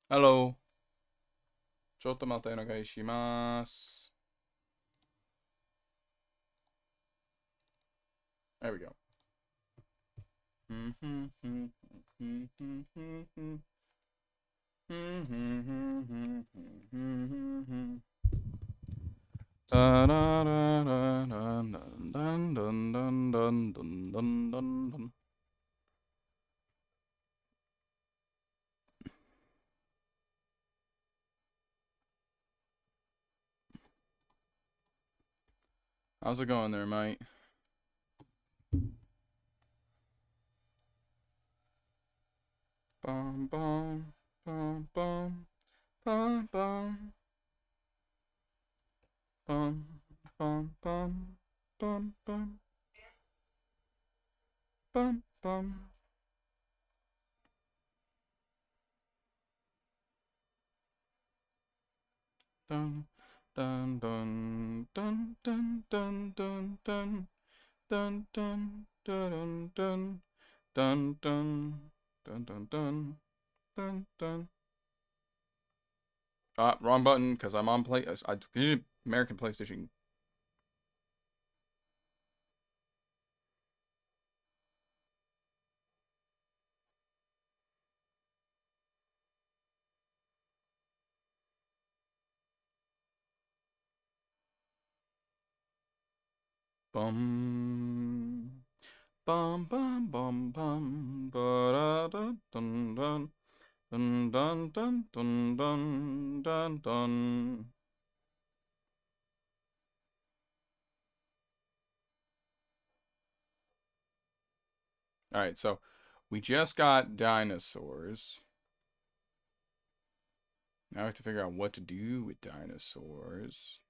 Hello. ちょっと待ってお願いします。There we go. How's it going there, mate? Bum bum bum bum bum bum bum bum bum bum bum bum bum. Dun dun dun dun dun dun dun dun dun dun dun dun dun dun dun dun dun dun dun. Wrong button because I'm on American PlayStation. Bum bum bum bum bum ba da dun dun dun dun dun dun dun dun dun. All right, so we just got dinosaurs. Now we have to figure out what to do with dinosaurs.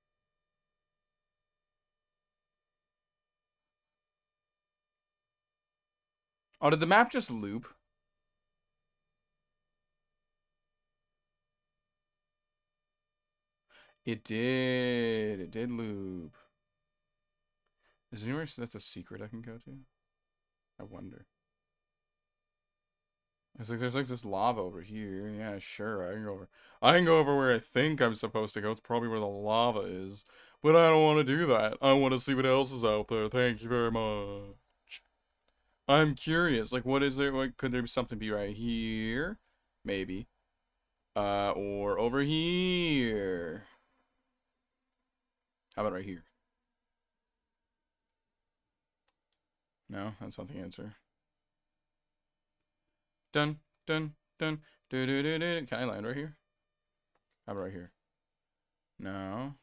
Oh, did the map just loop? It did. It did loop. Is there anywhere that's a secret I can go to? I wonder. It's like there's like this lava over here. Yeah, sure. I can go over. I can go over where I think I'm supposed to go. It's probably where the lava is. But I don't want to do that. I want to see what else is out there. Thank you very much. I'm curious. Like, what is there? What could there be something be right here? Maybe. Or over here. How about right here? No, that's not the answer. Dun dun dun do do do do. Can I land right here? How about right here? No.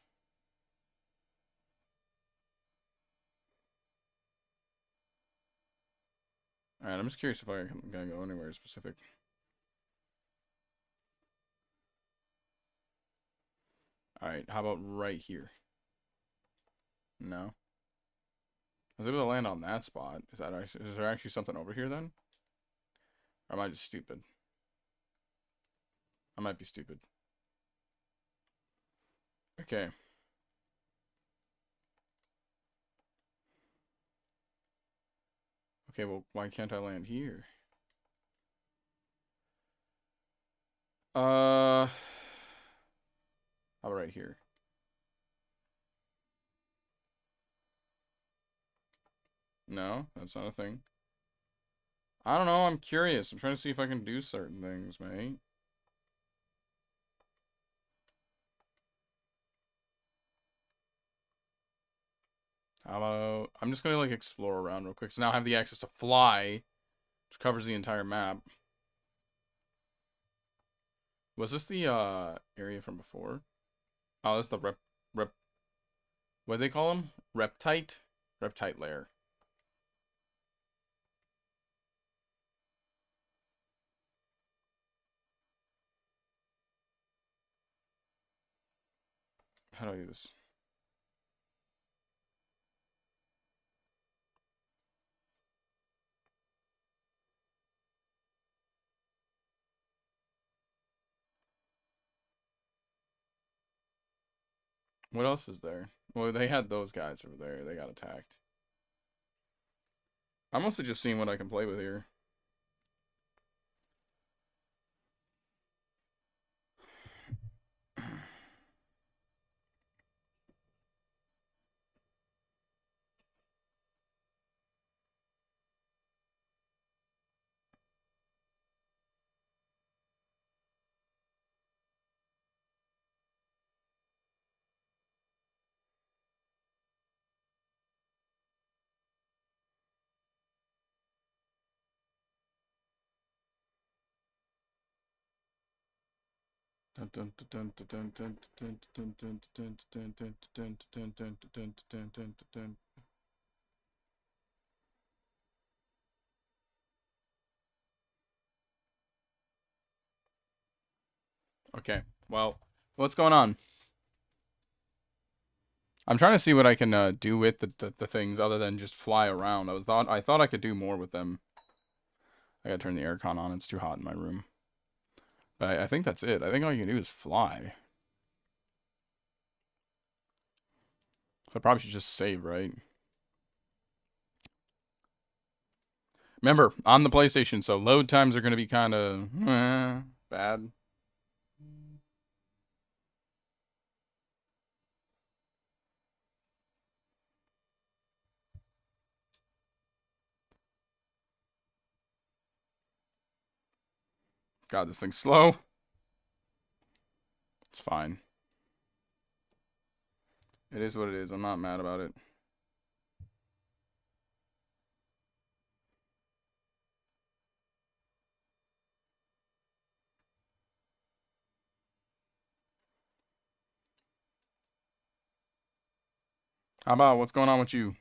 All right, I'm just curious if I can go anywhere specific. All right, how about right here? No. I was able to land on that spot. Is there actually something over here then? Or am I just stupid? I might be stupid. Okay. Okay, well, why can't I land here? How about right here? No, that's not a thing. I don't know, I'm curious. I'm trying to see if I can do certain things, mate. How about... I'm just gonna, like, explore around real quick. So now I have the access to fly, which covers the entire map. Was this the, area from before? Oh, this is the rep... What do they call them? Reptite? Reptite layer. How do I do this? What else is there? Well, they had those guys over there. They got attacked. I'm mostly just seeing what I can play with here. Okay, well, what's going on? I'm trying to see what I can do with the things other than just fly around. I thought I could do more with them. I gotta turn the aircon on. It's too hot in my room. But I think that's it. I think all you can do is fly. So I probably should just save, right? Remember, on the PlayStation, so load times are going to be kind of bad. God, this thing's slow. It's fine. It is what it is. I'm not mad about it. How about what's going on with you?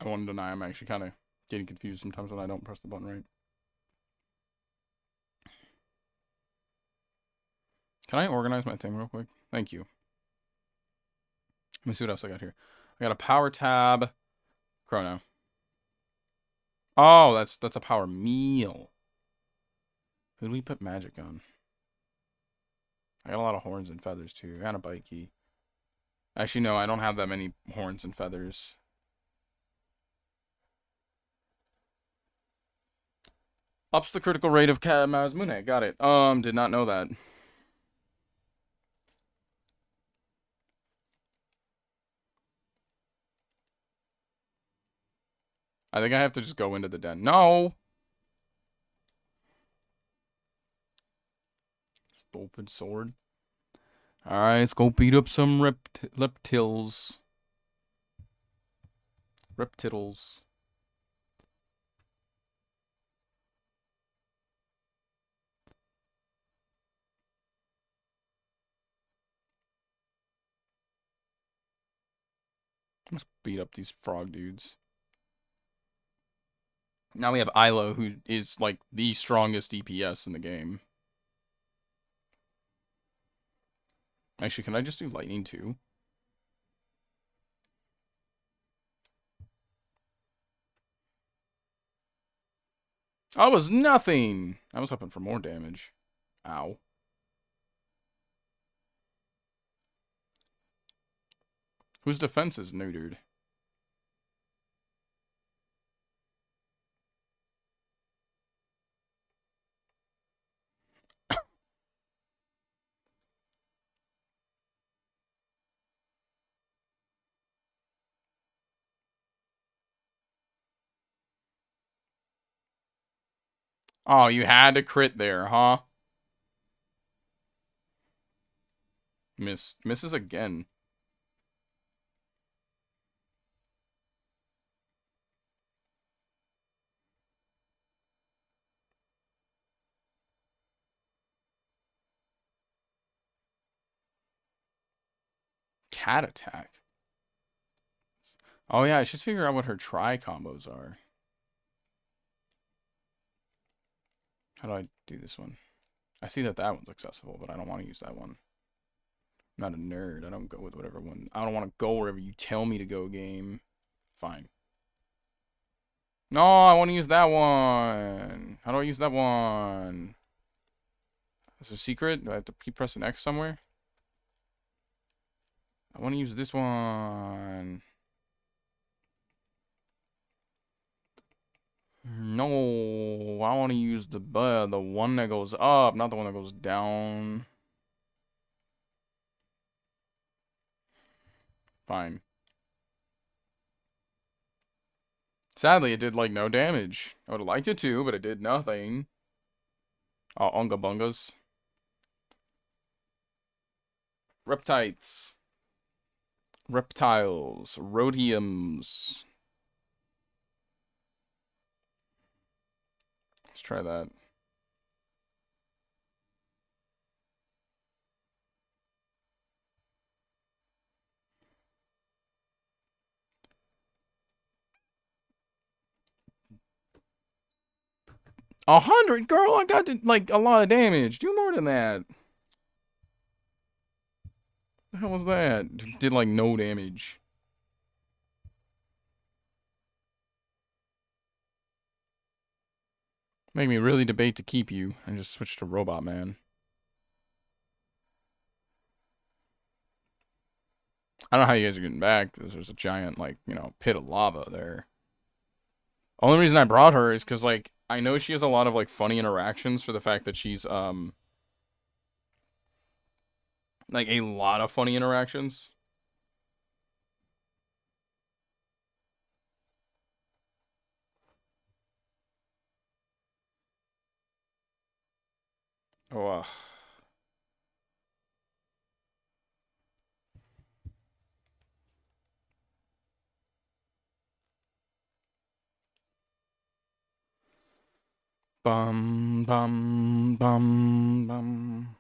I won't deny I'm actually kind of getting confused sometimes when I don't press the button right. Can I organize my thing real quick? Thank you. Let me see what else I got here. I got a power tab. Chrono. Oh, that's a power meal. Who do we put magic on? I got a lot of horns and feathers too. And a bite key. Actually, no, I don't have that many horns and feathers. Ups the critical rate of Mazmune. Got it. Did not know that. I think I have to just go into the den. No! Stupid sword. Alright, let's go beat up some reptiles. Reptiles. Let's beat up these frog dudes. Now we have Ilo, who is like the strongest DPS in the game. Actually, can I just do lightning too? Oh, it was nothing! I was hoping for more damage. Ow. Whose defense is neutered? Oh, you had to crit there, huh? Misses again. Cat attack. Oh yeah, I should figure out what her try combos are. How do I do this one? I see that one's accessible, but I don't want to use that one. I'm not a nerd. I don't go with whatever one. I don't want to go wherever you tell me to go, game. Fine. No, I want to use that one. How do I use that one? Is there a secret? Do I have to keep pressing X somewhere? I want to use this one. No, I want to use the one that goes up, not the one that goes down. Fine. Sadly, it did, like, no damage. I would have liked it to, but it did nothing. Oh, Unga Bungas. Reptites. Reptiles. Rhodiums. Let's try that. A 100, girl. I got like a lot of damage. Do more than that. The hell was that? Did like no damage. Make me really debate to keep you and just switch to Robot Man. I don't know how you guys are getting back, because there's a giant, like, you know, pit of lava there. Only reason I brought her is because, like, I know she has a lot of, like, funny interactions for the fact that she's, like, a lot of funny interactions. Oh, Bum, bum, bum, bum.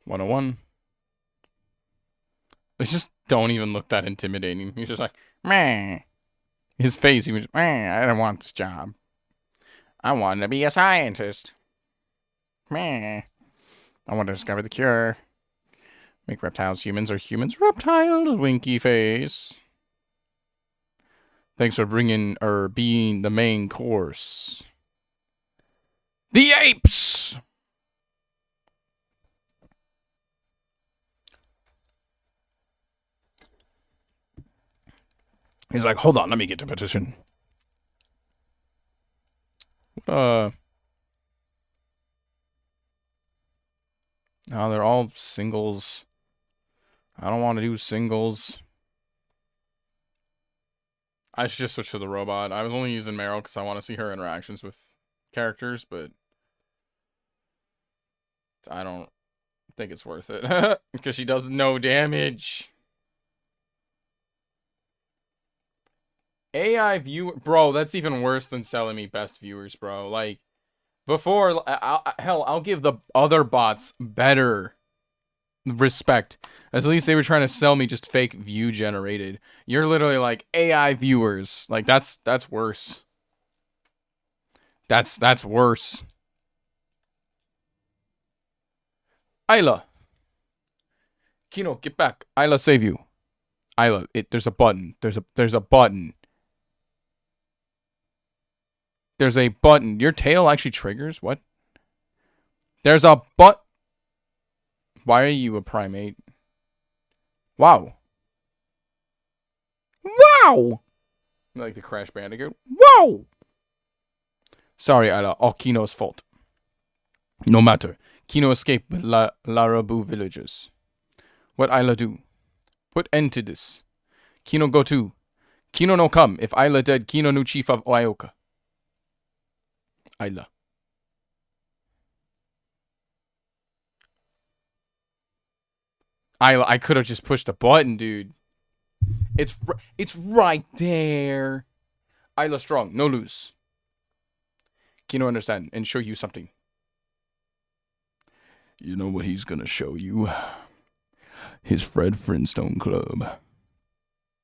One. They just don't even look that intimidating. He's just like, meh. His face, he was, meh, I don't want this job. I want to be a scientist. Meh. I want to discover the cure. Make reptiles humans or humans reptiles. Winky face. Thanks for bringing, or being the main course. The apes! He's like, hold on, let me get the petition. Oh, they're all singles. I don't want to do singles. I should just switch to the robot. I was only using Meryl because I want to see her interactions with characters, but I don't think it's worth it. Because she does no damage. AI viewer, bro, that's even worse than selling me best viewers, bro. Like, before, hell, I'll give the other bots better respect. At least they were trying to sell me just fake view generated. You're literally like AI viewers. Like, that's worse. That's worse. Isla. Kino, get back. Isla, save you. Isla, there's a button. There's a button. There's a button. Your tail actually triggers? What? There's a Why are you a primate? Wow. Wow! Like the Crash Bandicoot. Wow! Sorry, Isla. All Kino's fault. No matter. Kino escaped with Larabu villagers. What Isla do? Put end to this. Kino go too. Kino no come. If Isla dead, Kino no chief of Oioka. Isla. I could have just pushed a button, dude. It's right there. Isla strong, no lose. Kino understand and show you something. You know what he's gonna show you? His Fred Flintstone Club.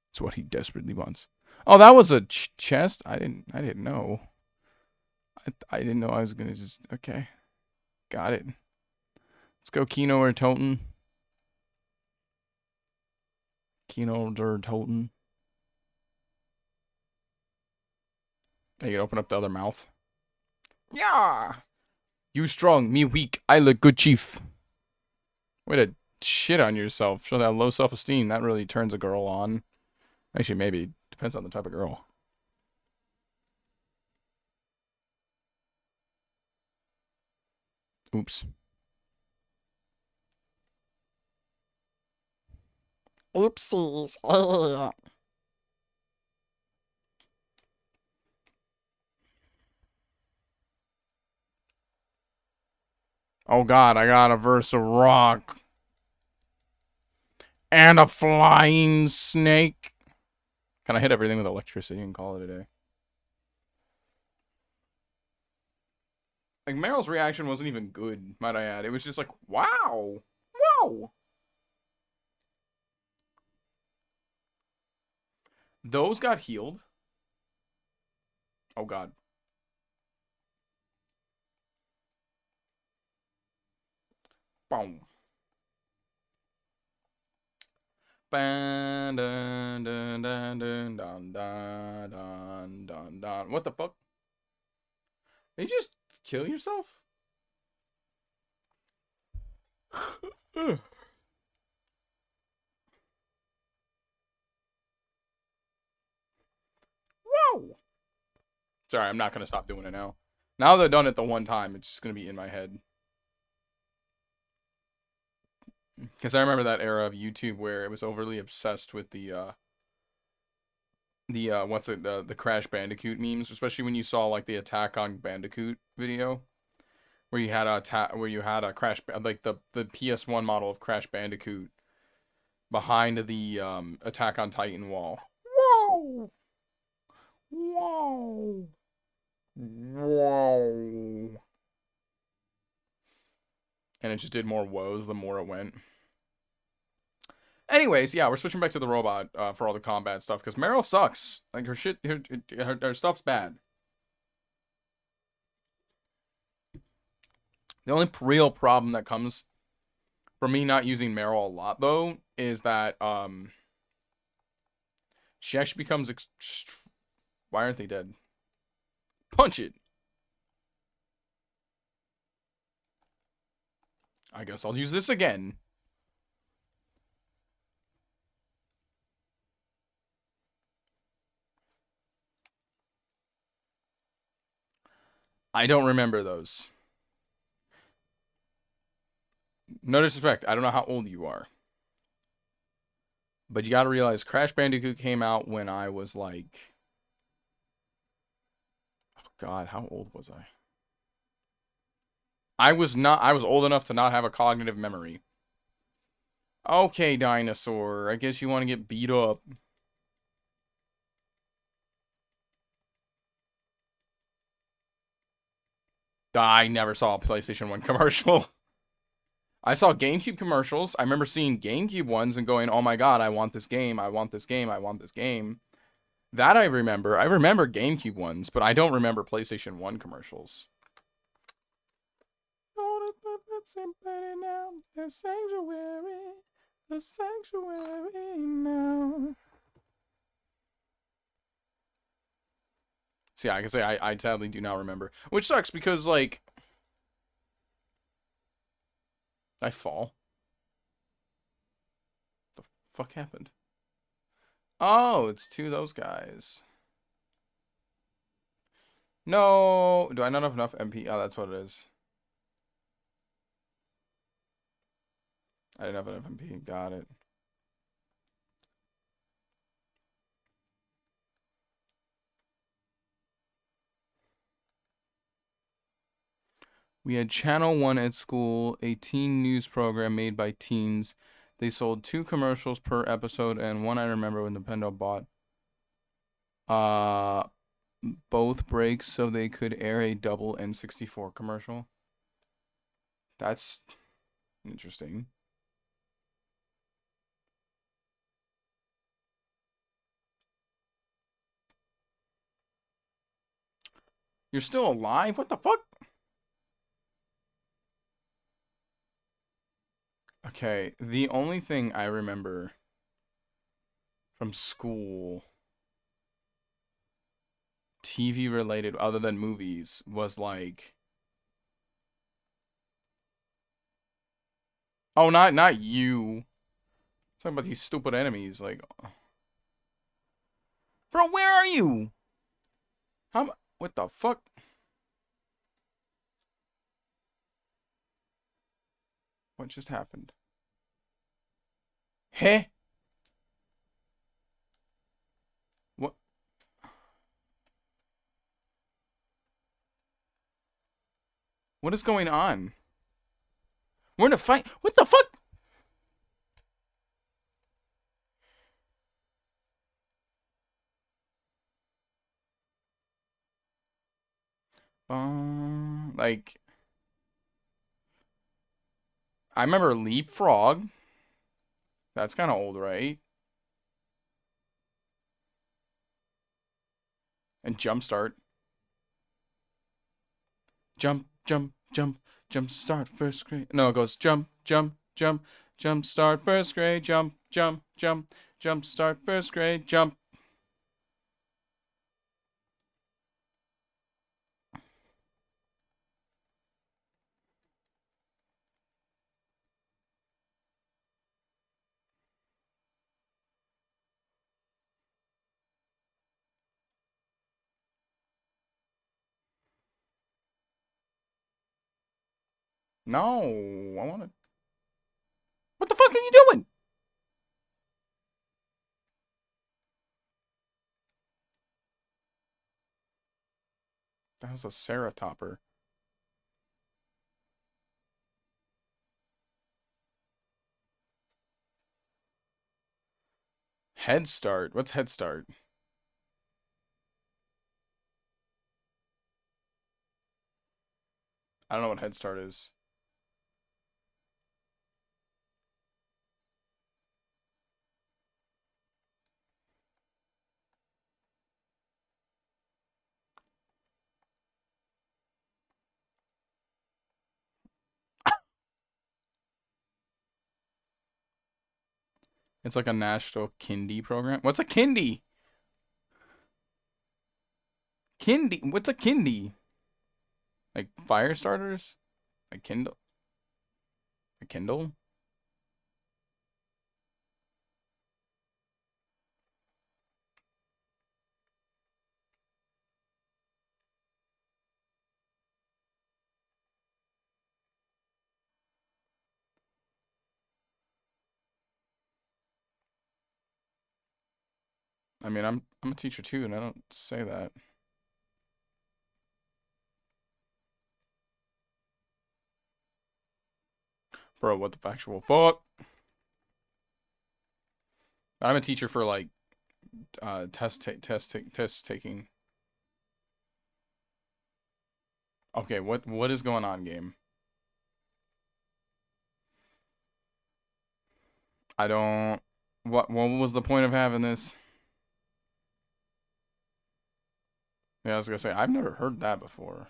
It's what he desperately wants. Oh, that was a chest? I didn't know. I didn't know I was gonna just... Okay. Got it. Let's go Kino or Toten. Kino or Toten. You can open up the other mouth. Yeah! You strong, me weak. I look good, chief. Way to shit on yourself. Show that low self-esteem. That really turns a girl on. Actually, maybe. Depends on the type of girl. Oops. Oopsies. Oh god, I got a verse of rock. And a flying snake. Can I hit everything with electricity and call it a day? Like, Meryl's reaction wasn't even good, might I add. It was just like, wow. Wow. Those got healed. Oh god. Boom. Dun, dun, dun, dun, dun, dun, dun, dun, dun. What the fuck? Did you just kill yourself? Wow. Sorry, I'm not gonna stop doing it now. Now that I've done it the one time, it's just gonna be in my head. Because I remember that era of YouTube where it was overly obsessed with the the Crash Bandicoot memes, especially when you saw like the Attack on Bandicoot video, where you had a Crash like the PS1 model of Crash Bandicoot behind the Attack on Titan wall. Whoa! Whoa! Whoa! And it just did more woes the more it went. Anyways, yeah, we're switching back to the robot for all the combat stuff because Meryl sucks. Like her stuff's bad. The only real problem that comes from me not using Meryl a lot though is that she actually becomes. Why aren't they dead? Punch it. I guess I'll use this again. I don't remember those. No disrespect. I don't know how old you are. But you gotta realize Crash Bandicoot came out when I was like... Oh god, how old was I? I was old enough to not have a cognitive memory. Okay, dinosaur. I guess you want to get beat up. I never saw a PlayStation 1 commercial. I saw GameCube commercials. I remember seeing GameCube ones and going, oh my god, I want this game, I want this game, I want this game. That I remember. I remember GameCube ones, but I don't remember PlayStation 1 commercials. The sanctuary now. So yeah, I can say I sadly do not remember. Which sucks because, like... I fall. The fuck happened? Oh, it's two of those guys. No! Do I not have enough MP? Oh, that's what it is. I didn't have enough MP. Got it. We had Channel 1 at school, a teen news program made by teens. They sold 2 commercials per episode, and one I remember when Nintendo bought both breaks so they could air a double N64 commercial. That's interesting. You're still alive? What the fuck? Okay, the only thing I remember from school, TV related, other than movies, was like Oh, not you. Talking about these stupid enemies. Like, bro, where are you? What the fuck? What just happened? Heh? What? What is going on? We're in a fight. What the fuck? Like, I remember Leapfrog. That's kind of old, right? And Jumpstart. Jump, jump, jump, jump, start first grade. No, it goes jump, jump, jump, jump, start first grade, jump, jump, jump, jump, start first grade, jump. No, I want to. What the fuck are you doing? That was a Ceratopper. Head Start. What's Head Start? I don't know what Head Start is. It's like a national kindy program. What's a kindy? Kindy. What's a kindy? Like fire starters? Like Kindle? A Kindle? I mean, I'm a teacher too, and I don't say that. Bro, what the actual fuck? I'm a teacher for like test taking. Okay, what is going on, game? I don't. What was the point of having this? Yeah, I was gonna say I've never heard that before.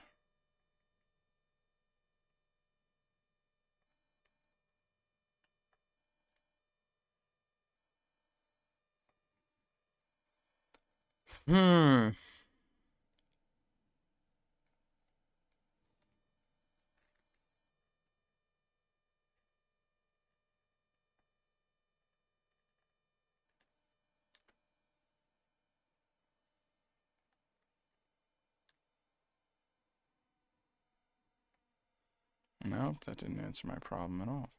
Hmm. Nope, that didn't answer my problem at all.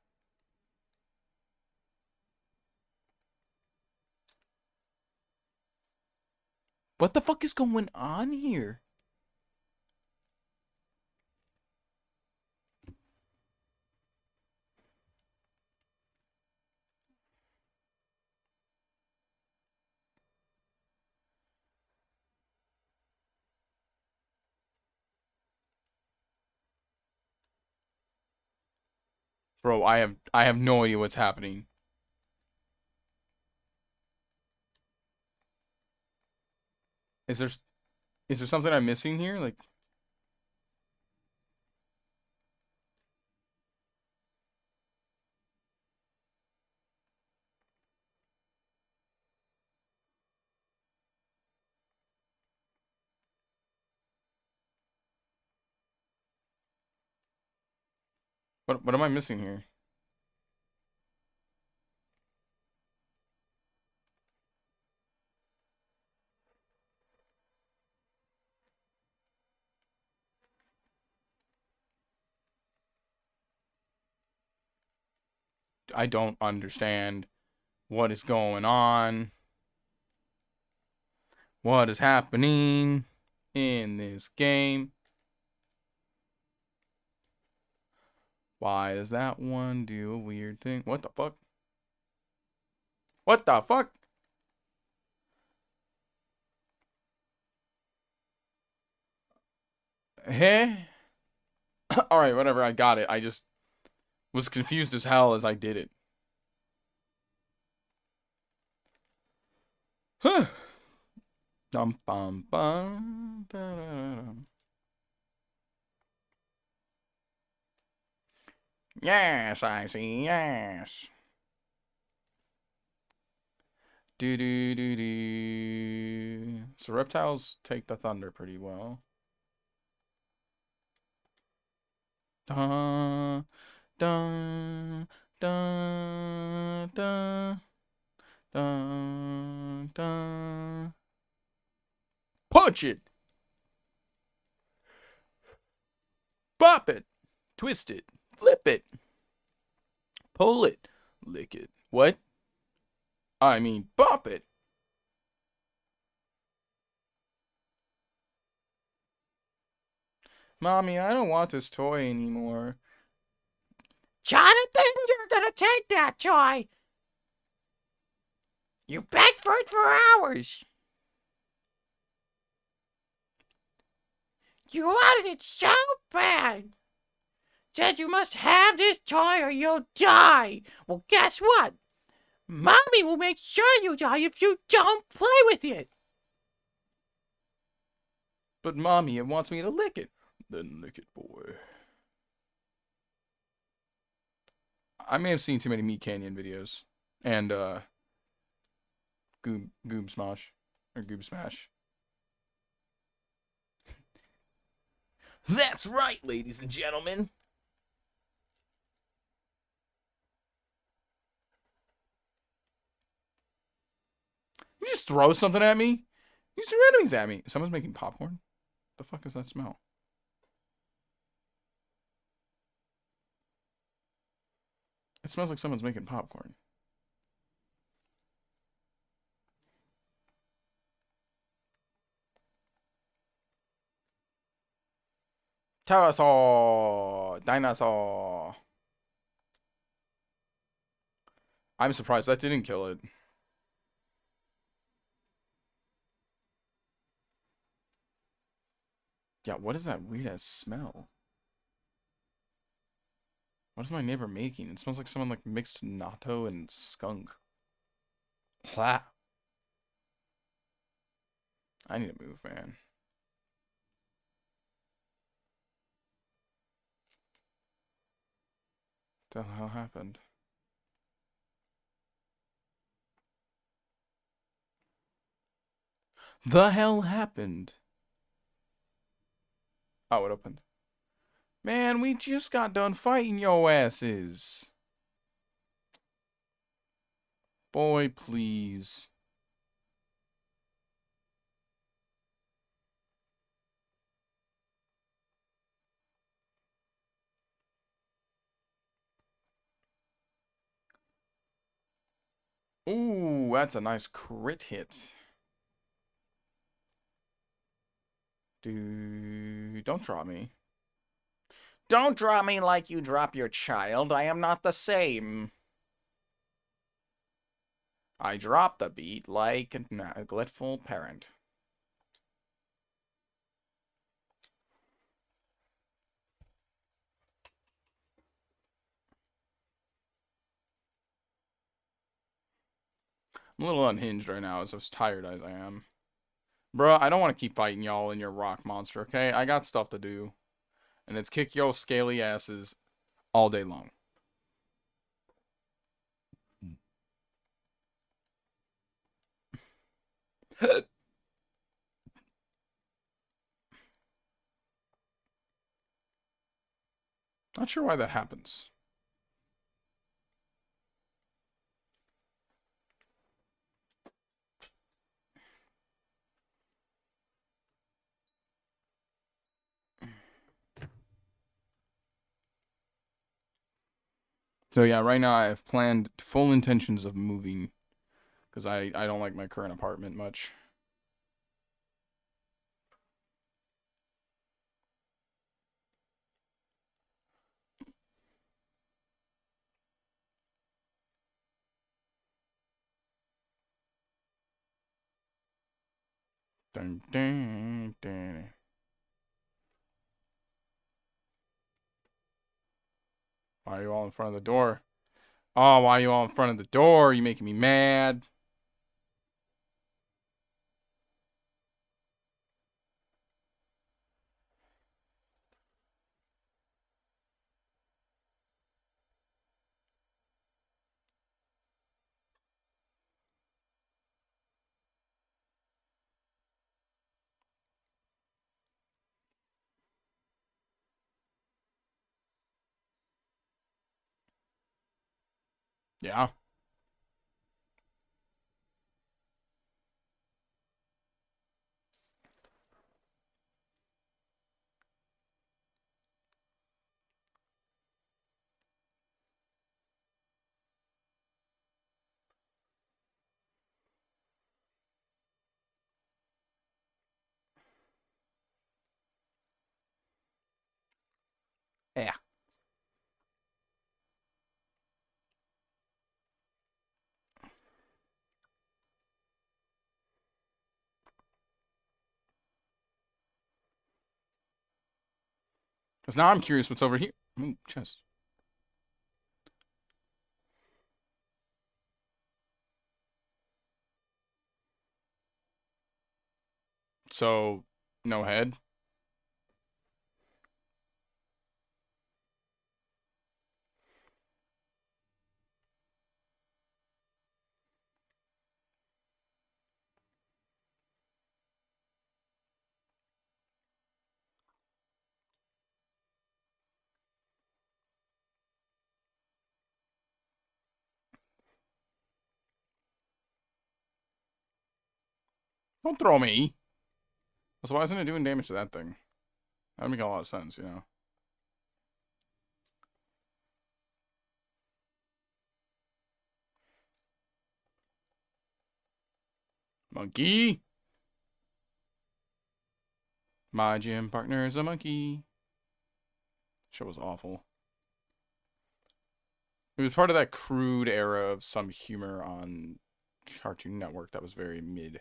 What the fuck is going on here? Bro, I have no idea what's happening. Is there is there something I'm missing here? Like, what am I missing here? I don't understand what is going on. What is happening in this game? Why does that one do a weird thing? What the fuck? What the fuck? Hey? Alright, whatever, I got it. I just was confused as hell as I did it. Huh. Dum bum bum. Da-da-da-dum. Yes, I see, yes. Do do do do. So reptiles take the thunder pretty well. Dun, dun, dun, dun, dun, dun. Punch it! Bop it! Twist it! Flip it! Pull it! Lick it. What? I mean, bop it! Mommy, I don't want this toy anymore. Jonathan, you're gonna take that toy. You begged for it for hours. You wanted it so bad. Said you must have this toy or you'll die. Well, guess what? Mommy will make sure you die if you don't play with it. But Mommy, it wants me to lick it. Then lick it, boy. I may have seen too many Meat Canyon videos. And, Goob Smash. Or Goob Smash. That's right, ladies and gentlemen. You just throw something at me? You threw enemies at me. Someone's making popcorn? The fuck is that smell? It smells like someone's making popcorn. Pterosaur! Dinosaur! I'm surprised that didn't kill it. Yeah, what is that weird ass smell? What is my neighbor making? It smells like someone like mixed natto and skunk. Blah. I need to move, man. What the hell happened? The hell happened? Oh, it opened. Man, we just got done fighting your asses. Boy, please. Ooh, that's a nice crit hit. Dude, don't drop me. Don't drop me like you drop your child. I am not the same. I drop the beat like a neglectful parent. I'm a little unhinged right now as tired as I am. Bruh, I don't want to keep fighting y'all in your rock monster, okay? I got stuff to do. And it's kick yo scaly asses all day long. Not sure why that happens. So yeah, right now I have planned full intentions of moving because I don't like my current apartment much. Dun, dun, dun. Why are you all in front of the door? Oh, why are you all in front of the door? You making me mad. Yeah. Yeah. Because now I'm curious what's over here. Ooh, chest. So, no head? Don't throw me. So why isn't it doing damage to that thing? That would make a lot of sense, you know. Monkey. My gym partner is a monkey. Show was awful. It was part of that crude era of some humor on Cartoon Network that was very mid.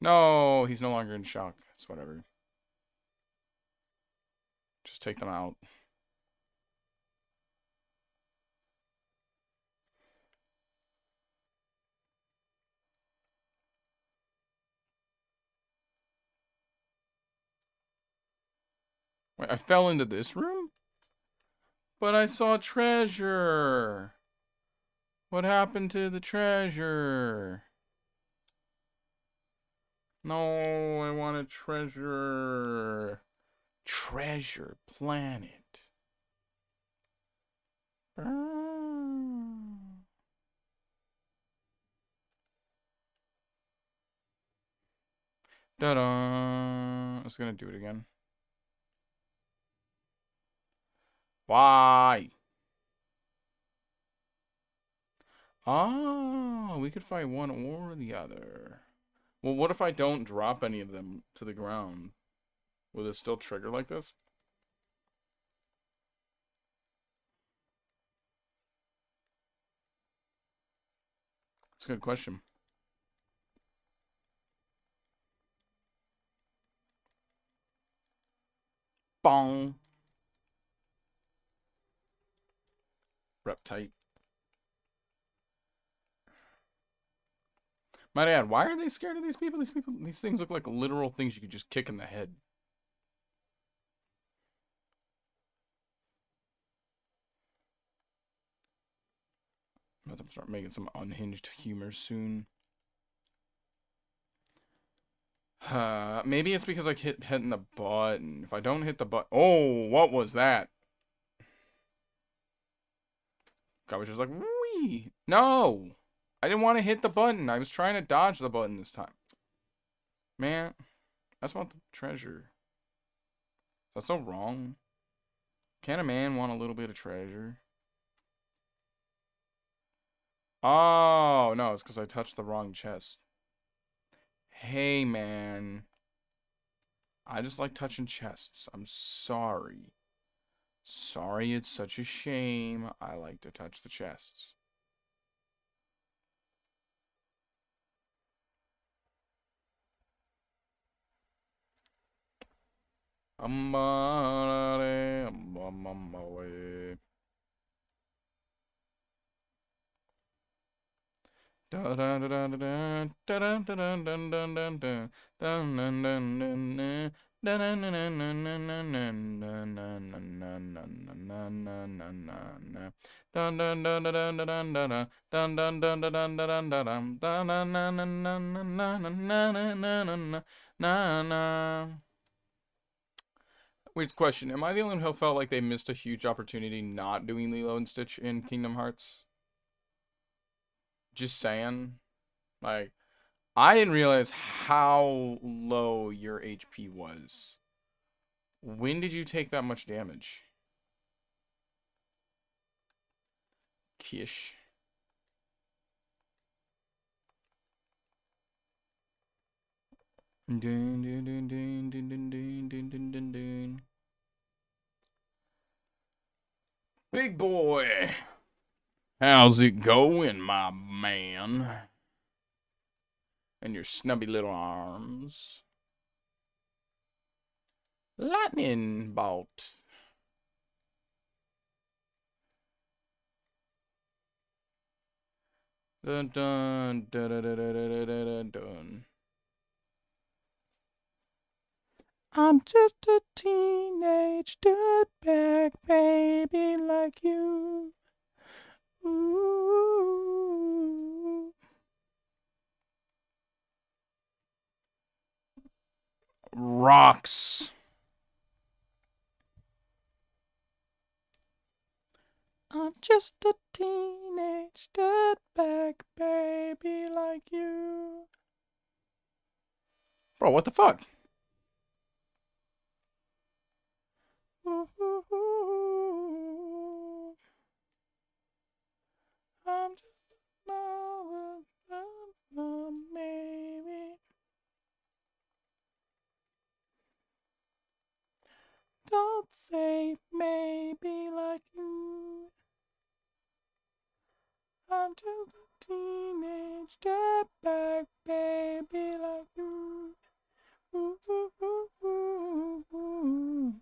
No, he's no longer in shock. It's whatever. Just take them out. Wait, I fell into this room? But I saw treasure. What happened to the treasure? No, I want a treasure. Treasure planet. Da-da. It's gonna do it again. Why? Ah, we could fight one or the other. Well, what if I don't drop any of them to the ground? Will it still trigger like this? That's a good question. Bong. Rep tight. My dad, why are they scared of these people? These things look like literal things you could just kick in the head. I'm gonna start making some unhinged humor soon. Maybe it's because I keep hitting the button. If I don't hit the button, oh, what was that? I was just like, wee. No, I didn't want to hit the button. I was trying to dodge the button this time. Man, that's about the treasure. That's so wrong. Can't a man want a little bit of treasure? Oh, no, it's because I touched the wrong chest. Hey, man. I just like touching chests. I'm sorry. Sorry, it's such a shame. I like to touch the chests. I'm on my way. Weird question. Am I the only one who felt like they missed a huge opportunity not doing Lilo and Stitch in Kingdom Hearts? Just saying. Like, I didn't realize how low your HP was. When did you take that much damage? Kish. Dun, dun, dun, dun, dun, dun, dun, dun, dun, dun, dun. Big boy. How's it going, my man? And your snubby little arms. Lightning bolt. Dun dun dun dun dun dun dun dun dun. I'm just a teenage dirtbag baby like you. Ooh. Rocks. I'm just a teenage dirtbag baby like you. Bro, what the fuck? Ooh. I'm just another maybe. Don't say maybe like you. I'm just a teenage dirtbag baby like you. Ooh, ooh, ooh, ooh, ooh.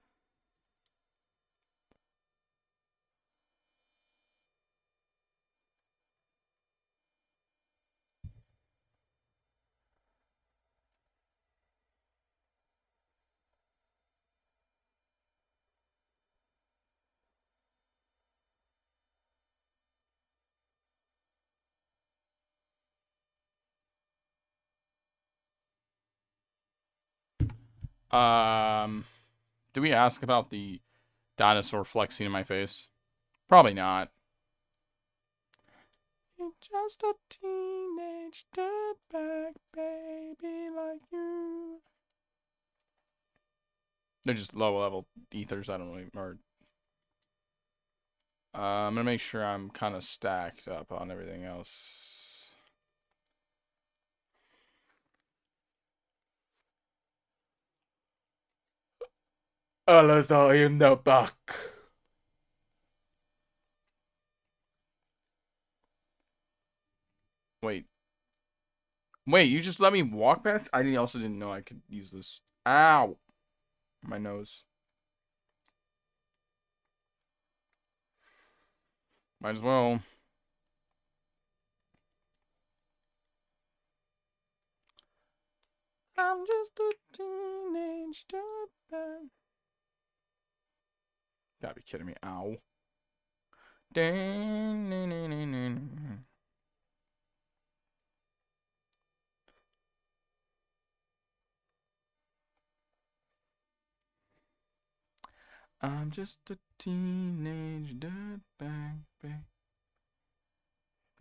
Do we ask about the dinosaur flexing in my face? Probably not. You're just a teenage dirtbag baby like you. They're just low level ethers. I don't really. Or I'm gonna make sure I'm kind of stacked up on everything else. Alles are in the back. Wait. Wait, you just let me walk past? I also didn't know I could use this. Ow. My nose. Might as well. I'm just a teenage dirtbag. Gotta be kidding me. Ow. I'm just a teenage dirtbag baby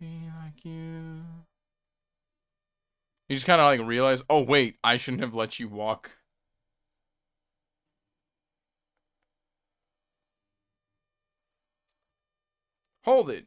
like you. You just kind of like realize, oh wait, I shouldn't have let you walk. Hold it.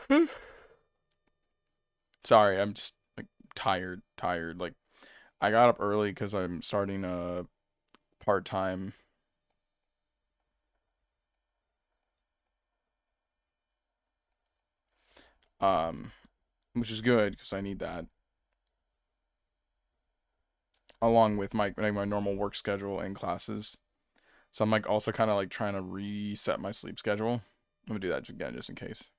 Sorry, I'm just like tired. Like I got up early because I'm starting a part-time. Um, which is good because I need that along with my normal work schedule and classes. So I'm like also kind of like trying to reset my sleep schedule. I'm gonna do that again just in case.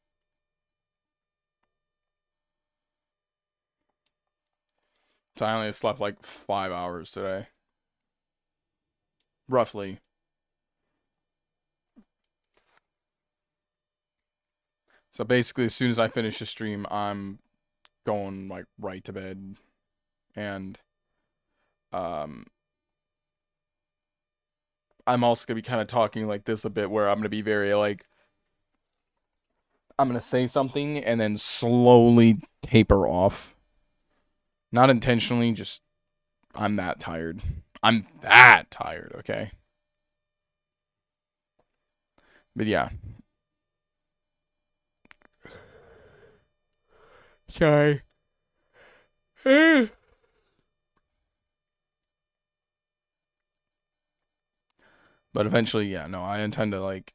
So I only slept like 5 hours today, roughly. So basically, as soon as I finish the stream, I'm going like right to bed, and um, I'm also gonna be kind of talking like this a bit, where I'm gonna be very like I'm gonna say something and then slowly taper off. Not intentionally, just I'm that tired. I'm that tired, okay? But yeah. Sorry. But eventually, yeah, no, I intend to like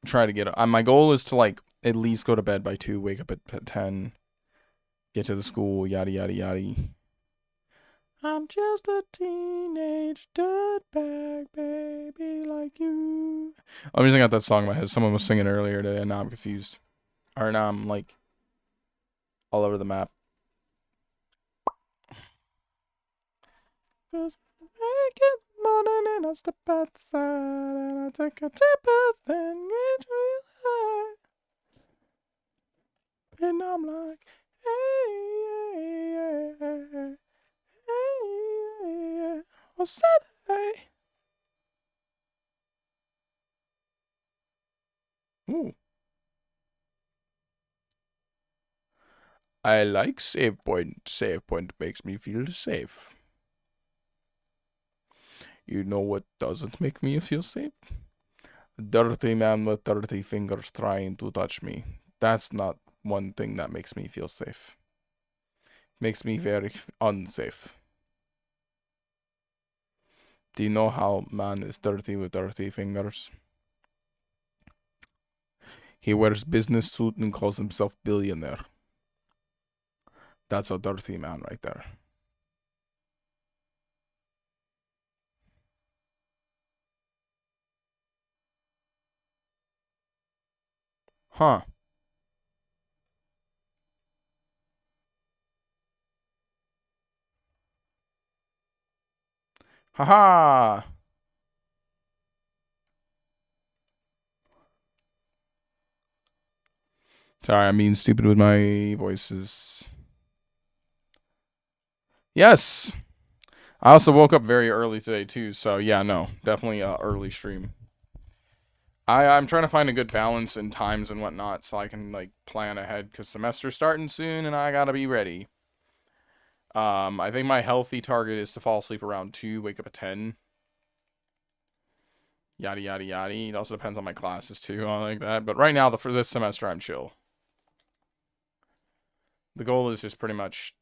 try to get. My goal is to like at least go to bed by 2, wake up at 10, get to the school, yada yada yada. I'm just a teenage dirtbag baby like you. I'm just got that song in my head. Someone was singing earlier today, and now I'm confused. Or now I'm like all over the map. Cause I wake in the morning and I step outside and I take a deep breath and get real high. And I'm like, hey, yeah, yeah, hey, yeah. What's that? Hey. Ooh. I like save point. Save point makes me feel safe. You know what doesn't make me feel safe? Dirty man with dirty fingers trying to touch me. That's not one thing that makes me feel safe. Makes me very unsafe. Do you know how man is dirty with dirty fingers? He wears business suit and calls himself billionaire. That's a dirty man right there. Huh. Haha. Sorry, I'm being stupid with my voices. Yes. I also woke up very early today too, so yeah, no, definitely early stream. I'm trying to find a good balance in times and whatnot so I can like plan ahead because semester's starting soon and I gotta be ready. I think my healthy target is to fall asleep around 2, wake up at 10. Yada yada yada. It also depends on my classes too, I like that. But right now, for this semester, I'm chill. The goal is just pretty much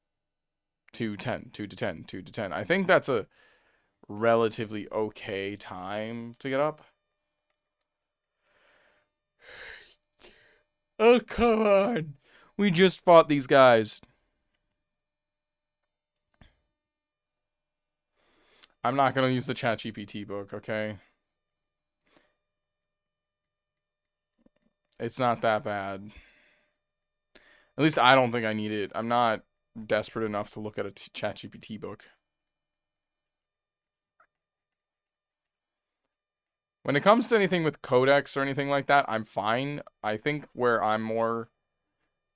2 to 10, 2 to 10, 2 to 10. I think that's a relatively okay time to get up. Oh, come on. We just fought these guys. I'm not going to use the ChatGPT book, okay? It's not that bad. At least I don't think I need it. I'm not desperate enough to look at a ChatGPT book. When it comes to anything with codecs or anything like that, I'm fine. I think where I'm more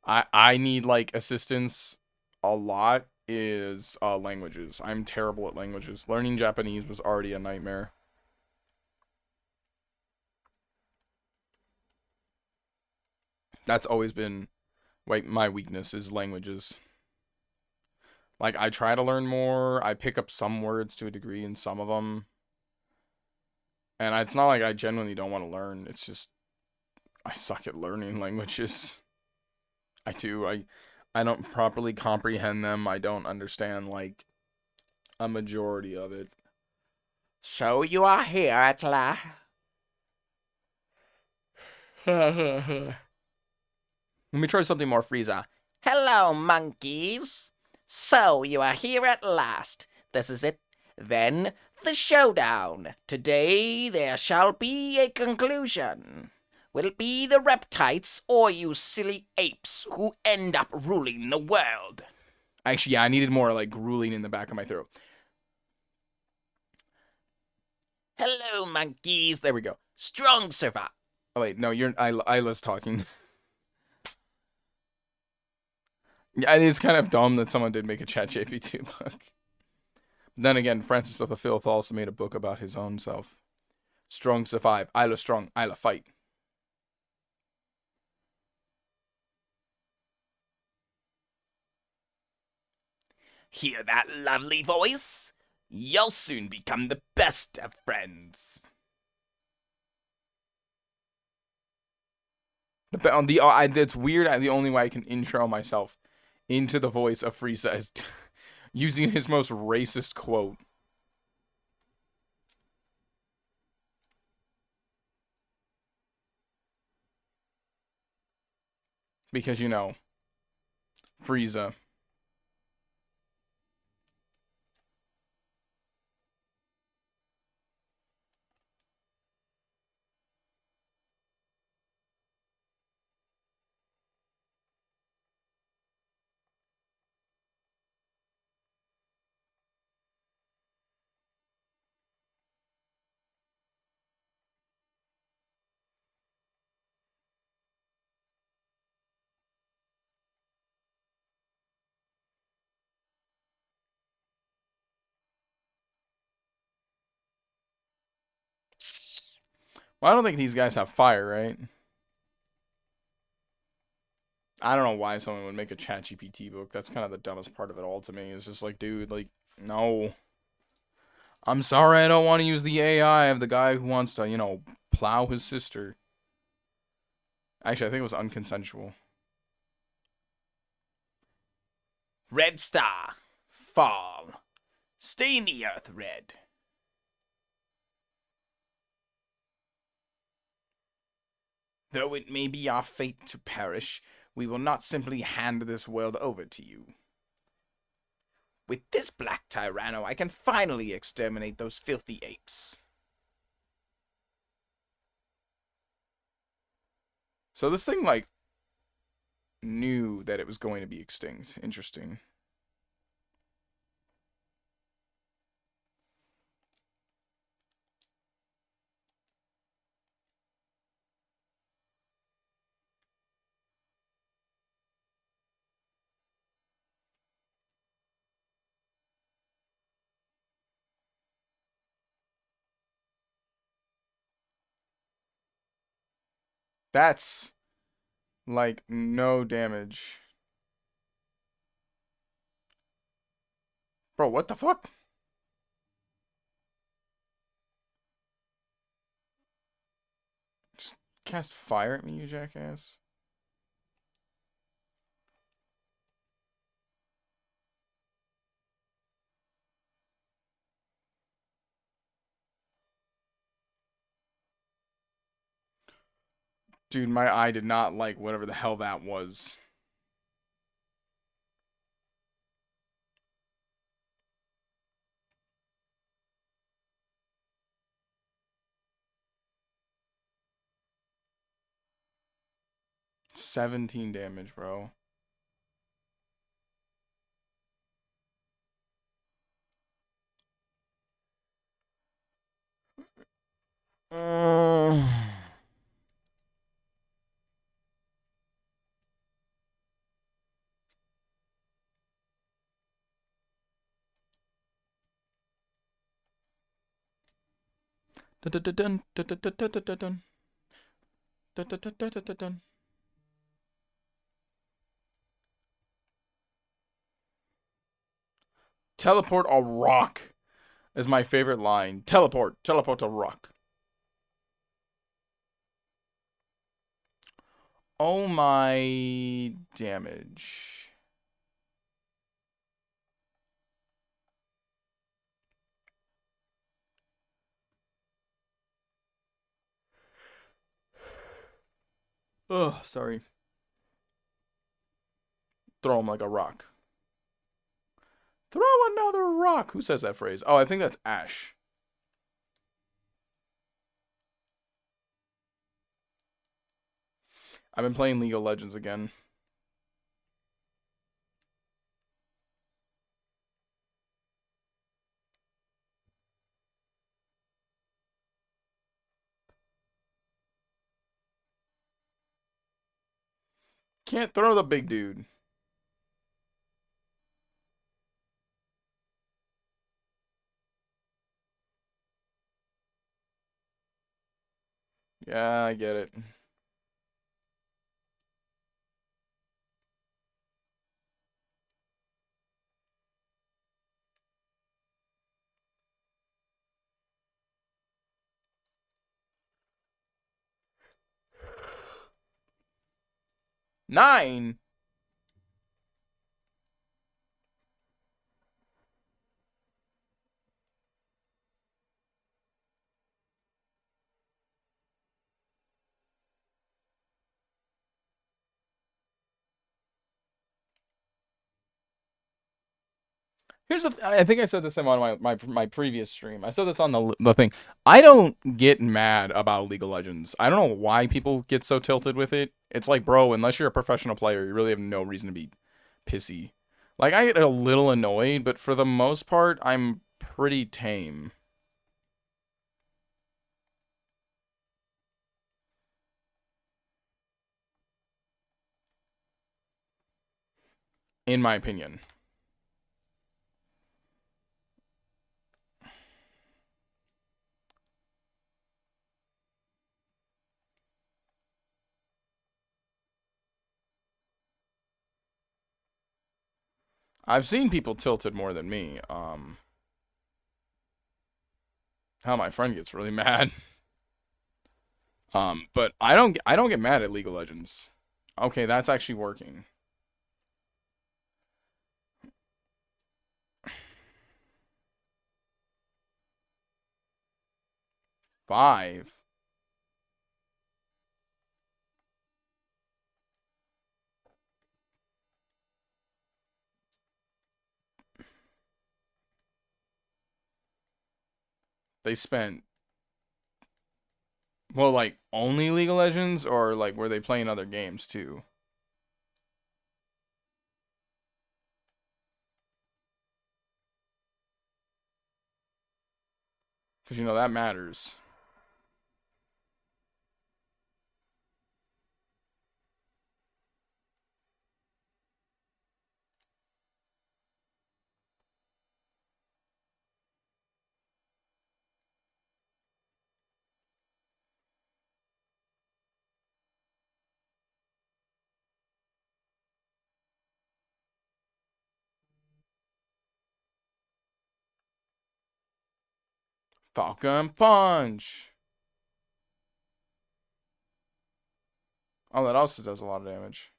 I need like assistance a lot is languages. I'm terrible at languages. Learning Japanese was already a nightmare. That's always been like my weakness is languages. Like I try to learn more. I pick up some words to a degree in some of them. And it's not like I genuinely don't want to learn. It's just I suck at learning languages. I do. I don't properly comprehend them. I don't understand, like, a majority of it. So you are here at last. Let me try something more, Frieza. Hello, monkeys. So you are here at last. This is it. Then the showdown. Today there shall be a conclusion. Will it be the reptites or you silly apes who end up ruling the world? Actually, yeah, I needed more, like, grueling in the back of my throat. Hello, monkeys. There we go. Strong survive. Oh, wait, no, Isla's talking. Yeah, it is kind of dumb that someone did make a ChatGPT book. Then again, Francis of the Filth also made a book about his own self. Strong survive. Isla strong. Isla fight. Hear that lovely voice? You'll soon become the best of friends. It's weird. The only way I can intro myself into the voice of Frieza is using his most racist quote. Because, you know, Frieza. Well, I don't think these guys have fire, right? I don't know why someone would make a ChatGPT book. That's kind of the dumbest part of it all to me. It's just like, dude, like, no. I'm sorry, I don't want to use the AI of the guy who wants to, you know, plow his sister. Actually, I think it was unconsensual. Red Star, fall. Stay in the earth, Red. Though it may be our fate to perish, we will not simply hand this world over to you. With this black Tyranno, I can finally exterminate those filthy apes. So this thing, like, knew that it was going to be extinct. Interesting. That's, like, no damage. Bro, what the fuck? Just cast fire at me, you jackass. Dude, my eye did not like whatever the hell that was. $17 damage, bro. Dun dun dun dun dun dun dun dun dun. Dun dun dun dun dun dun. Teleport a rock is my favorite line. Teleport a rock. Oh my damage. Oh, sorry. Throw him like a rock. Throw another rock. Who says that phrase? Oh, I think that's Ash. I've been playing League of Legends again. Can't throw the big dude. Yeah, I get it. Nine. Here's the. I think I said this on my previous stream. I said this on the thing. I don't get mad about League of Legends. I don't know why people get so tilted with it. It's like, bro, unless you're a professional player, you really have no reason to be pissy. Like, I get a little annoyed, but for the most part, I'm pretty tame. In my opinion. I've seen people tilted more than me. How my friend gets really mad. But I don't get mad at League of Legends. Okay, that's actually working. 5. They spent, well, like, only League of Legends, or like were they playing other games too? Because that matters. Falcon Punch. Oh, that also does a lot of damage.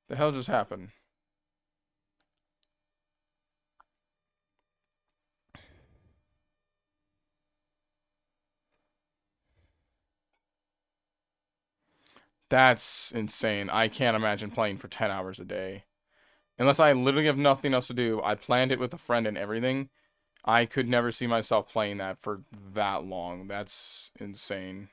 The hell just happened? That's insane. I can't imagine playing for 10 hours a day. Unless I literally have nothing else to do. I planned it with a friend and everything. I could never see myself playing that for that long. That's insane.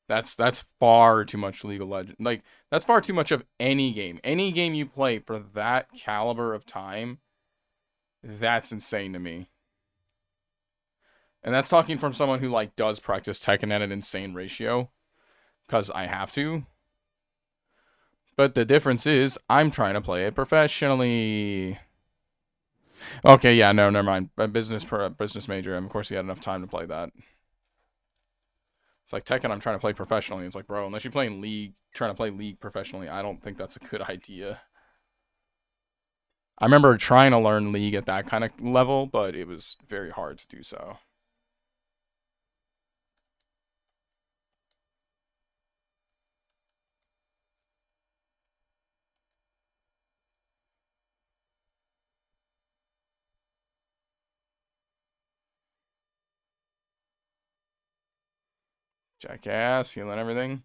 That's far too much League of Legends. Like, that's far too much of any game. Any game you play for that caliber of time, that's insane to me. And that's talking from someone who like does practice Tekken at an insane ratio, because I have to. But the difference is I'm trying to play it professionally. Okay, yeah, no, never mind. A business major, and of course he had enough time to play that. It's like Tekken, I'm trying to play professionally. It's like, bro, unless you're playing League, trying to play League professionally, I don't think that's a good idea. I remember trying to learn League at that kind of level, but it was very hard to do so. Jackass, healing everything.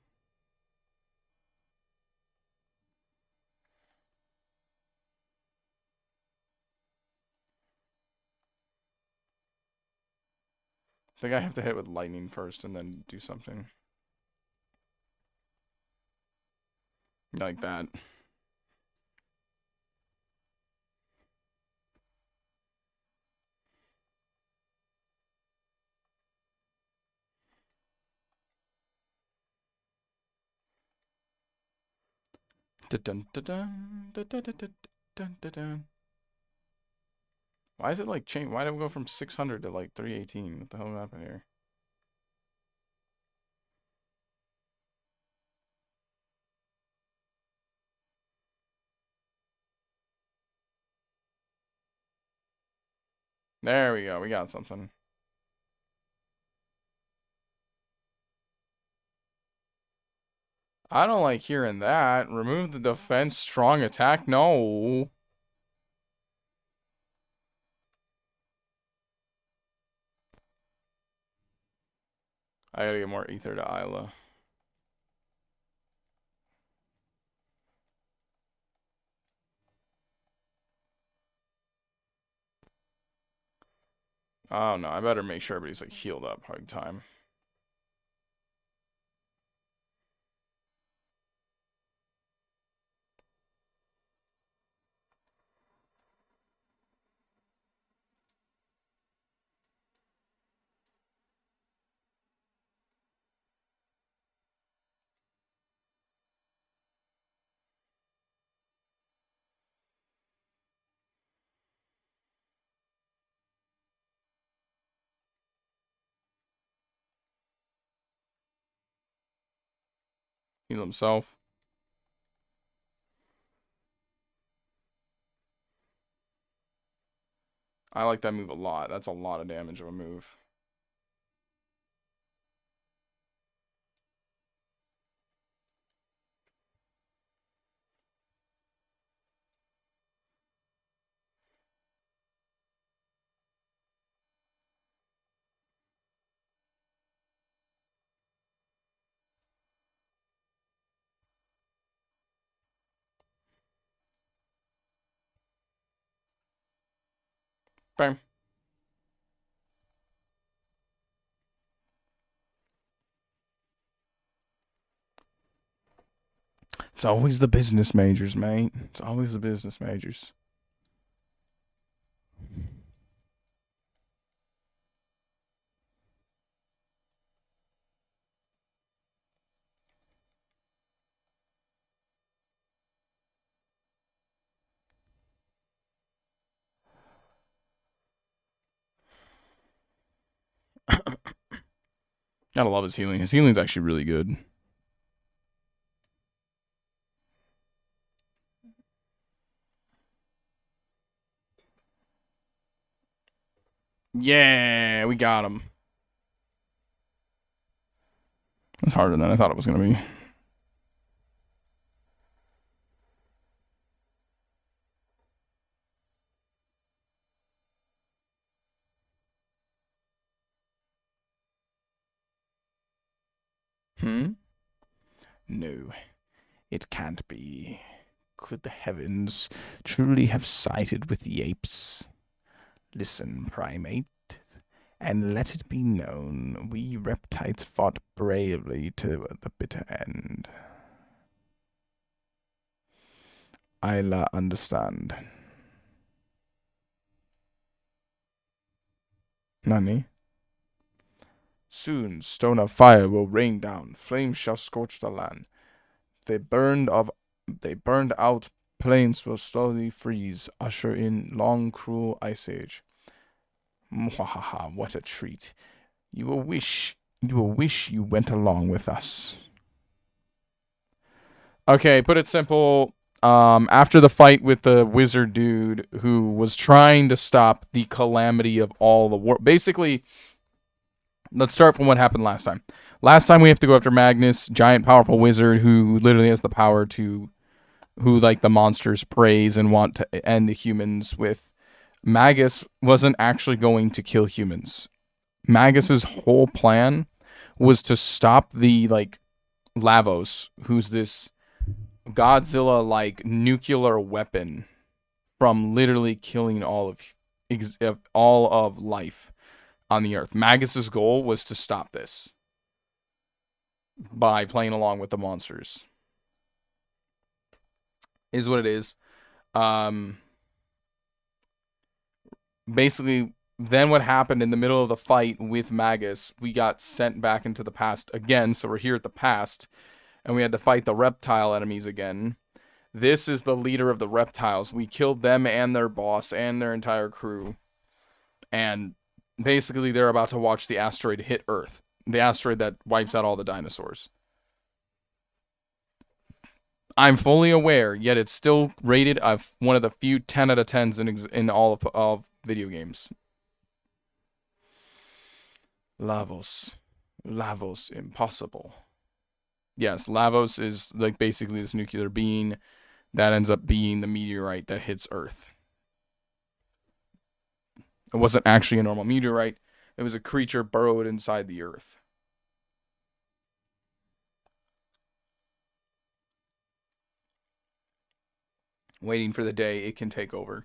I think I have to hit with lightning first and then do something. Like that. Why is it like change? Why did we go from 600 to like 318? What the hell happened here? There we go. We got something. I don't like hearing that. Remove the defense, strong attack. No. I gotta get more ether to Isla. Oh no, I better make sure everybody's like healed up hug time. Heal himself. I like that move a lot. That's a lot of damage of a move. Bam. It's always the business majors, mate. It's always the business majors. Gotta love his healing. His healing's actually really good. Yeah, we got him. That's harder than I thought it was gonna be. No, it can't be. Could the heavens truly have sided with the apes? Listen, primate, and let it be known we reptiles fought bravely to the bitter end. Isla understand. Nani? Soon stone of fire will rain down, flames shall scorch the land. They burned out Plains will slowly freeze, usher in long, cruel ice age. Mwahaha, what a treat. You will wish you went along with us. Okay, put it simple. After the fight with the wizard dude who was trying to stop the calamity of all the war, basically, let's start from what happened last time. Last time we have to go after Magnus, giant powerful wizard who literally has the power to, who like the monsters praise and want to end the humans with. Magus wasn't actually going to kill humans. Magus's whole plan was to stop the like Lavos, who's this Godzilla like nuclear weapon, from literally killing all of life on the earth. Magus's goal was to stop this by playing along with the monsters. Is what it is. Basically, then what happened in the middle of the fight with Magus, we got sent back into the past again, so we're here at the past, and we had to fight the reptile enemies again. This is the leader of the reptiles. We killed them and their boss and their entire crew. And basically, they're about to watch the asteroid hit Earth. The asteroid that wipes out all the dinosaurs. I'm fully aware, yet it's still rated one of the few 10 out of 10s in all of video games. Lavos, impossible. Yes, Lavos is like basically this nuclear being that ends up being the meteorite that hits Earth. It wasn't actually a normal meteorite. It was a creature burrowed inside the Earth. Waiting for the day it can take over.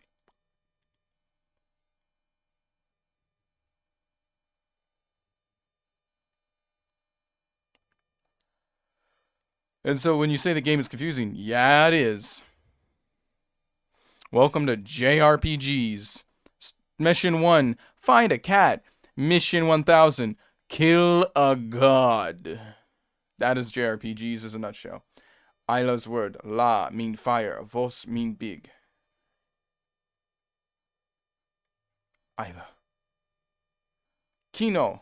And so when you say the game is confusing, yeah, it is. Welcome to JRPGs. Mission 1, find a cat. Mission 1000, kill a god. That is JRPGs as a nutshell. Isla's word, la, mean fire. Vos mean big. Isla. Kino.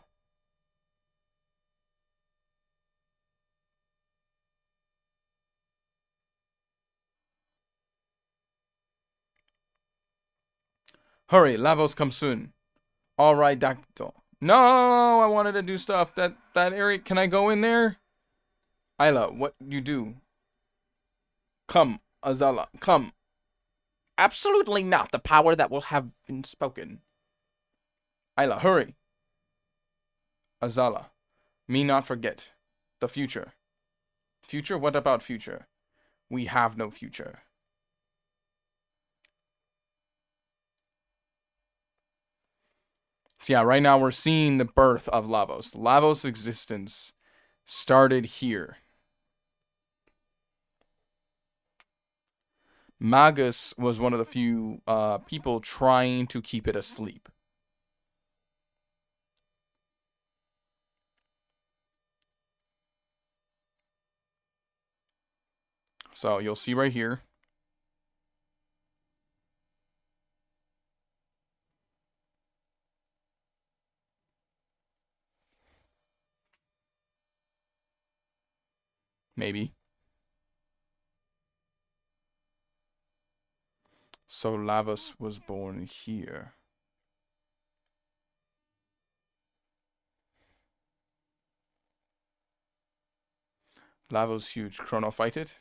Hurry, Lavos come soon. Alright, Dactyl. No, I wanted to do stuff. That area, can I go in there? Isla, what you do? Come, Azala, come. Absolutely not the power that will have been spoken. Isla, hurry. Azala, me not forget. The future. Future? What about future? We have no future. So yeah, right now we're seeing the birth of Lavos. Lavos' existence started here. Magus was one of the few people trying to keep it asleep. So you'll see right here. Maybe. So Lavos was born here. Lavos huge. Chrono fight it.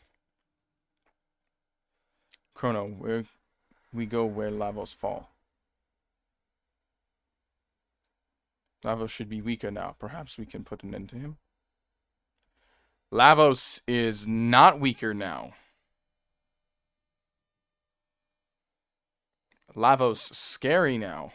Chrono, where we go where Lavos fall. Lavos should be weaker now. Perhaps we can put an end to him. Lavos is not weaker now. Lavos scary now.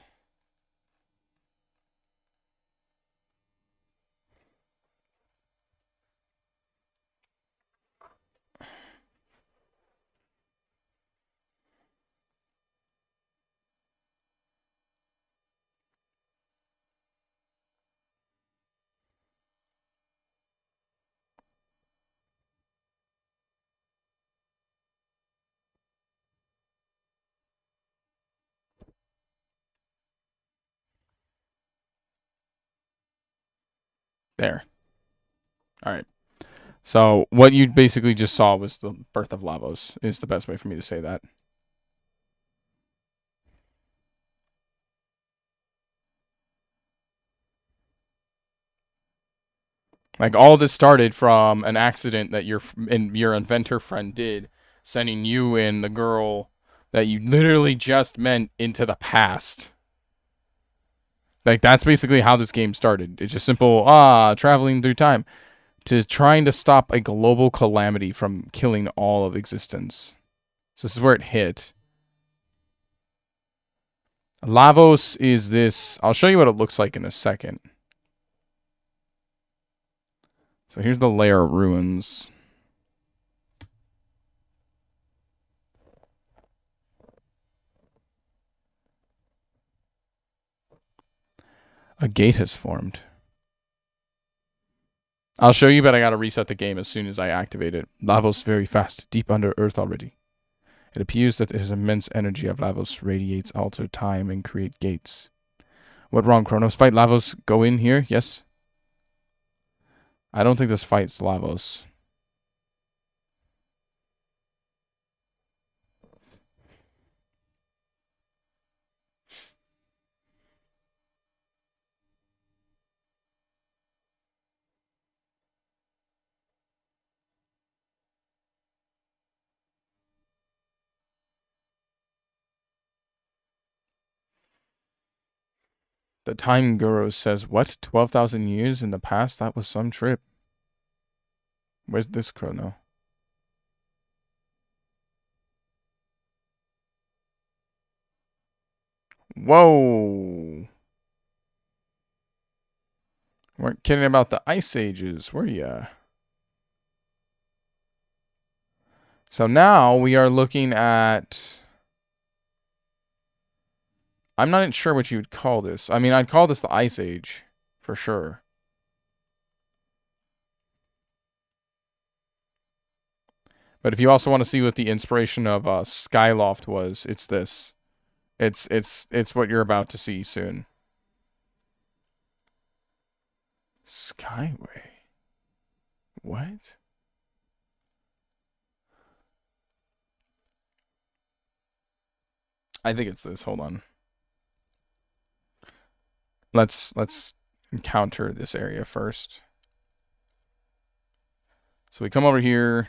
There. All right. So what you basically just saw was the birth of Lavos, is the best way for me to say that. Like, all this started from an accident that your inventor friend did, sending you and the girl that you literally just met into the past. Like, that's basically how this game started. It's just simple, traveling through time to trying to stop a global calamity from killing all of existence. So this is where it hit. Lavos is this. I'll show you what it looks like in a second. So here's the layer of ruins. A gate has formed. I'll show you, but I gotta reset the game as soon as I activate it. Lavos very fast, deep under Earth already. It appears that his immense energy of Lavos radiates alter time and create gates. What wrong, Kronos? Fight Lavos. Go in here, yes? I don't think this fights Lavos. The Time Guru says, what? 12,000 years in the past? That was some trip. Where's this Crono? Whoa! Weren't kidding about the Ice Ages, were ya? So now we are looking at... I'm not sure what you would call this. I mean, I'd call this the Ice Age, for sure. But if you also want to see what the inspiration of Skyloft was, it's this. It's what you're about to see soon. Skyway. What? I think it's this. Hold on. Let's encounter this area first. So we come over here.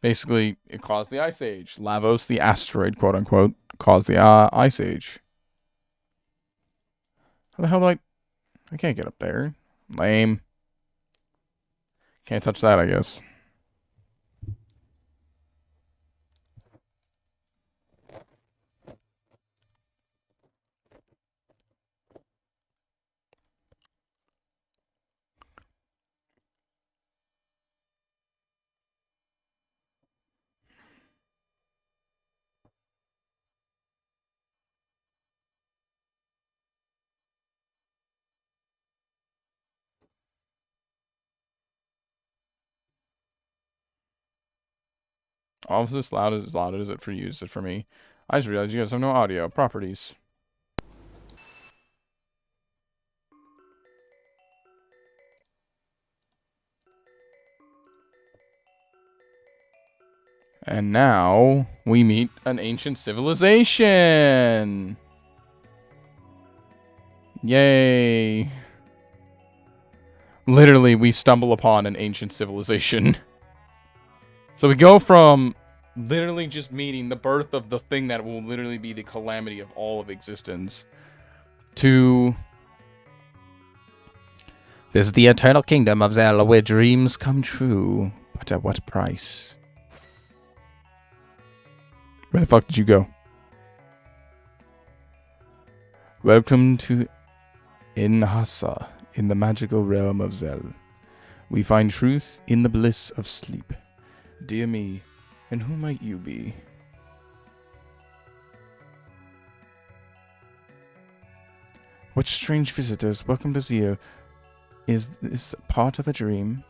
Basically, it caused the Ice Age. Lavos, the asteroid, quote unquote, caused the Ice Age. How the hell do I can't get up there. Lame. Can't touch that, I guess. All of this loud as it for you, is it for me? I just realized you guys have no audio. Properties. And now we meet an ancient civilization. Yay. Literally, we stumble upon an ancient civilization. So we go from literally just meeting the birth of the thing that will literally be the calamity of all of existence to... This is the eternal kingdom of Zelda where dreams come true. But at what price? Where the fuck did you go? Welcome to Inhasa, in the magical realm of Zel. We find truth in the bliss of sleep. Dear me, and who might you be? What strange visitors, welcome to Zel. Is this part of a dream?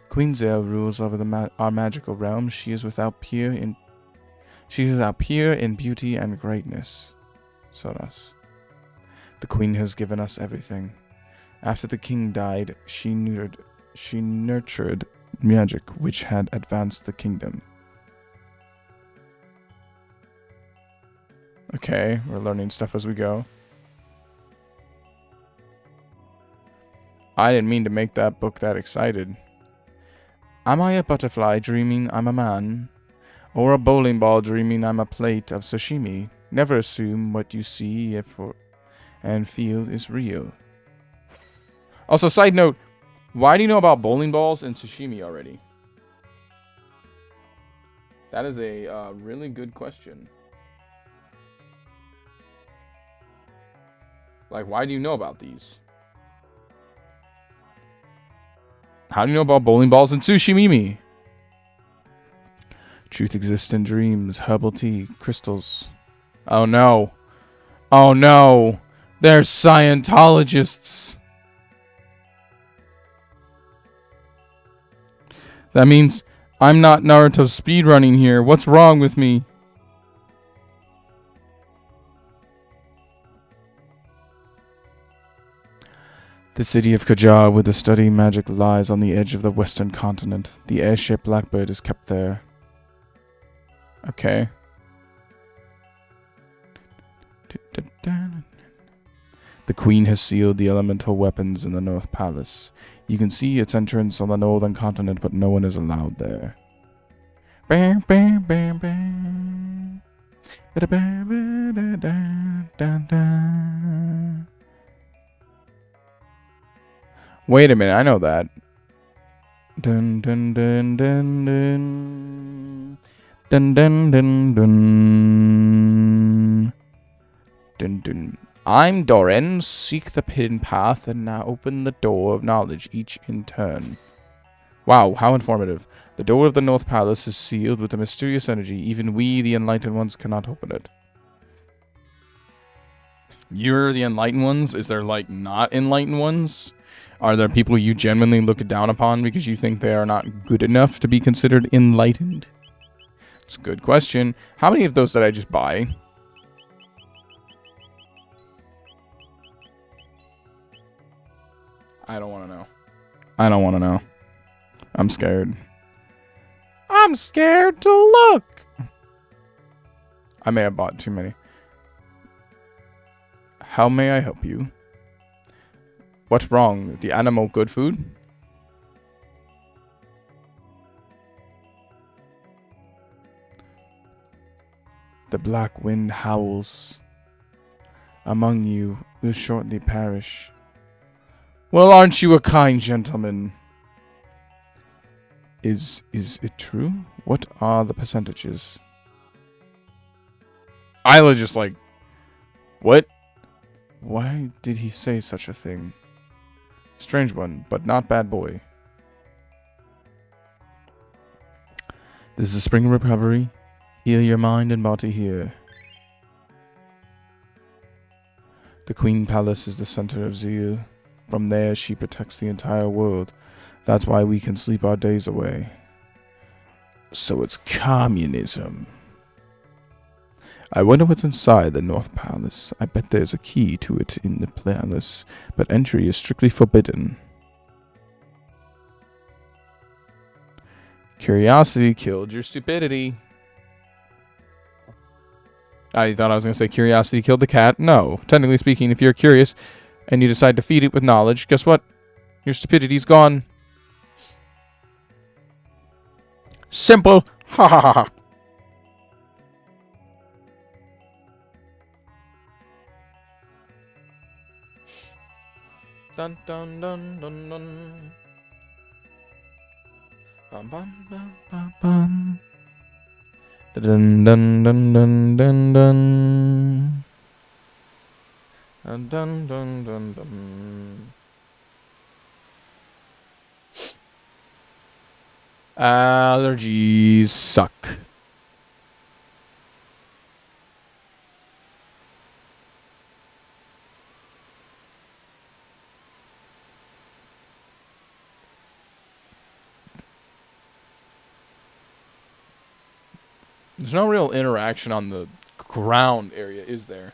Queen Zel rules over our magical realm. She is without peer in beauty and greatness. Soras. The Queen has given us everything. After the king died, she nurtured magic which had advanced the kingdom. Okay, we're learning stuff as we go. I didn't mean to make that book that excited. Am I a butterfly dreaming I'm a man? Or a bowling ball dreaming I'm a plate of sashimi? Never assume what you see and feel is real. Also, side note, why do you know about bowling balls and sashimi already? That is a really good question. Like, why do you know about these? How do you know about bowling balls and sushi? Truth exists in dreams, herbal tea, crystals. Oh no. Oh no. They're Scientologists. That means I'm not Naruto speedrunning here. What's wrong with me? The city of Kajar, where the study magic lies on the edge of the western continent. The air-shaped blackbird is kept there. Okay. The queen has sealed the elemental weapons in the North Palace. You can see its entrance on the northern continent, but no one is allowed there. Wait a minute, I know that. Dun dun dun dun dun. Dun dun dun dun. Dun dun. I'm Doran, seek the hidden path, and now open the door of knowledge, each in turn. Wow, how informative. The door of the North Palace is sealed with a mysterious energy. Even we, the Enlightened Ones, cannot open it. You're the Enlightened Ones? Is there, like, not Enlightened Ones? Are there people you genuinely look down upon because you think they are not good enough to be considered enlightened? It's a good question. How many of those did I just buy? I don't want to know. I don't want to know. I'm scared. I'm scared to look. I may have bought too many. How may I help you? What's wrong? The animal good food? The black wind howls. Among you will shortly perish. Well, aren't you a kind gentleman? Is it true? What are the percentages? Isla just like, what? Why did he say such a thing? Strange one, but not bad boy. This is a spring recovery. Heal your mind and body here. The Queen Palace is the center of zeal. From there, she protects the entire world. That's why we can sleep our days away. So it's communism. I wonder what's inside the North Palace. I bet there's a key to it in the palace, but entry is strictly forbidden. Curiosity killed your stupidity. I thought I was going to say curiosity killed the cat. No. Technically speaking, if you're curious and you decide to feed it with knowledge, guess what? Your stupidity's gone. Simple. Ha ha ha ha. Dun dun dun dun dun. Bum bum bum bum bum. Dun dun dun dun dun dun. Dun dun dun dun dun. Allergies suck. There's no real interaction on the ground area, is there?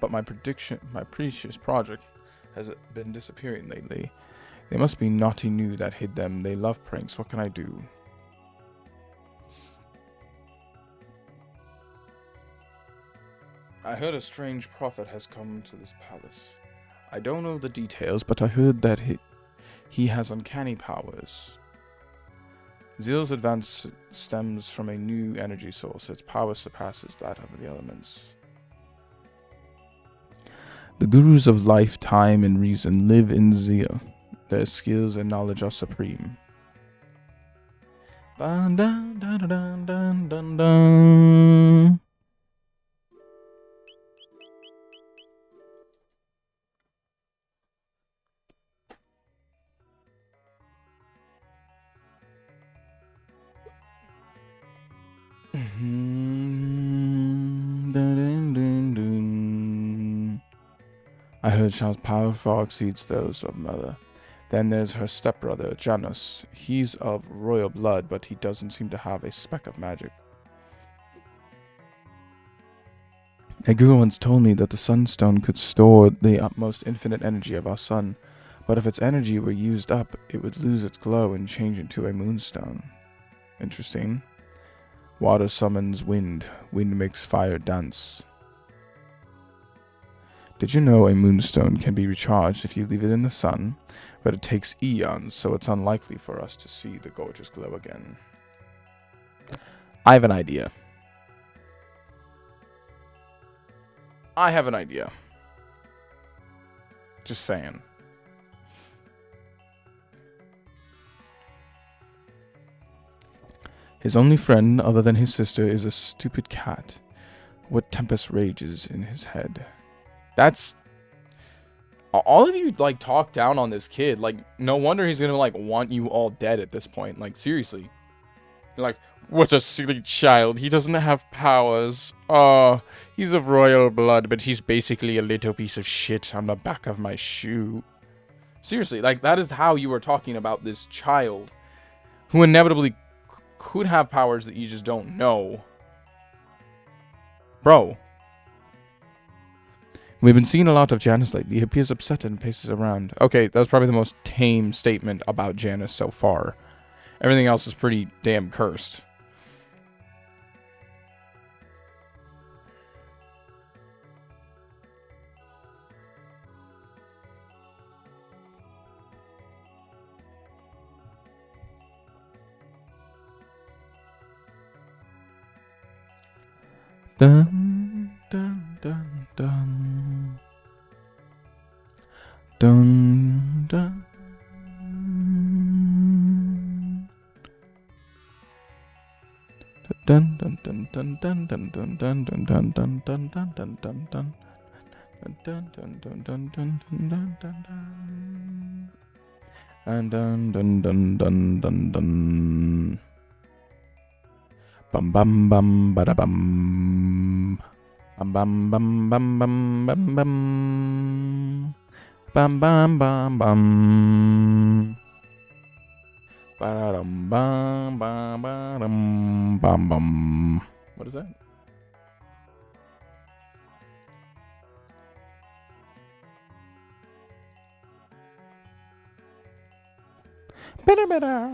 But my precious project has been disappearing lately. They must be naughty new that hid them. They love pranks. What can I do? I heard a strange prophet has come to this palace. I don't know the details, but I heard that he has uncanny powers. Zeal's advance stems from a new energy source. Its power surpasses that of the elements. The gurus of life, time, and reason live in Zeal. Their skills and knowledge are supreme. Dun, dun, dun, dun, dun, dun, dun. I heard Shah's power far exceeds those of Mother. Then there's her stepbrother, Janus. He's of royal blood, but he doesn't seem to have a speck of magic. A guru once told me that the sunstone could store the utmost infinite energy of our sun, but if its energy were used up, it would lose its glow and change into a moonstone. Interesting. Water summons wind. Wind makes fire dance. Did you know a moonstone can be recharged if you leave it in the sun, but it takes eons, so it's unlikely for us to see the gorgeous glow again? I have an idea. Just saying. His only friend, other than his sister, is a stupid cat. What tempest rages in his head? That's... All of you, like, talk down on this kid. Like, no wonder he's gonna, like, want you all dead at this point. Like, seriously. You're like, what a silly child. He doesn't have powers. Oh, he's of royal blood, but he's basically a little piece of shit on the back of my shoe. Seriously, like, that is how you are talking about this child who inevitably could have powers that you just don't know. Bro. We've been seeing a lot of Janus lately. He appears upset and paces around. Okay, that was probably the most tame statement about Janus so far. Everything else is pretty damn cursed. Dun, dun, dun, dun. Dun, dun. Dun dun dun dun dun dun dun dun dun dun dun dun dun dun dun dun. Dun dun dun dun dun dun dun dun dun. And dun dun dun dun dun dun. Bum bum bum bada bum. Bum bum bum bum bum bum bum. Bum bum bum bum. Ba-dum bum bum ba-dum bum bum. What is that? Better, better.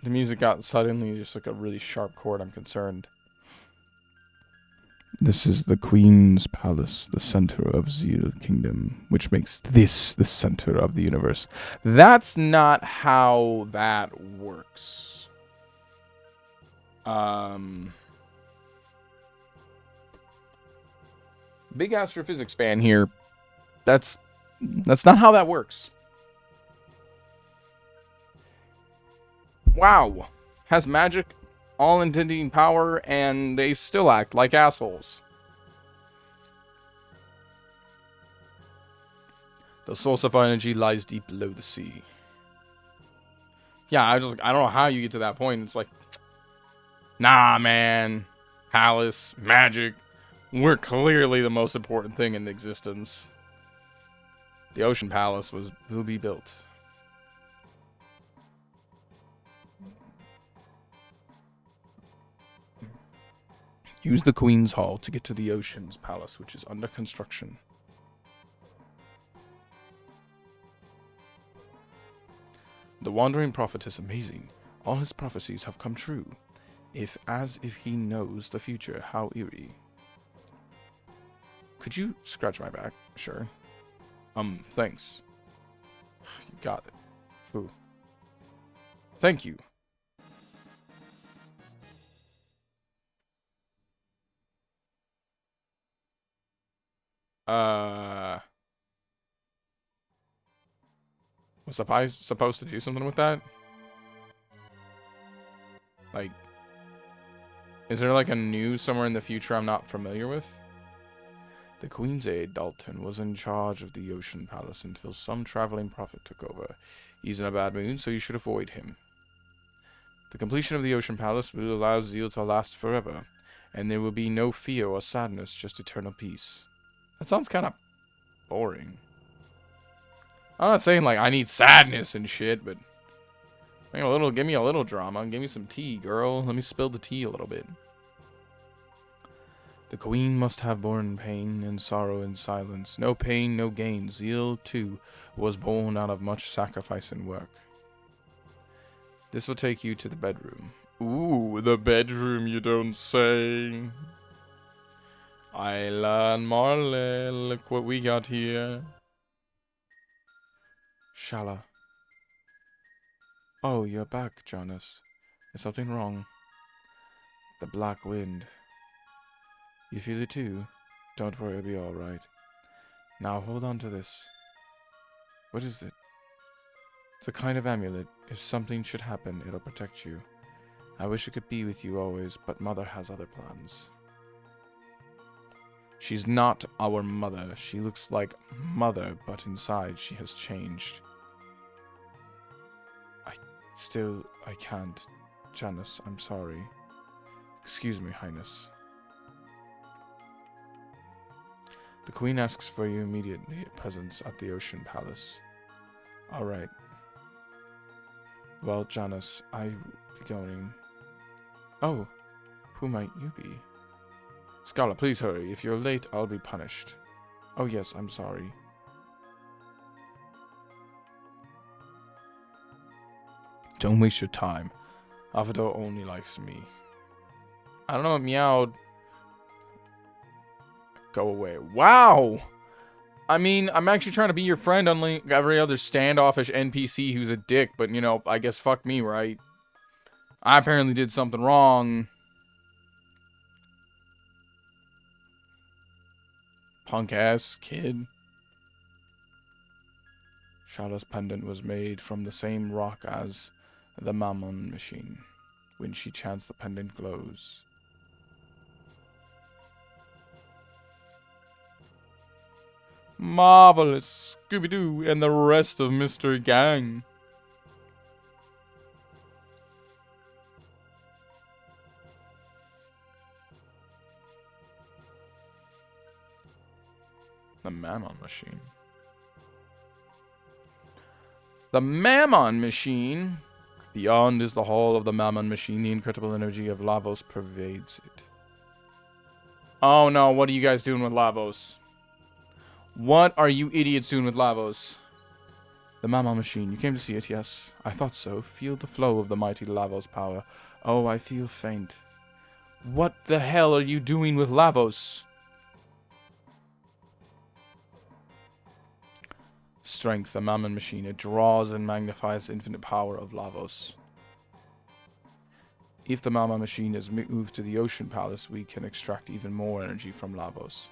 The music got suddenly just like a really sharp chord. I'm concerned. This is the Queen's Palace, the center of Zeal Kingdom, which makes this the center of the universe. That's not how that works. Big astrophysics fan here. That's not how that works. Wow. Has magic, all-intending power, and they still act like assholes. The source of our energy lies deep below the sea. Yeah, I don't know how you get to that point. It's like, nah, man. Palace, magic. We're clearly the most important thing in existence. The Ocean Palace will be built. Use the Queen's Hall to get to the Ocean's Palace, which is under construction. The Wandering Prophet is amazing. All his prophecies have come true. As if he knows the future. How eerie. Could you scratch my back? Sure. Thanks. You got it. Foo. Thank you. Was I supposed to do something with that? Like, is there like a news somewhere in the future I'm not familiar with? The Queen's aide, Dalton, was in charge of the Ocean Palace until some traveling prophet took over. He's in a bad mood, so you should avoid him. The completion of the Ocean Palace will allow Zeal to last forever, and there will be no fear or sadness, just eternal peace. That sounds kind of boring. I'm not saying like I need sadness and shit, but give me a little drama. Give me some tea, girl. Let me spill the tea a little bit. The Queen must have borne pain and sorrow in silence. No pain, no gain. Zeal, too, was born out of much sacrifice and work. This will take you to the bedroom. Ooh, the bedroom, you don't say. Island Marley, look what we got here. Shala. Oh, you're back, Jonas. Is something wrong? The black wind. You feel it too? Don't worry, it'll be alright. Now hold on to this. What is it? It's a kind of amulet. If something should happen, it'll protect you. I wish I could be with you always, but Mother has other plans. She's not our mother. She looks like Mother, but inside she has changed. I can't. Janice, I'm sorry. Excuse me, Highness. The Queen asks for your immediate presence at the Ocean Palace. Alright. Well, Janice, I'll be going. Oh, who might you be? Scarlet, please hurry. If you're late, I'll be punished. Oh yes, I'm sorry. Don't waste your time. Avador only likes me. I don't know, meowed. Go away. Wow! I mean, I'm actually trying to be your friend, unlike every other standoffish NPC who's a dick, but, you know, I guess fuck me, right? I apparently did something wrong. Punk-ass kid. Shala's pendant was made from the same rock as the Mammon machine. When she chants, the pendant glows. Marvelous! Scooby-Doo and the rest of Mr. Gang. The Mammon machine. The Mammon machine! Beyond is the hall of the Mammon machine. The incredible energy of Lavos pervades it. Oh no, what are you guys doing with Lavos? What are you idiots doing with Lavos? The Mammon machine. You came to see it, yes? I thought so. Feel the flow of the mighty Lavos power. Oh, I feel faint. What the hell are you doing with Lavos? Strength, the Mammon machine. It draws and magnifies the infinite power of Lavos. If the Mammon machine is moved to the Ocean Palace, we can extract even more energy from Lavos.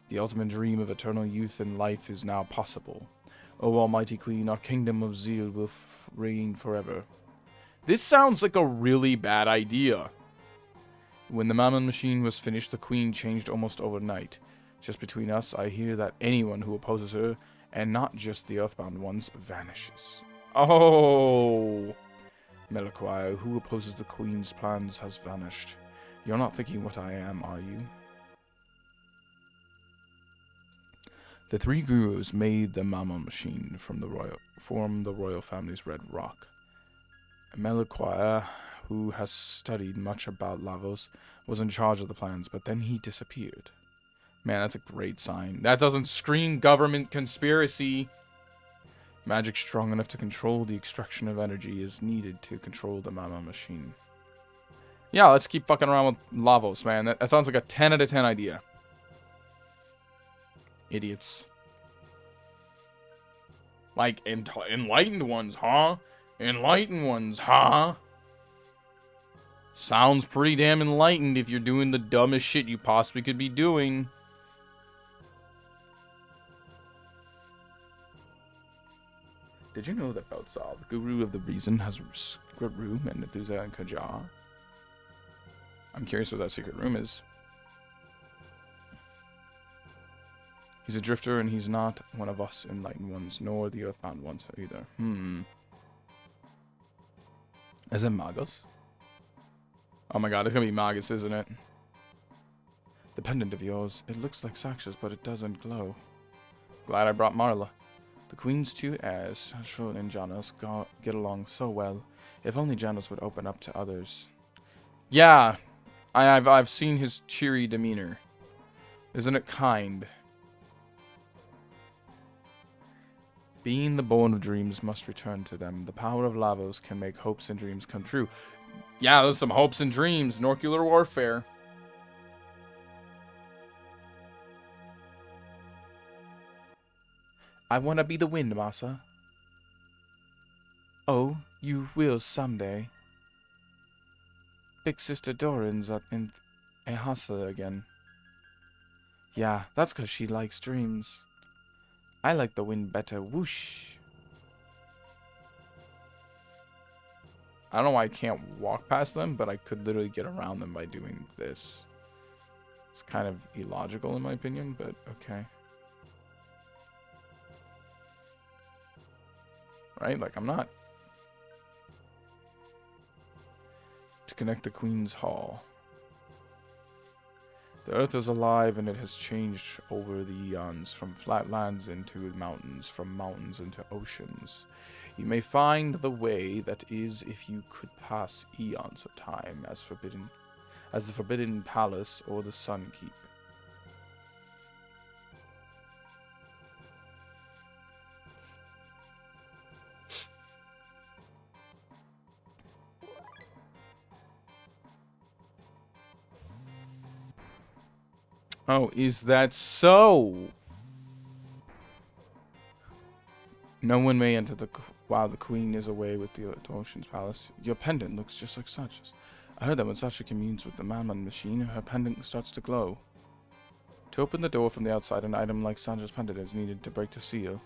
The ultimate dream of eternal youth and life is now possible. O Almighty Queen, our kingdom of Zeal will reign forever. This sounds like a really bad idea. When the Mammon machine was finished, the Queen changed almost overnight. Just between us, I hear that anyone who opposes her, and not just the earthbound ones, vanishes. Oh! Meliquire, who opposes the Queen's plans, has vanished. You're not thinking what I am, are you? The three gurus made the Mammon machine from the royal family's red rock. Meliquire, who has studied much about Lavos, was in charge of the plans, but then he disappeared. Man, that's a great sign. That doesn't scream government conspiracy. Magic strong enough to control the extraction of energy is needed to control the Mama machine. Yeah, let's keep fucking around with Lavos, man. That sounds like a 10 out of 10 idea. Idiots. Like, enlightened ones, huh? Enlightened ones, huh? Sounds pretty damn enlightened if you're doing the dumbest shit you possibly could be doing. Did you know that Belzal, the guru of the reason, has a secret room in Methuselah and Kajar? I'm curious what that secret room is. He's a drifter, and he's not one of us enlightened ones, nor the earthbound ones either. Is it Magus? Oh my god, it's gonna be Magus, isn't it? The pendant of yours, it looks like Saksha's, but it doesn't glow. Glad I brought Marla. The Queen's two heirs, Shul and Janos, get along so well. If only Janos would open up to others. Yeah, I've seen his cheery demeanor. Isn't it kind? Being the born of dreams must return to them. The power of Lavos can make hopes and dreams come true. Yeah, there's some hopes and dreams. Norcular warfare. I want to be the wind, Masa. Oh, you will someday. Big Sister Doran's up in Ehasa again. Yeah, that's because she likes dreams. I like the wind better. Whoosh. I don't know why I can't walk past them, but I could literally get around them by doing this. It's kind of illogical in my opinion, but okay. Right? Like, I'm not... To connect the Queen's Hall. The Earth is alive and it has changed over the eons, from flatlands into mountains, from mountains into oceans. You may find the way that is if you could pass eons of time as the Forbidden Palace or the Sun Keep. Oh, is that so? No one may enter while the Queen is away with the Ocean's Palace. Your pendant looks just like Sacha's. I heard that when Sacha communes with the Mammon machine, her pendant starts to glow. To open the door from the outside, an item like Sandra's pendant is needed to break the seal.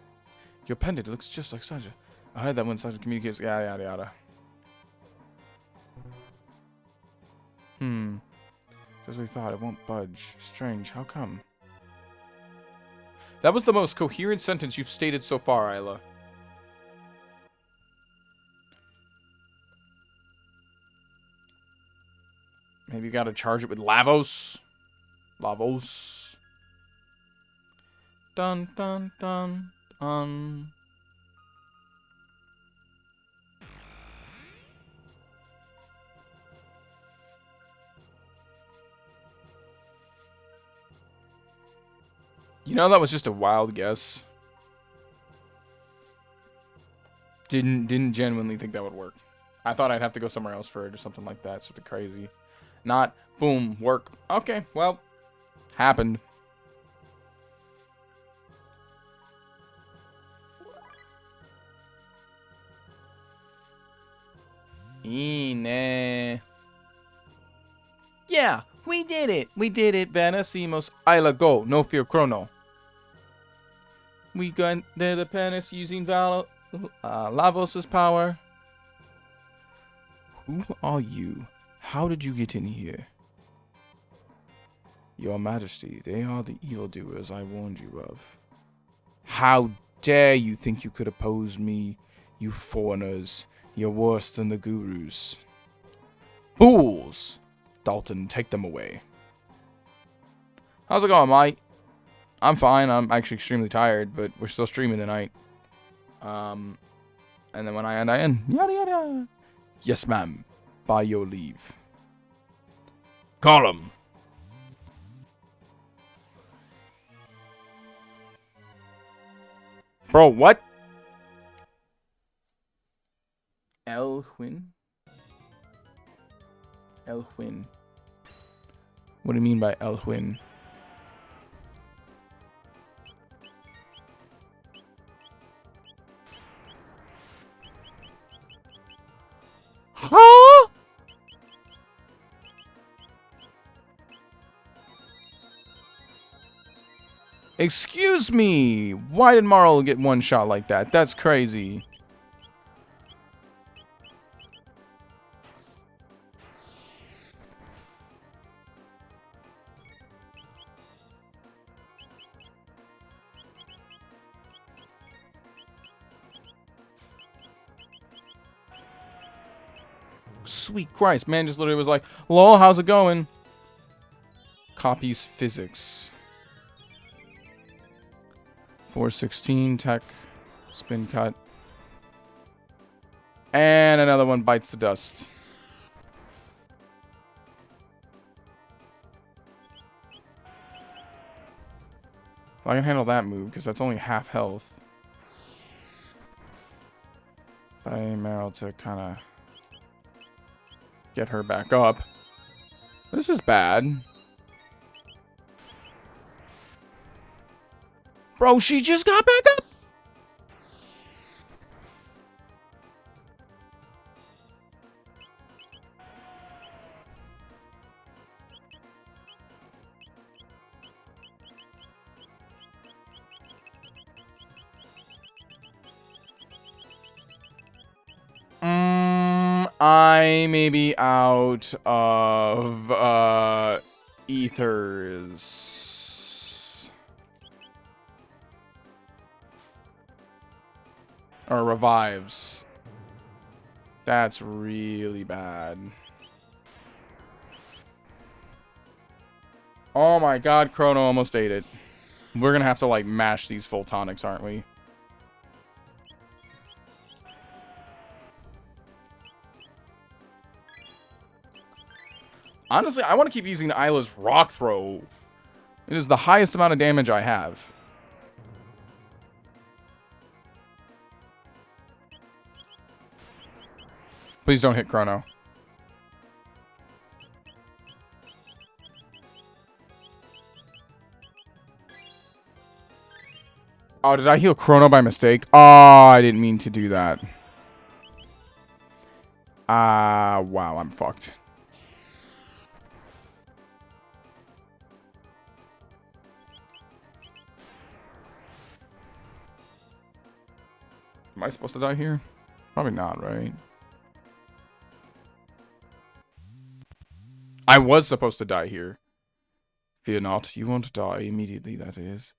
Your pendant looks just like Sacha. I heard that when Sacha communicates... Yada, yada, yada. As we thought, it won't budge. Strange, how come? That was the most coherent sentence you've stated so far, Isla. Maybe you gotta charge it with Lavos. Lavos. Dun, dun, dun, dun. You know, that was just a wild guess. Didn't genuinely think that would work. I thought I'd have to go somewhere else for it or something like that. Something crazy. Not, boom, work. Okay, well, happened. Ine. Yeah, we did it. We did it. Venacimos. Isla, go. No fear, Crono. We got there the Panis using Lavos' power. Who are you? How did you get in here? Your Majesty, they are the evildoers I warned you of. How dare you think you could oppose me, you foreigners? You're worse than the gurus. Fools! Dalton, take them away. How's it going, mate? I'm fine. I'm actually extremely tired, but we're still streaming tonight. And then when I end, I end. Yada, yada. Yes, ma'am. by your leave. Call him. Bro, what? Elwin? Elwin. What do you mean by Elwin? Huh? Excuse me. Why did Marl get one shot like that? That's crazy. Sweet Christ, man just literally was like, lol, how's it going? Copies physics. 416 tech. Spin cut. And another one bites the dust. Well, I can handle that move because that's only half health. But I need Meryl to kind of get her back up. This is bad. Bro, she just got back up. I may be out of ethers. Or revives. That's really bad. Oh my god, Chrono almost ate it. We're gonna have to, like, mash these full tonics, aren't we? Honestly, I want to keep using Isla's Rock Throw. It is the highest amount of damage I have. Please don't hit Chrono. Oh, did I heal Chrono by mistake? Oh, I didn't mean to do that. Wow, I'm fucked. Am I supposed to die here? Probably not, right? I was supposed to die here. Fear not, you won't die immediately, that is.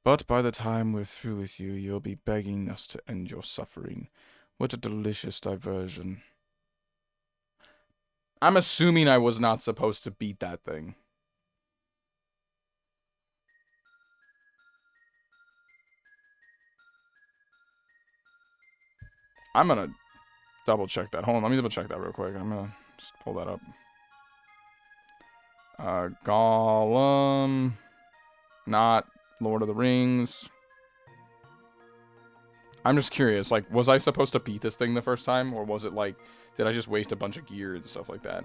But by the time we're through with you, you'll be begging us to end your suffering. What a delicious diversion. I'm assuming I was not supposed to beat that thing. I'm gonna double check that. Hold on, let me double check that real quick. I'm gonna just pull that up. Gollum. Not Lord of the Rings. I'm just curious, like, was I supposed to beat this thing the first time? Or was it like, did I just waste a bunch of gear and stuff like that?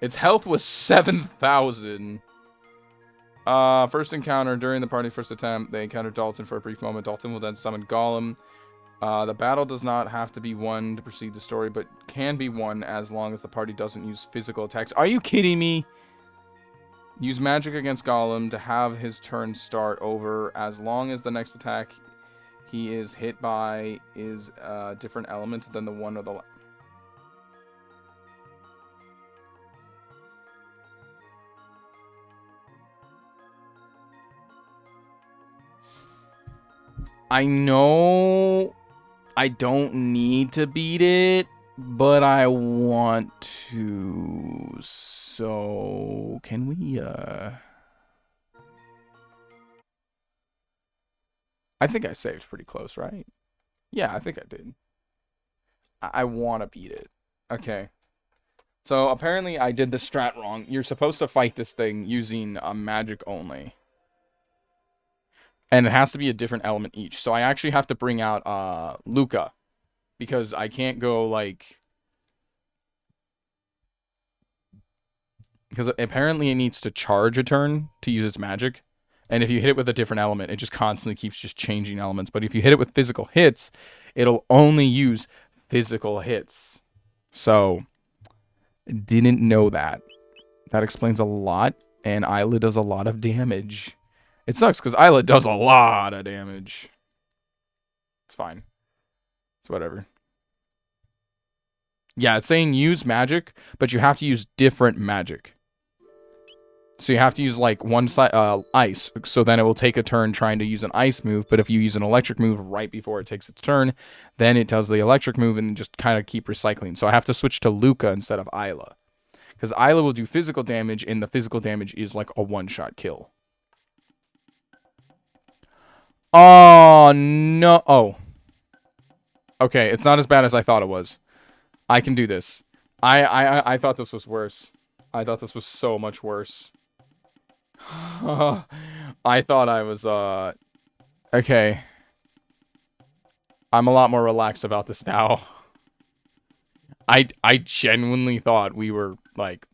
Its health was 7,000. First encounter. During the party first attempt, they encounter Dalton for a brief moment. Dalton will then summon Gollum. The battle does not have to be won to proceed the story, but can be won as long as the party doesn't use physical attacks. Are you kidding me? Use magic against Gollum to have his turn start over as long as the next attack he is hit by is a different element than the one or the... I know I don't need to beat it, but I want to. So, can we, I think I saved pretty close, right? Yeah, I think I did. I want to beat it. Okay. So apparently I did the strat wrong. You're supposed to fight this thing using magic only. And it has to be a different element each. So I actually have to bring out Luca. Because I can't go like... Because apparently it needs to charge a turn to use its magic. And if you hit it with a different element, it just constantly keeps just changing elements. But if you hit it with physical hits, it'll only use physical hits. So, didn't know that. That explains a lot. And Isla does a lot of damage. It sucks because Isla does a lot of damage. It's fine. It's whatever. Yeah, it's saying use magic, but you have to use different magic. So you have to use like one side ice, so then it will take a turn trying to use an ice move. But if you use an electric move right before it takes its turn, then it does the electric move and just kind of keep recycling. So I have to switch to Luca instead of Isla, because Isla will do physical damage, and the physical damage is like a one-shot kill. Oh no! Oh, okay. It's not as bad as I thought it was. I can do this. I thought this was worse. I thought this was so much worse. I thought I was, okay. I'm a lot more relaxed about this now. I genuinely thought we were, like,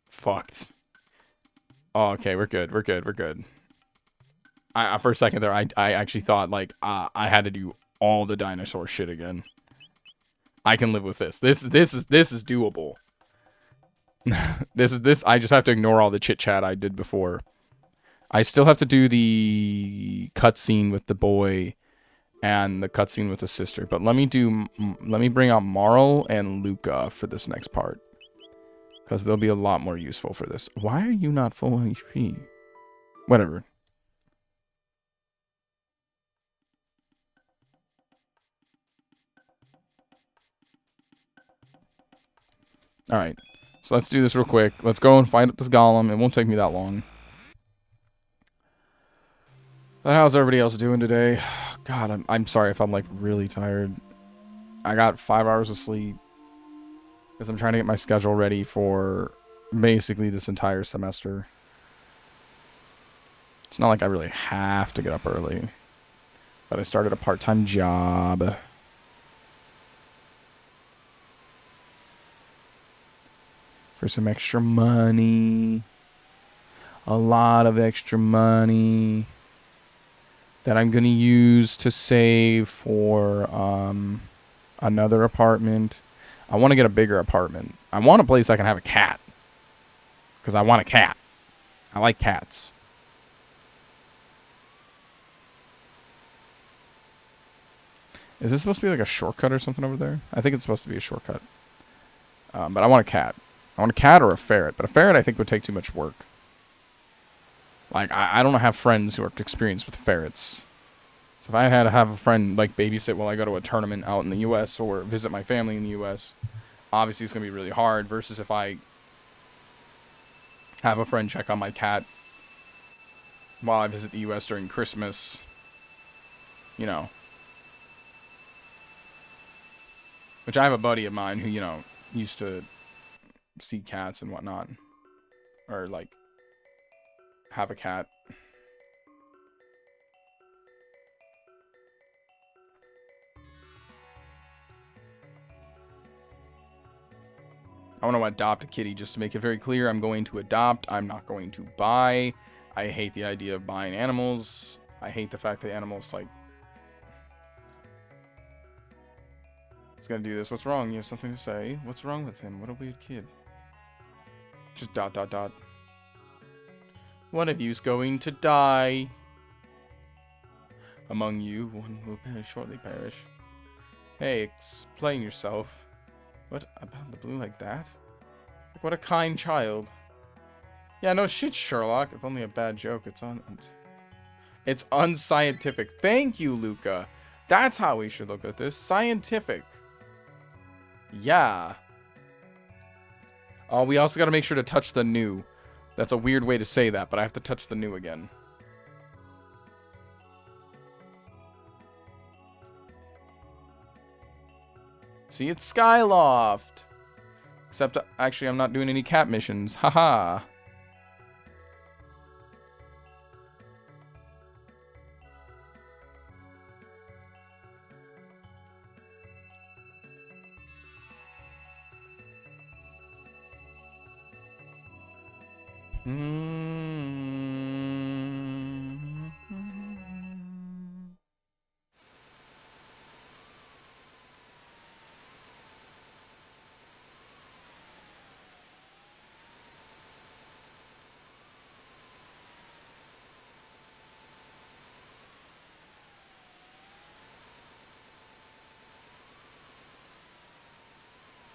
fucked. Oh, okay, we're good, we're good, we're good. For a second there, I actually thought, like, I had to do all the dinosaur shit again. I can live with this. This is doable. I just have to ignore all the chit-chat I did before. I still have to do the cutscene with the boy and the cutscene with the sister. But let me bring out Marl and Luca for this next part. Because they'll be a lot more useful for this. Why are you not full HP? Whatever. Alright. So let's do this real quick. Let's go and fight up this golem. It won't take me that long. But how's everybody else doing today? God, I'm sorry if I'm like really tired. I got 5 hours of sleep. Because I'm trying to get my schedule ready for basically this entire semester. It's not like I really have to get up early. But I started a part-time job. For some extra money. A lot of extra money. That I'm going to use to save for another apartment. I want to get a bigger apartment. I want a place I can have a cat. Because I want a cat. I like cats. Is this supposed to be like a shortcut or something over there? I think it's supposed to be a shortcut. But I want a cat. I want a cat or a ferret. But a ferret I think would take too much work. Like, I don't have friends who are experienced with ferrets. So if I had to have a friend, like, babysit while I go to a tournament out in the U.S. or visit my family in the U.S., obviously it's going to be really hard versus if I have a friend check on my cat while I visit the U.S. during Christmas. You know. Which I have a buddy of mine who, you know, used to see cats and whatnot. Or, like, have a cat. I want to adopt a kitty. Just to make it very clear, I'm going to adopt. I'm not going to buy. I hate the idea of buying animals. I hate the fact that animals, like... It's gonna do this. What's wrong? You have something to say? What's wrong with him? What a weird kid. Just ... One of you's going to die. Among you, one will shortly perish. Hey, explain yourself. What about the blue like that? Like, what a kind child. Yeah, no shit, Sherlock. If only a bad joke. It's unscientific. Thank you, Luca. That's how we should look at this. Scientific. Yeah. Oh, we also got to make sure to touch the new. That's a weird way to say that, but I have to touch the new again. See, it's Skyloft. Except, actually, I'm not doing any cat missions. Haha.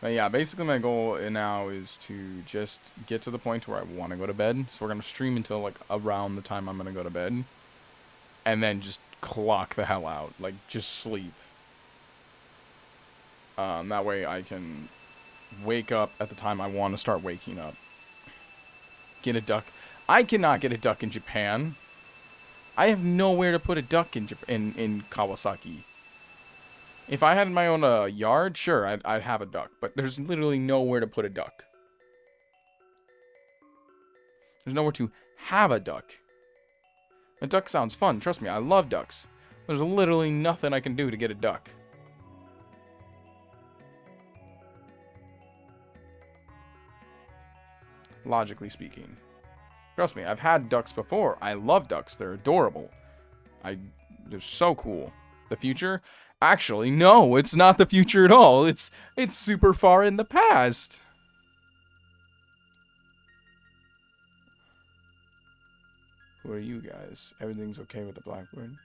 But yeah, basically my goal now is to just get to the point where I want to go to bed. So we're going to stream until like around the time I'm going to go to bed. And then just clock the hell out. Like, just sleep. That way I can wake up at the time I want to start waking up. Get a duck. I cannot get a duck in Japan. I have nowhere to put a duck in Kawasaki. If I had my own yard, sure, I'd have a duck. But there's literally nowhere to put a duck. There's nowhere to have a duck. A duck sounds fun. Trust me, I love ducks. There's literally nothing I can do to get a duck. Logically speaking. Trust me, I've had ducks before. I love ducks. They're adorable. They're so cool. The future? Actually, no, it's not the future at all. It's super far in the past. Who are you guys? Everything's okay with the Blackbird?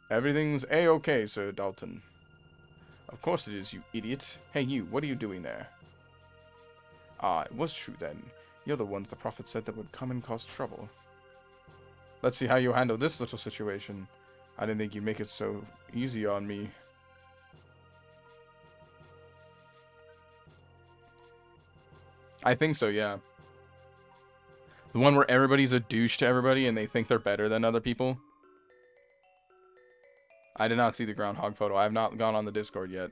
Everything's A-okay, Sir Dalton. Of course it is, you idiot. Hey, you, what are you doing there? Ah, it was true then. You're the ones the prophet said that would come and cause trouble. Let's see how you handle this little situation. I didn't think you'd make it so easy on me. I think so, yeah. The one where everybody's a douche to everybody and they think they're better than other people. I did not see the groundhog photo. I have not gone on the Discord yet.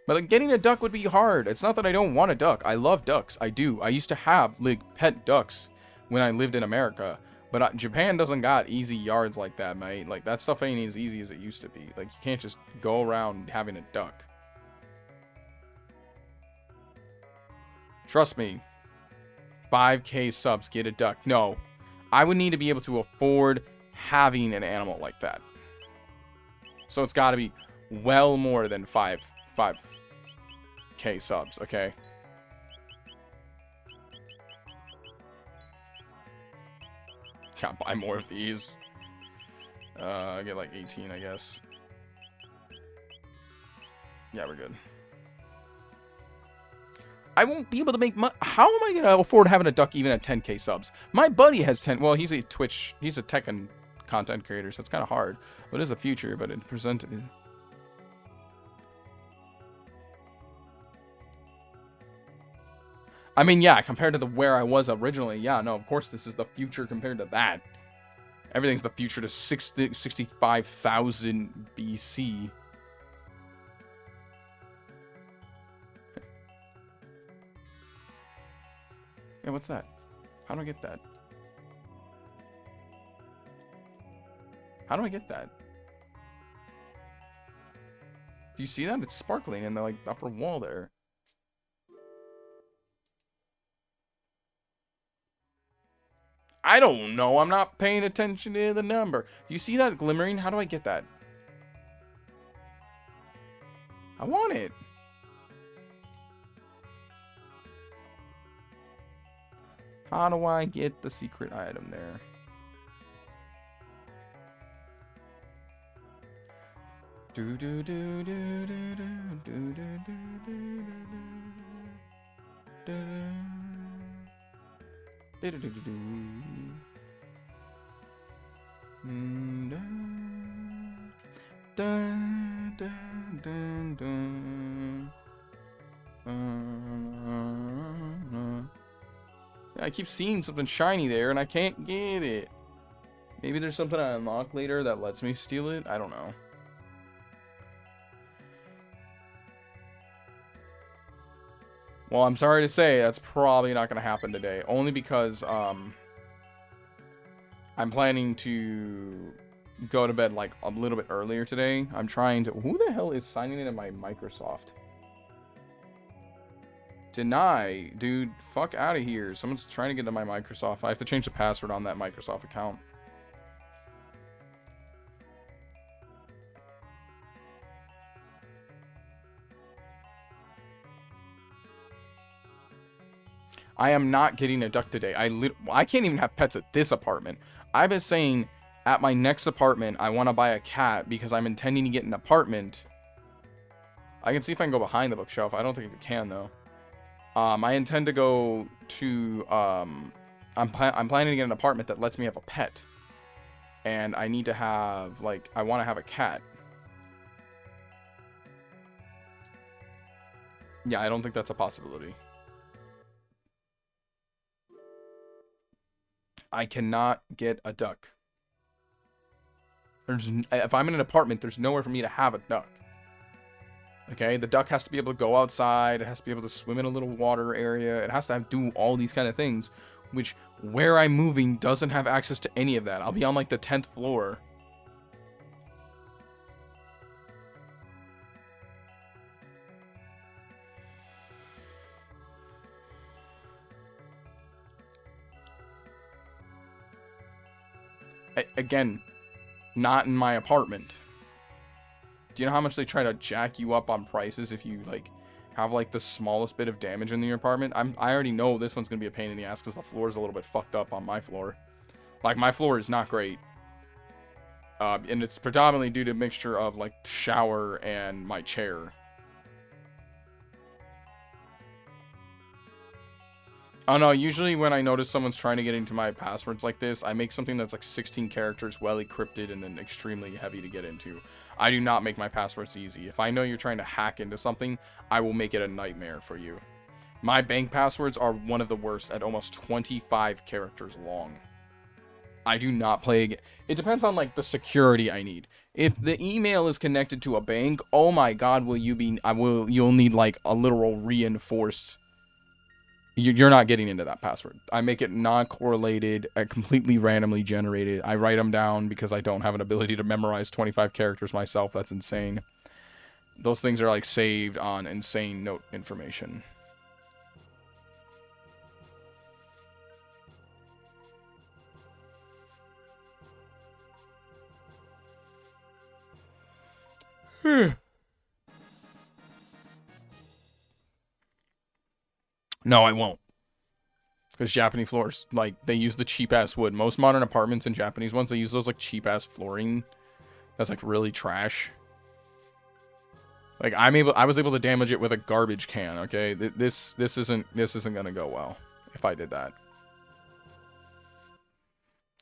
But like, getting a duck would be hard. It's not that I don't want a duck. I love ducks. I do. I used to have like pet ducks when I lived in America. But Japan doesn't got easy yards like that, mate. Like, that stuff ain't as easy as it used to be. Like, you can't just go around having a duck. Trust me. 5K subs, get a duck. No. I would need to be able to afford having an animal like that. So it's got to be well more than 5K subs, okay? Can't buy more of these. I get like 18, I guess. Yeah, we're good. I won't be able to make money. How am I going to afford having a duck even at 10K subs? My buddy has 10. Well, he's a Tekken content creator, so it's kind of hard. But it is the future, but it presented. I mean, yeah, compared to where I was originally, yeah, no, of course this is the future compared to that. Everything's the future to 65,000 BC. Yeah, what's that? How do I get that? How do I get that? Do you see that? It's sparkling in the like upper wall there. I don't know. I'm not paying attention to the number. Do you see that glimmering? How do I get that? I want it. How do I get the secret item there? Do do do do do do do do do do do do do do. I keep seeing something shiny there and I can't get it. Maybe there's something I unlock later that lets me steal it. I don't know. Well, I'm sorry to say that's probably not going to happen today. Only because I'm planning to go to bed like a little bit earlier today. I'm trying to... Who the hell is signing into my Microsoft? Deny. Dude, fuck out of here. Someone's trying to get into my Microsoft. I have to change the password on that Microsoft account. I am not getting a duck today. I can't even have pets at this apartment. I've been saying at my next apartment, I want to buy a cat because I'm intending to get an apartment. I can see if I can go behind the bookshelf. I don't think I can, though. I intend to go to, I'm planning to get an apartment that lets me have a pet. And I need to have, like, I want to have a cat. Yeah, I don't think that's a possibility. I cannot get a duck. If I'm in an apartment, there's nowhere for me to have a duck. Okay, the duck has to be able to go outside. It has to be able to swim in a little water area. It has to do all these kind of things, which where I'm moving doesn't have access to any of that. I'll be on like the 10th floor. Again, not in my apartment. Do you know how much they try to jack you up on prices if you, like, have, like, the smallest bit of damage in your apartment? I already know this one's going to be a pain in the ass because the floor is a little bit fucked up on my floor. Like, my floor is not great. And it's predominantly due to a mixture of, like, shower and my chair. Oh, no, usually when I notice someone's trying to get into my passwords like this, I make something that's, like, 16 characters, well encrypted, and then extremely heavy to get into. I do not make my passwords easy. If I know you're trying to hack into something, I will make it a nightmare for you. My bank passwords are one of the worst at almost 25 characters long. I do not play... It depends on, like, the security I need. If the email is connected to a bank, oh my god, will you be... You'll need, like, a literal reinforced... You're not getting into that password. I make it non-correlated, completely randomly generated. I write them down because I don't have an ability to memorize 25 characters myself. That's insane. Those things are like saved on insane note information. No, I won't. Because Japanese floors, like, they use the cheap-ass wood. Most modern apartments and Japanese ones, they use those, like, cheap-ass flooring. That's, like, really trash. Like, I was able to damage it with a garbage can, okay? This isn't gonna go well if I did that.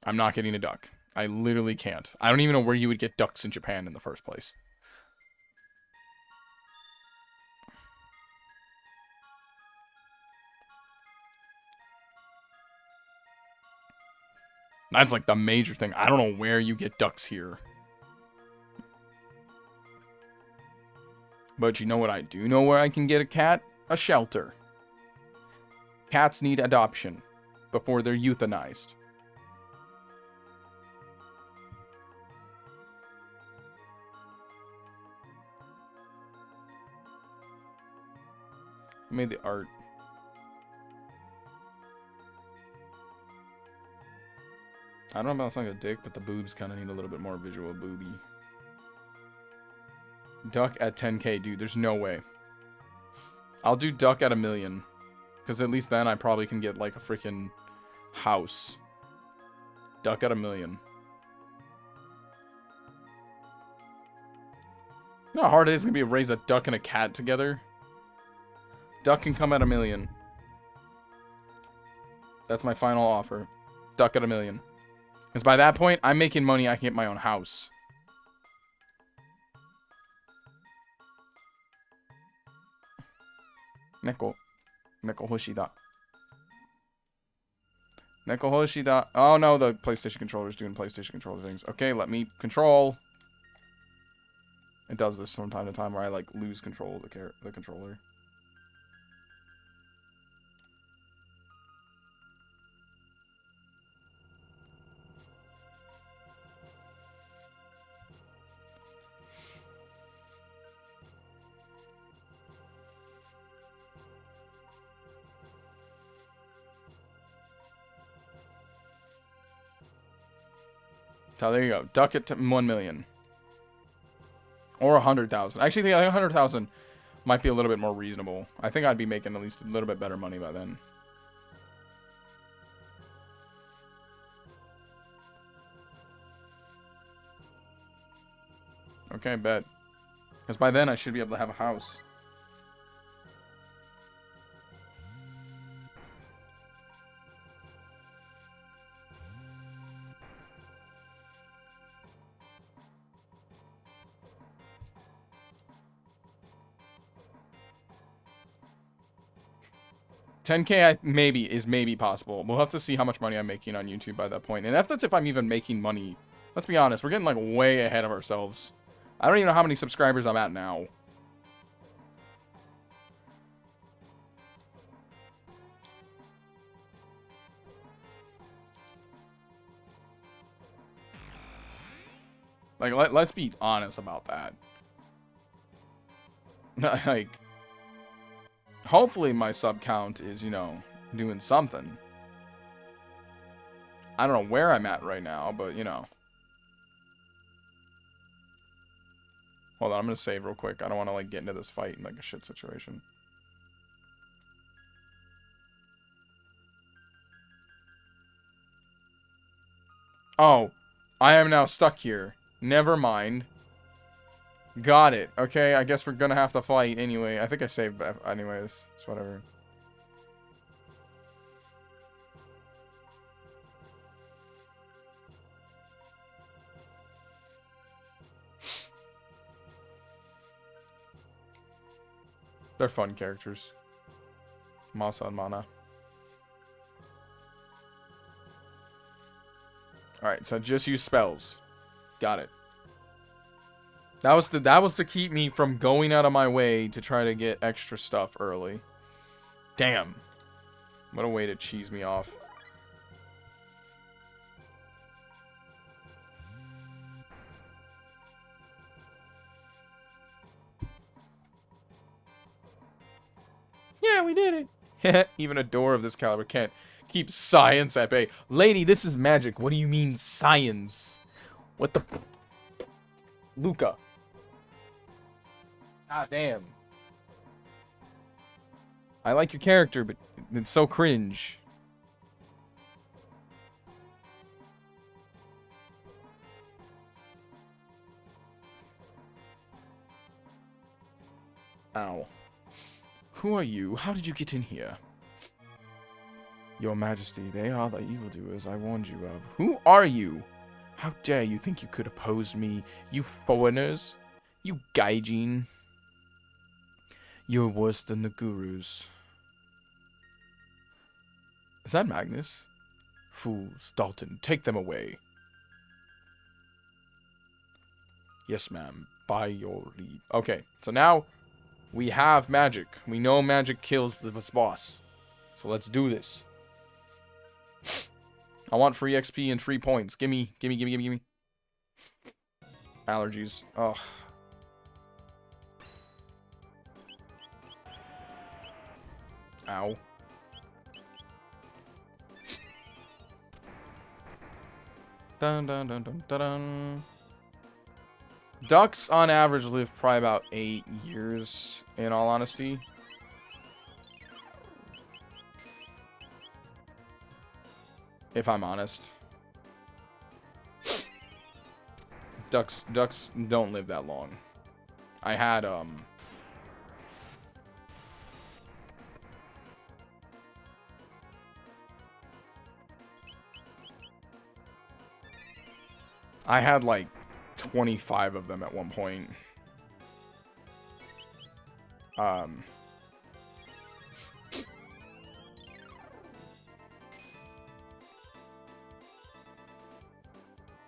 I'm not getting a duck. I literally can't. I don't even know where you would get ducks in Japan in the first place. That's like the major thing. I don't know where you get ducks here. But you know what I do know where I can get a cat? A shelter. Cats need adoption before they're euthanized. Who made the art? I don't know about sounding like a dick, but the boobs kind of need a little bit more visual booby. Duck at 10k, dude, there's no way. I'll do duck at 1 million. Because at least then I probably can get like a freaking house. Duck at 1 million. You know how hard it is going to be to raise a duck and a cat together? Duck can come at 1 million. That's my final offer. Duck at 1 million. Because by that point, I'm making money, I can get my own house. Neko. Neko Hoshida. Neko Hoshida. Oh no, the PlayStation controller's doing PlayStation controller things. Okay, let me control. It does this from time to time where I like lose control of the controller. So there you go. Duck it to 1 million. Or 100,000. Actually, 100,000 might be a little bit more reasonable. I think I'd be making at least a little bit better money by then. Okay, bet. Because by then I should be able to have a house. $10K is maybe possible. We'll have to see how much money I'm making on YouTube by that point. And that's if I'm even making money. Let's be honest, we're getting like way ahead of ourselves. I don't even know how many subscribers I'm at now. Like, let's be honest about that. Like, hopefully my sub count is, you know, doing something. I don't know where I'm at right now, but, you know. Hold on, I'm gonna save real quick. I don't want to, like, get into this fight in, like, a shit situation. Oh, I am now stuck here. Never mind. Got it. Okay, I guess we're gonna have to fight anyway. I think I saved that anyways. It's whatever. They're fun characters. Masa and Mana. Alright, so just use spells. Got it. That was to keep me from going out of my way to try to get extra stuff early. Damn. What a way to cheese me off. Yeah, we did it. Even a door of this caliber can't keep science at bay. Lady, this is magic. What do you mean science? What the... Luca. Ah, damn. I like your character, but it's so cringe. Ow. Who are you? How did you get in here? Your Majesty, they are the evildoers I warned you of. Who are you? How dare you think you could oppose me, you foreigners? You gaijin. You're worse than the gurus. Is that Magnus? Fools, Dalton, take them away. Yes, ma'am. By your leave. Okay, so now we have magic. We know magic kills this boss. So let's do this. I want free XP and free points. Gimme. Allergies. Ugh. Ow. Dun dun dun dun dun dun. Ducks on average live probably about 8 years, in all honesty. If I'm honest. Ducks don't live that long. I had like 25 of them at one point.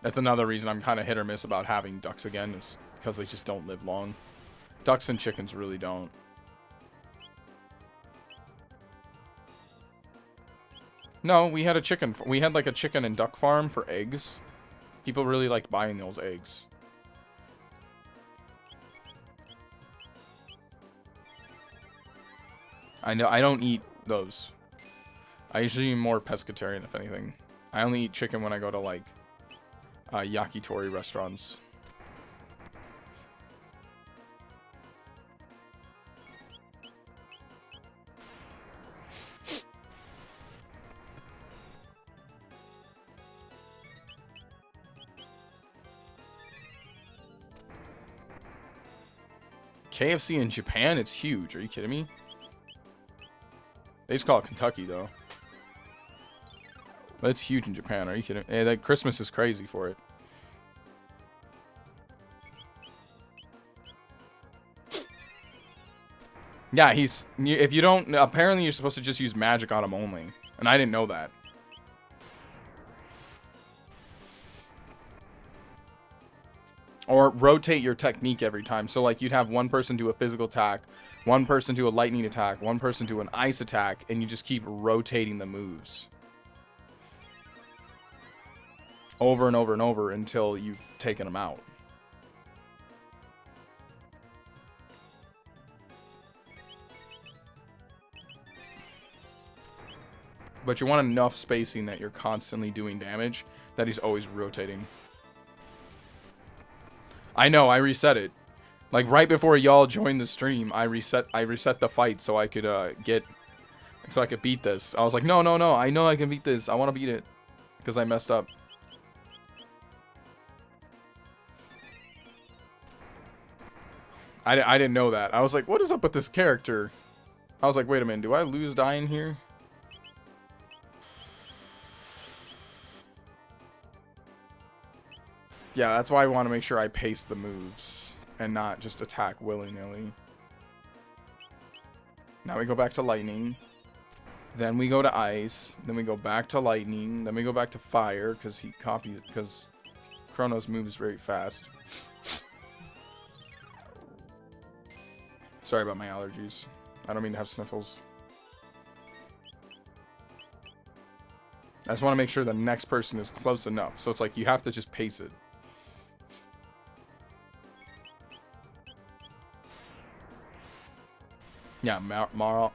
That's another reason I'm kind of hit or miss about having ducks again, is because they just don't live long. Ducks and chickens really don't. No, we had a chicken. We had like a chicken and duck farm for eggs. People really liked buying those eggs. I know I don't eat those. I usually eat more pescatarian, if anything. I only eat chicken when I go to like yakitori restaurants. KFC in Japan, it's huge. Are you kidding me? They just call it Kentucky, though. But it's huge in Japan. Are you kidding? Hey, that Christmas is crazy for it. Yeah, if you don't, apparently you're supposed to just use magic on him only. And I didn't know that. Or rotate your technique every time. So, like, you'd have one person do a physical attack, one person do a lightning attack, one person do an ice attack, and you just keep rotating the moves. Over and over and over until you've taken them out. But you want enough spacing that you're constantly doing damage, that he's always rotating. I know, I reset it. Like, right before y'all joined the stream, I reset the fight so I could, so I could beat this. I was like, no, I know I can beat this. I want to beat it. Because I messed up. I didn't know that. I was like, what is up with this character? I was like, wait a minute, do I lose dying here? Yeah, that's why I want to make sure I pace the moves and not just attack willy-nilly. Now we go back to lightning. Then we go to ice. Then we go back to lightning. Then we go back to fire because because Cronos moves very fast. Sorry about my allergies. I don't mean to have sniffles. I just want to make sure the next person is close enough. So it's like you have to just pace it. Yeah, Mar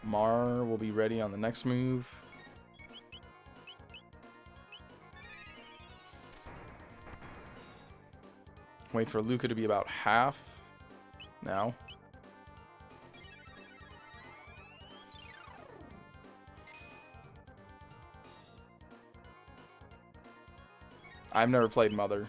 will be ready on the next move. Wait for Luca to be about half now. I've never played Mother.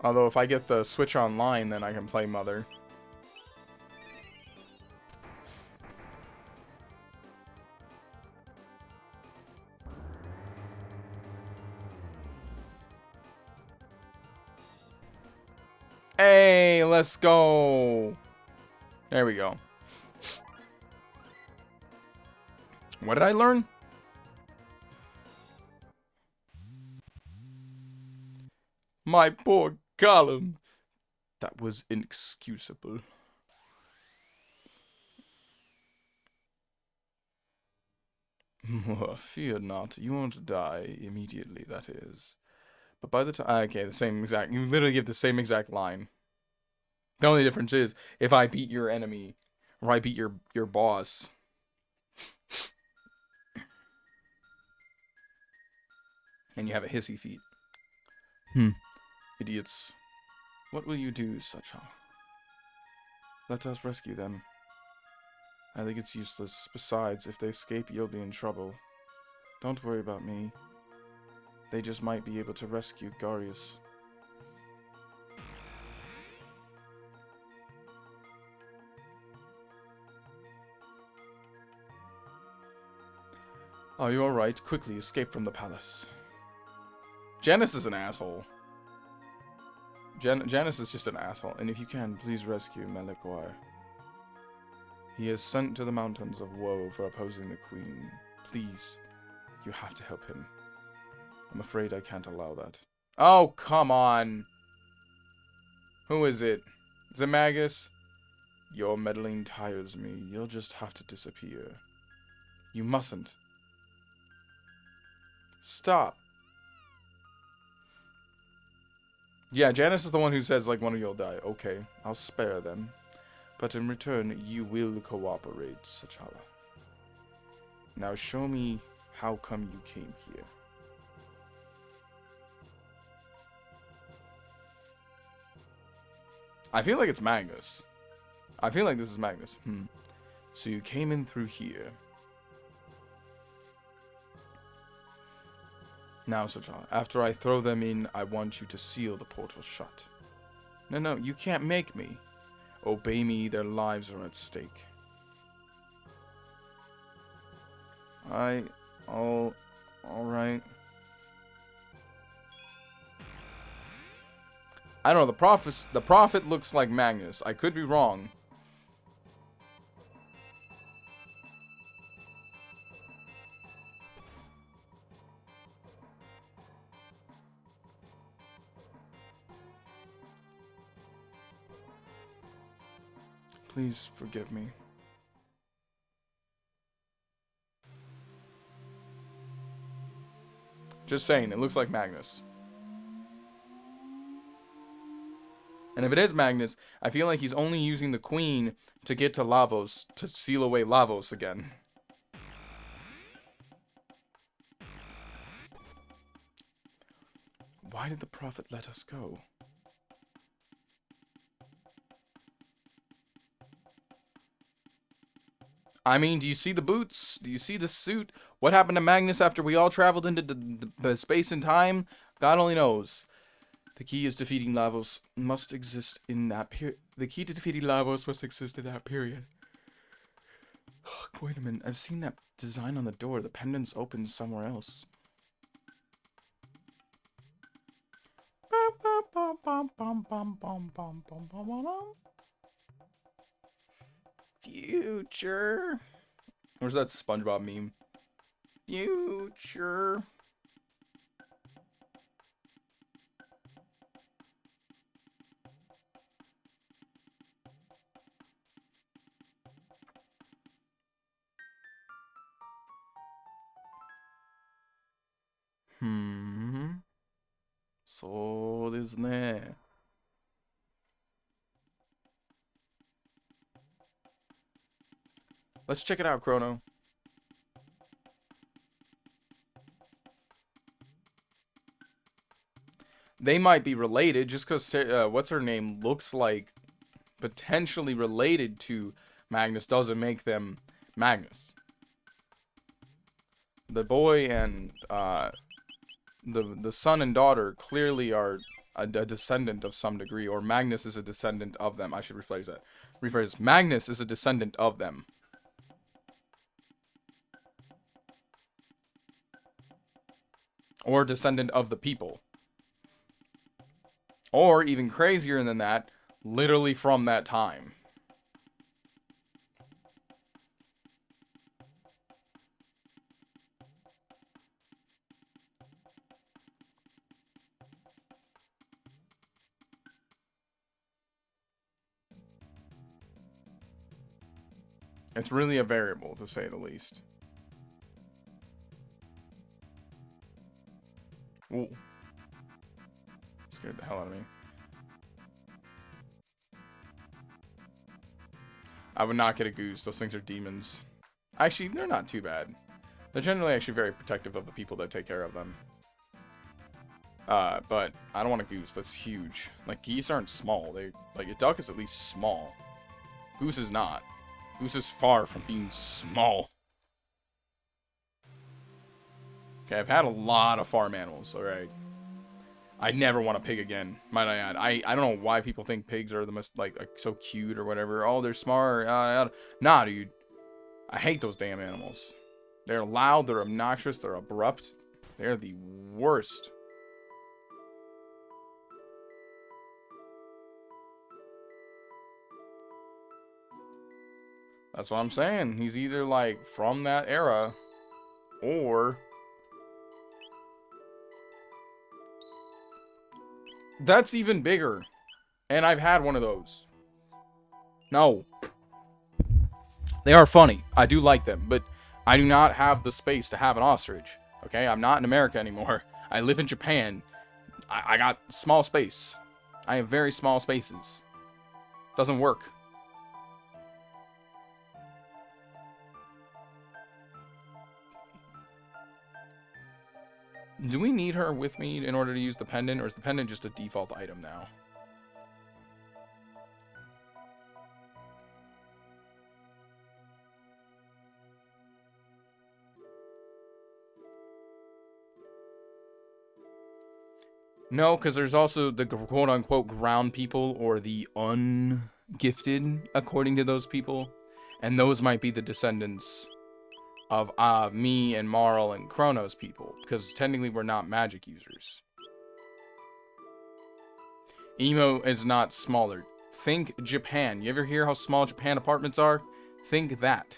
Although if I get the Switch online, then I can play Mother. Hey, let's go. There we go. What did I learn? My poor Gollum. That was inexcusable. Fear not. You won't die immediately, that is. But by the time... Okay, the same exact... You literally give the same exact line. The only difference is, if I beat your enemy, or I beat your boss... and you have a hissy feat. Idiots. What will you do, Sucha? Let us rescue them. I think it's useless. Besides, if they escape, you'll be in trouble. Don't worry about me. They just might be able to rescue Garius. Are you alright? Quickly escape from the palace. Janice is an asshole. Janice is just an asshole. And if you can, please rescue Melikwar. He is sent to the mountains of woe for opposing the queen. Please, you have to help him. I'm afraid I can't allow that. Oh, come on. Who is it? Is it Magus? Your meddling tires me. You'll just have to disappear. You mustn't. Stop. Yeah, Janice is the one who says, like, one of you'll die. Okay, I'll spare them. But in return, you will cooperate, S'Challa. Now show me how come you came here. I feel like it's Magnus. I feel like this is Magnus. So you came in through here. Now, S'Challa, after I throw them in, I want you to seal the portal shut. No, you can't make me. Obey me, their lives are at stake. Alright. I don't know, the prophet looks like Magnus. I could be wrong. Please forgive me. Just saying, it looks like Magnus. And if it is Magnus, I feel like he's only using the queen to get to Lavos, to seal away Lavos again. Why did the prophet let us go? I mean, do you see the boots? Do you see the suit? What happened to Magnus after we all traveled into the space and time? God only knows. The key is defeating Lavos must exist in that period. The key to defeating Lavos must exist in that period. Wait a minute. I've seen that design on the door. The pendant's open somewhere else. Future. Where's that SpongeBob meme? Future. So this ne. Let's check it out, Chrono. They might be related just because what's her name looks like potentially related to Magnus doesn't make them Magnus. The boy and the son and daughter clearly are a descendant of some degree, or Magnus is a descendant of them. I should rephrase that. Magnus is a descendant of them. Or descendant of the people. Or, even crazier than that, literally from that time. It's really a variable, to say the least. Ooh. Scared the hell out of me. I would not get a goose. Those things are demons. Actually, they're not too bad. They're generally actually very protective of the people that take care of them. But I don't want a goose. That's huge. Like, geese aren't small. Like, a duck is at least small. Goose is not. Goose is far from being small. Okay, I've had a lot of farm animals, alright. I never want a pig again, might I add. I don't know why people think pigs are the most, like so cute or whatever. Oh, they're smart. Nah, dude. I hate those damn animals. They're loud, they're obnoxious, they're abrupt. They're the worst. That's what I'm saying. He's either, like, from that era, or... That's even bigger. And I've had one of those. No. They are funny. I do like them. But I do not have the space to have an ostrich. Okay? I'm not in America anymore. I live in Japan. I got small space. I have very small spaces. Doesn't work. Do we need her with me in order to use the pendant, or is the pendant just a default item now? No, because there's also the quote-unquote ground people, or the ungifted, according to those people. And those might be the descendants of me and Marl and Chrono's people, because technically we're not magic users. Emo is not smaller. Think Japan. You ever hear how small Japan apartments are? Think that.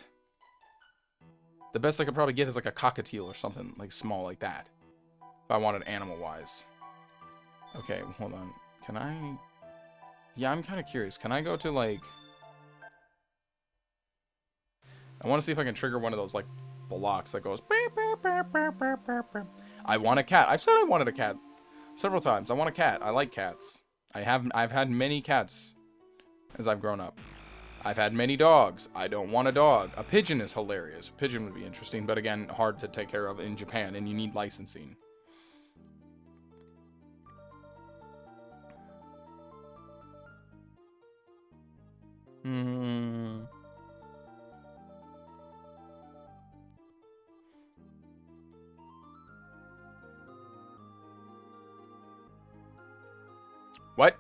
The best I could probably get is like a cockatiel or something like small like that. If I wanted animal-wise. Okay, hold on. Can I... Yeah, I'm kind of curious. Can I go to, like... I want to see if I can trigger one of those, like, blocks that goes... I want a cat. I've said I wanted a cat several times. I want a cat. I like cats. I've had many cats as I've grown up. I've had many dogs. I don't want a dog. A pigeon is hilarious. A pigeon would be interesting, but again, hard to take care of in Japan, and you need licensing. What?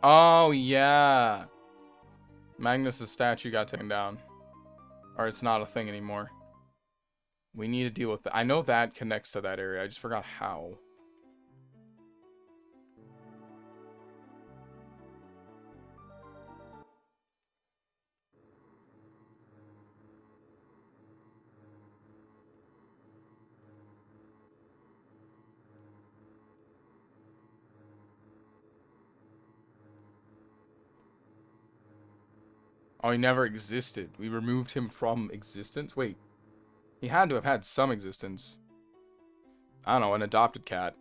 Oh, yeah. Magnus's statue got taken down. Or it's not a thing anymore. We need to deal with that. I know that connects to that area. I just forgot how. Oh, he never existed. We removed him from existence? Wait. He had to have had some existence. I don't know, an adopted cat.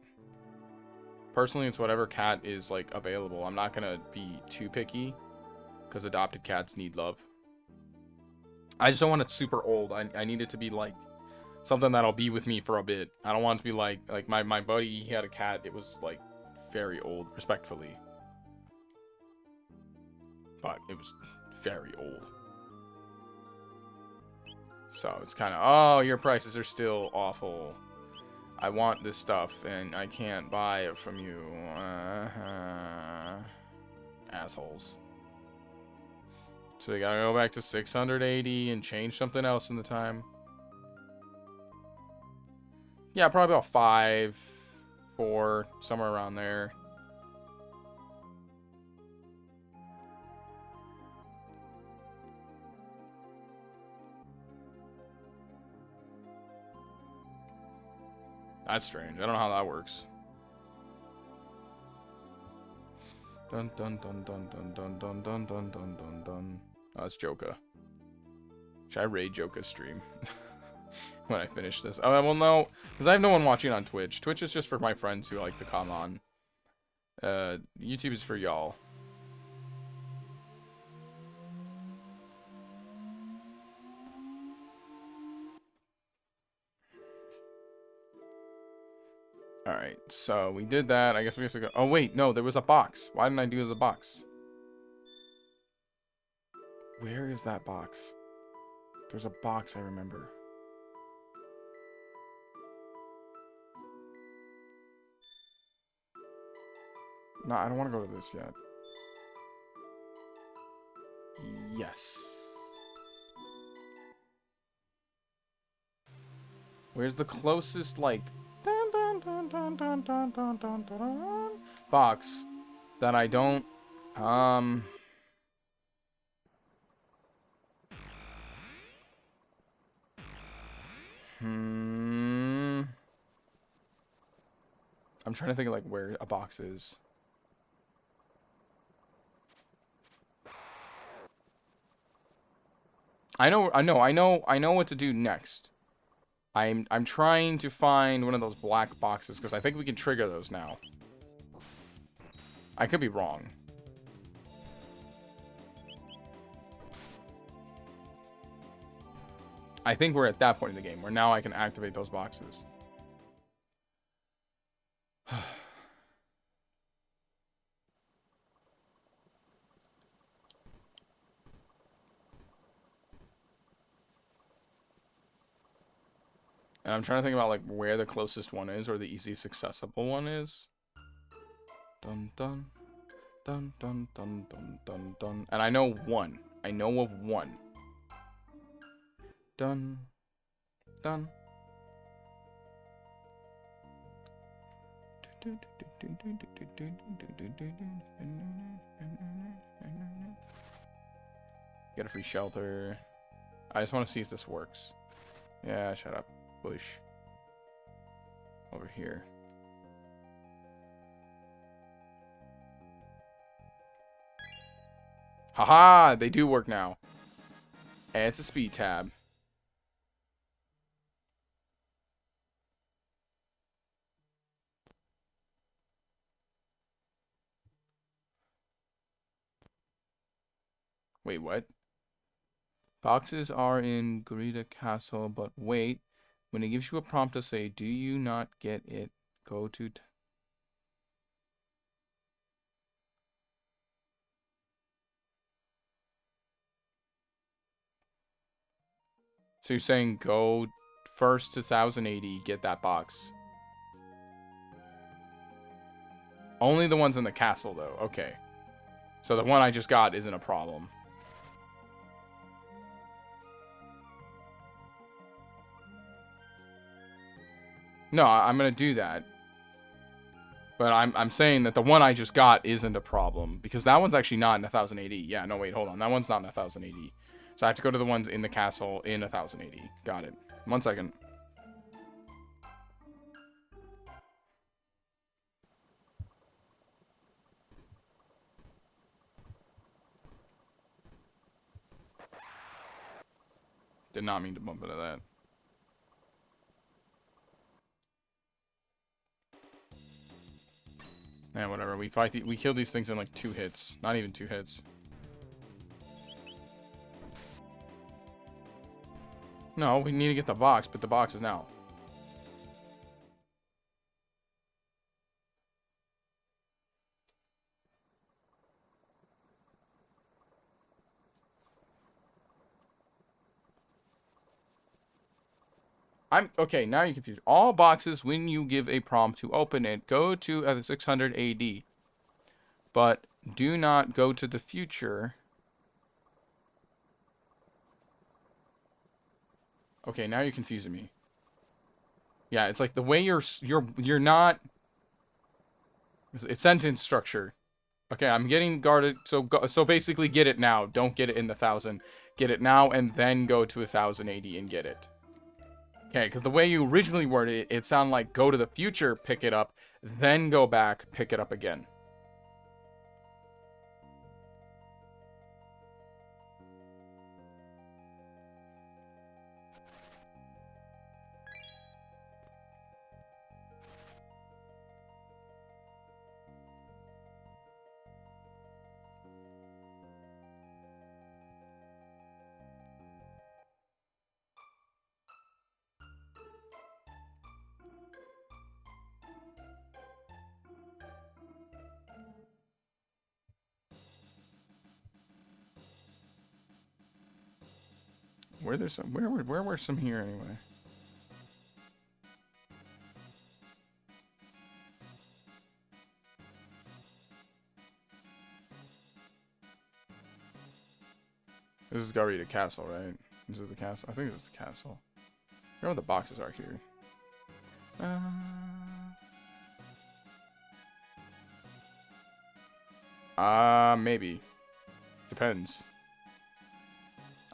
Personally, it's whatever cat is, like, available. I'm not gonna be too picky, because adopted cats need love. I just don't want it super old. I need it to be, like, something that'll be with me for a bit. I don't want it to be, like my buddy, he had a cat. It was, like, very old, respectfully. But it was very old. So it's kind of, oh, your prices are still awful. I want this stuff, and I can't buy it from you. Assholes. So they gotta go back to 680 and change something else in the time. Yeah, probably about 5, 4, somewhere around there. That's strange. I don't know how that works. Dun dun dun dun dun dun dun dun dun dun dun dun. Oh, it's Joka. Should I raid Joka's stream when I finish this? Oh, well, no, because I have no one watching on Twitch. Twitch is just for my friends who like to come on. YouTube is for y'all. Alright, so we did that. I guess we have to go. Oh, wait, no, there was a box. Why didn't I do the box? Where is that box? There's a box I remember. No, I don't want to go to this yet. Yes. Where's the closest, like, box that I don't, I'm trying to think of, like, where a box is. I know what to do next. I'm trying to find one of those black boxes because I think we can trigger those now. I could be wrong. I think we're at that point in the game where now I can activate those boxes. And I'm trying to think about like where the closest one is or the easiest accessible one is. Dun dun dun dun dun dun dun dun. And I know one. I know of one. Dun dun. Get a free shelter. I just want to see if this works. Yeah, shut up. Bush. Over here. Haha! They do work now. And it's a speed tab. Wait, what? Boxes are in Garita Castle, but wait. When it gives you a prompt to say, do you not get it? Go to... So you're saying go first to 1080, get that box. Only the ones in the castle, though. Okay. So the one I just got isn't a problem. No, I'm going to do that. But I'm saying that the one I just got isn't a problem. Because that one's actually not in 1080. Yeah, no, wait, hold on. That one's not in 1080. So I have to go to the ones in the castle in 1080. Got it. 1 second. Did not mean to bump into that. Yeah, whatever. We kill these things in like 2 hits. Not even 2 hits. No, we need to get the box, but the box is now. Okay, now you're confused. All boxes, when you give a prompt to open it, go to 600 AD. But do not go to the future. Okay, now you're confusing me. Yeah, it's like the way you're not. It's sentence structure. Okay, I'm getting guarded. So basically, get it now. Don't get it in the 1000. Get it now and then go to 1080 and get it. Okay, because the way you originally worded it, it sounded like go to the future, pick it up, then go back, pick it up again. Where were some here anyway? This is Garita Castle, right? This is the castle. I think this is the castle. I know what the boxes are here. Maybe. Depends.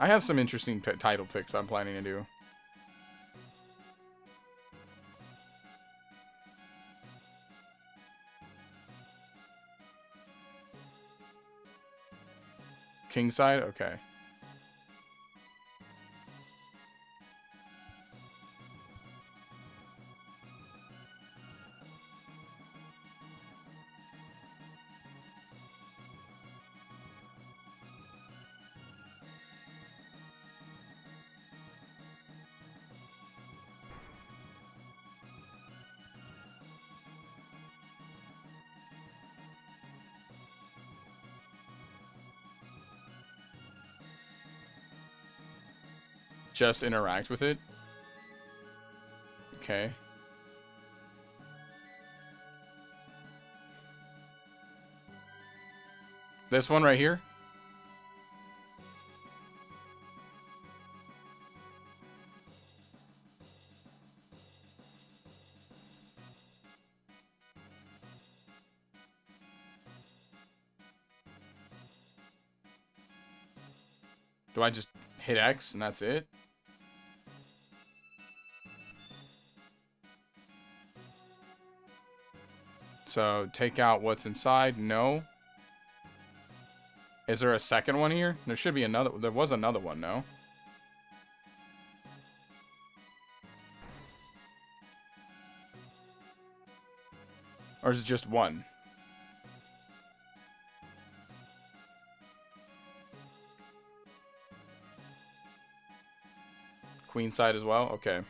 I have some interesting title picks I'm planning to do. Kingside? Okay. just interact with it. Okay. This one right here? Do I just hit X and that's it? So, take out what's inside? No. Is there a second one here? There should be another. There was another one, no? Or is it just one? Queen side as well? Okay.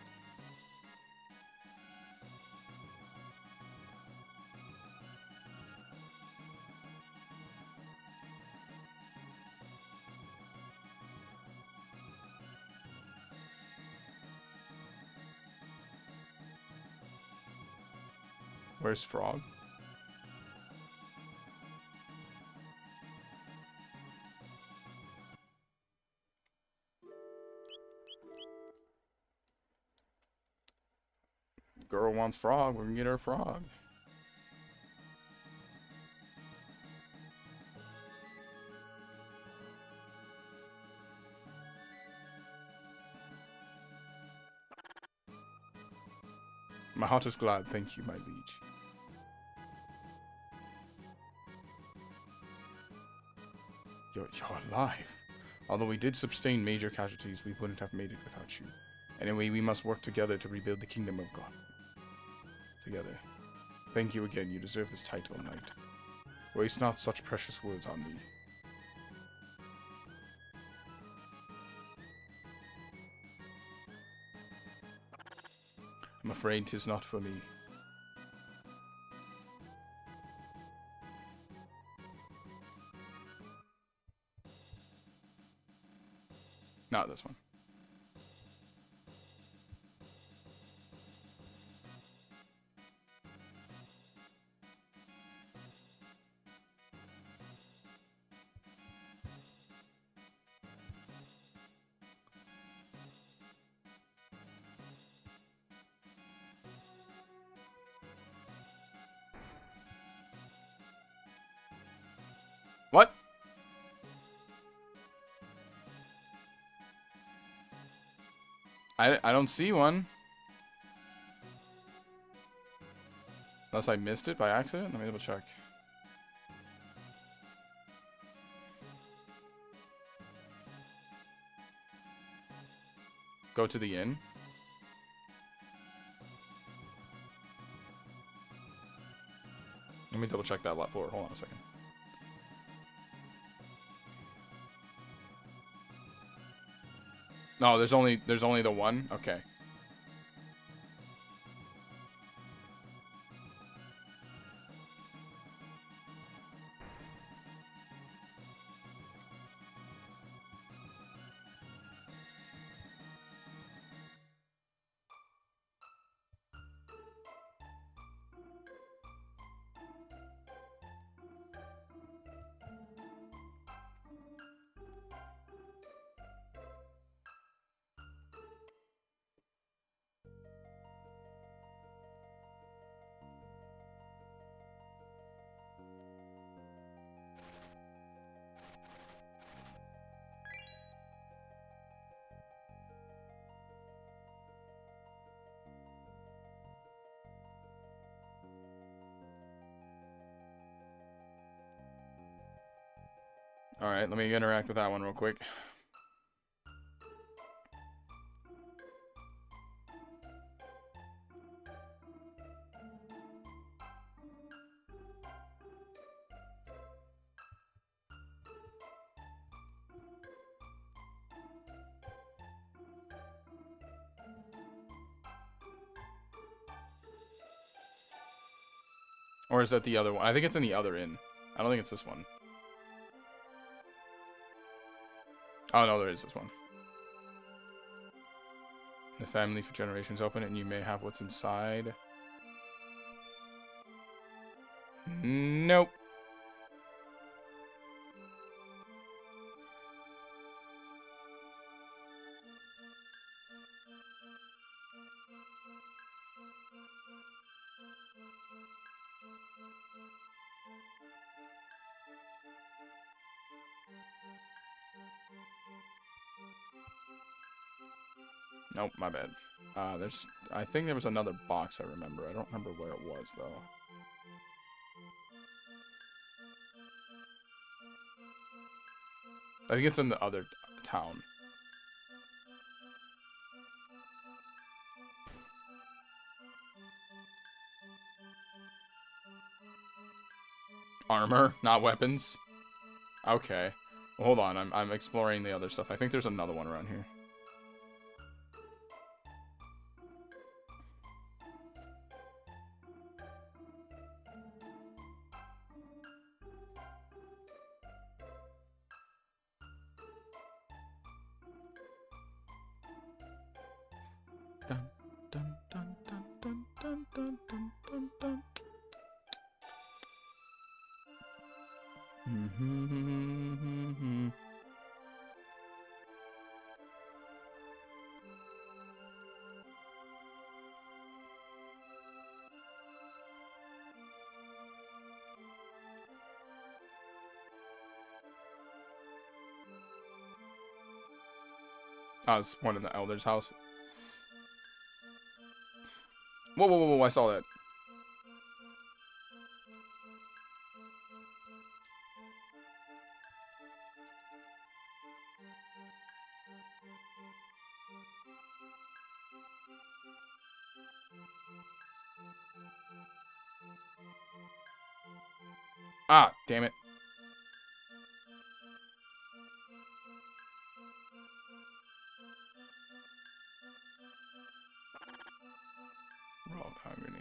Where's Frog? Girl wants Frog. We're gonna get her Frog. My heart is glad. Thank you, my liege. You're alive. Although we did sustain major casualties, we wouldn't have made it without you. Anyway, we must work together to rebuild the kingdom of God. Together. Thank you again. You deserve this title, knight. Waste not such precious words on me. I'm afraid 'tis not for me. Not this one. What? I don't see one. Unless I missed it by accident? Let me double check. Go to the inn. Let me double check that lot floor. Hold on a second. No, there's only the one? Okay. Alright, let me interact with that one real quick. Or is that the other one? I think it's in the other inn. I don't think it's this one. Oh, no, there is this one. The family for generations open and you may have what's inside. Nope. Nope, my bad. I think there was another box I remember. I don't remember where it was, though. I think it's in the other town. Armor, not weapons. Okay. Well, hold on, I'm exploring the other stuff. I think there's another one around here. Dun, dun, dun, dun, dun, dun, dun, dun, dun, dun. Oh, it's one in the elder's house. Whoa, whoa, whoa, whoa, I saw that. Ah, damn it. Raw agony.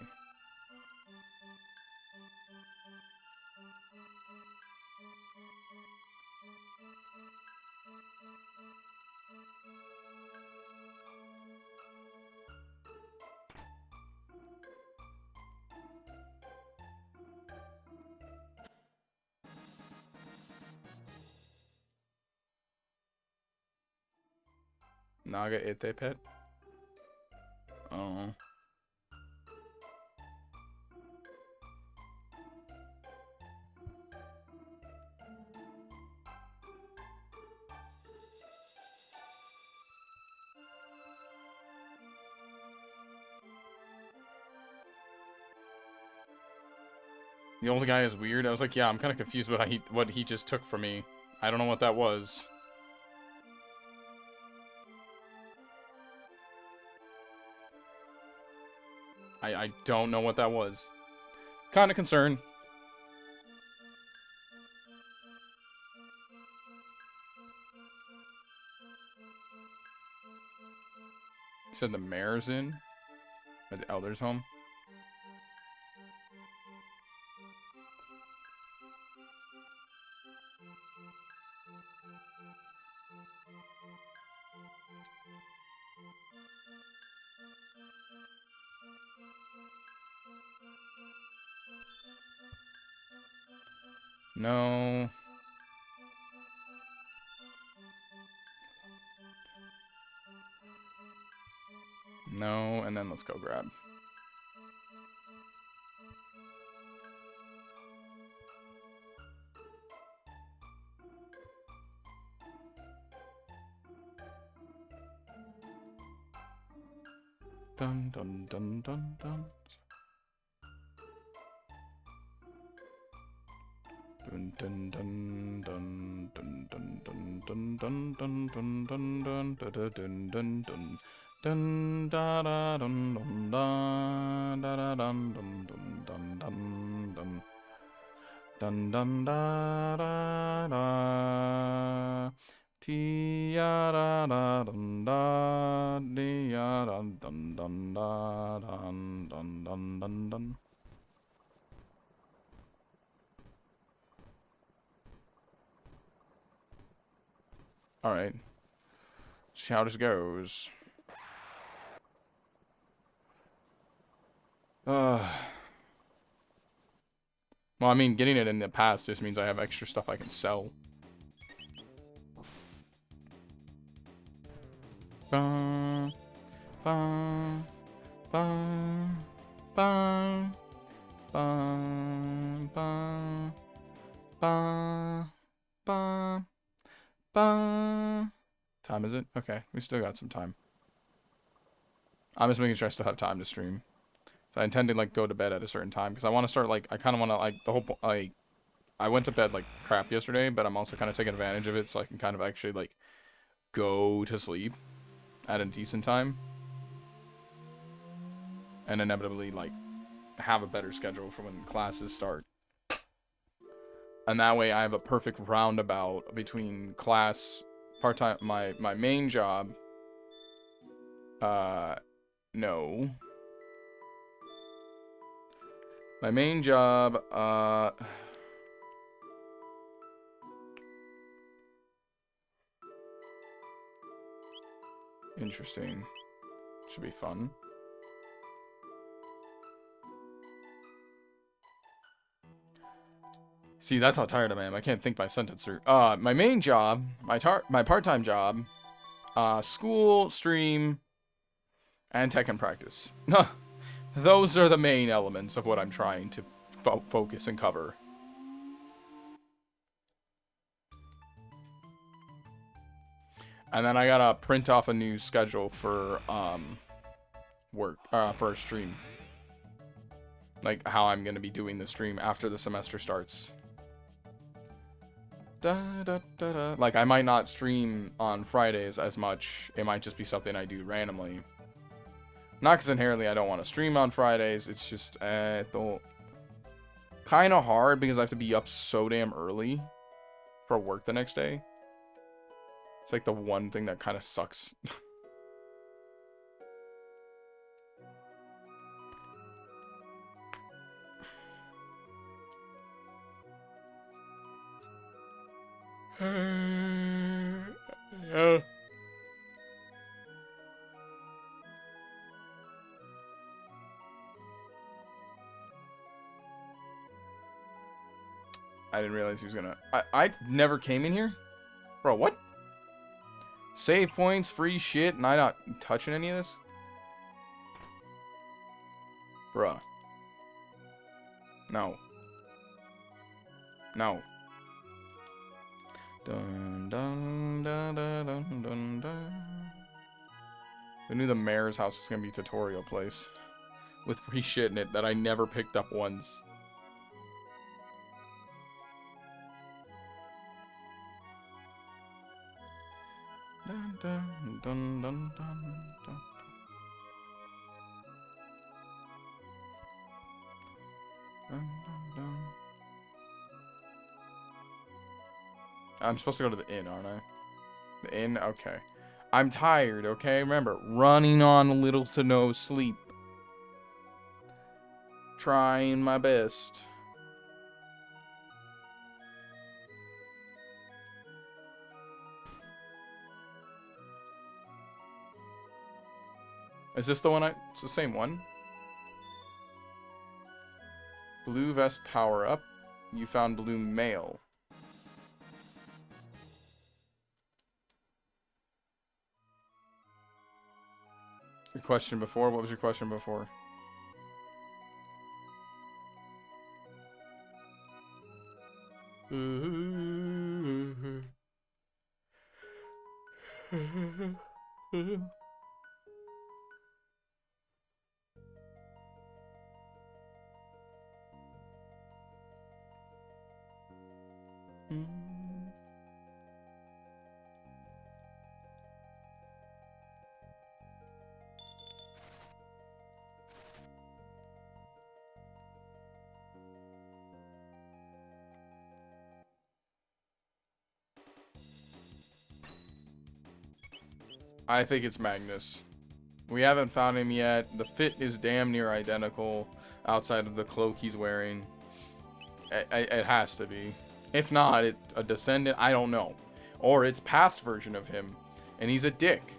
Naga ete pet? Oh. The old guy is weird. I was like, yeah, I'm kind of confused what he just took from me. I don't know what that was. I don't know what that was. Kind of concerned. He said the mayor's in? At the elder's home? No. No, and then let's go grab. Dun dun dun dun dun. Dun dun dun dun dun dun dun dun dun dun dun dun dun dun dun dun. Dun da da dun dun da da da dun dun dun dun dun dun dun dun da da da ti ya da da dun da di ya da dun dun da dun dun dun dun dun. All right, see how this goes. Well, I mean, getting it in the past just means I have extra stuff I can sell. Ba, ba, ba, ba, ba, ba, ba, ba, ba. Time is it? Okay, we still got some time. I'm just making sure I still have time to stream. So I intend to like go to bed at a certain time because I want to start like I kind of want to like the whole like I went to bed like crap yesterday, but I'm also kind of taking advantage of it so I can kind of actually like go to sleep at a decent time and inevitably like have a better schedule for when classes start. And that way I have a perfect roundabout between class, part-time, my main job. No. My main job, interesting. Should be fun. See, that's how tired I am. I can't think by sentence. My main job, my part-time job, school, stream, and tech and practice. Those are the main elements of what I'm trying to focus and cover. And then I gotta print off a new schedule for work for a stream. Like how I'm gonna be doing the stream after the semester starts. Da, da, da, da. Like I might not stream on Fridays as much. It might just be something I do randomly. Not because inherently I don't want to stream on Fridays. It's just kind of hard because I have to be up so damn early for work the next day. It's like the one thing that kind of sucks. Yeah. I didn't realize he was gonna... I never came in here? Bro, what? Save points, free shit, and I not touching any of this? Bruh. No. No. Dun, dun, dun, dun, dun, dun, dun. I knew the mayor's house was gonna be a tutorial place. With free shit in it that I never picked up once. Dun, dun, dun, dun, dun, dun. Dun, dun, dun. I'm supposed to go to the inn, aren't I? The inn? Okay. I'm tired, okay? Remember, running on little to no sleep. Trying my best. Is this the one it's the same one? Blue vest power up. You found blue mail. Your question before? What was your question before? I think it's Magnus. We haven't found him yet. The fit is damn near identical outside of the cloak he's wearing. It has to be. If not, it's a descendant. I don't know. Or it's past version of him. And he's a dick.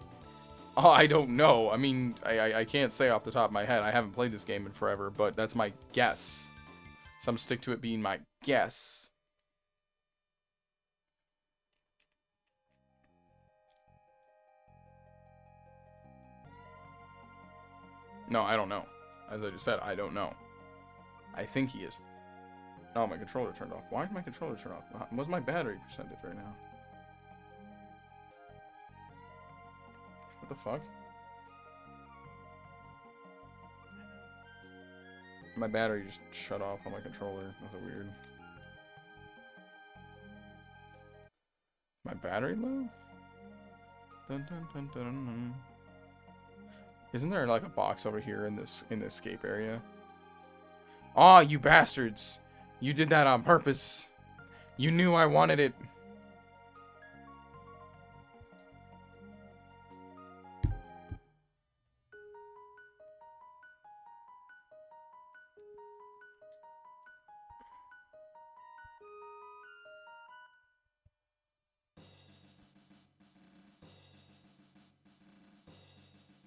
Oh, I don't know. I mean, I can't say off the top of my head. I haven't played this game in forever, but that's my guess. So I'm stick to it being my guess. No, I don't know. As I just said, I don't know. I think he is. Oh, my controller turned off. Why did my controller turn off? What's my battery percentage right now? What the fuck? My battery just shut off on my controller. That's weird. My battery low? Dun, dun, dun, dun, dun. Isn't there like a box over here in this escape area? Aw, oh, you bastards! You did that on purpose. You knew I wanted it.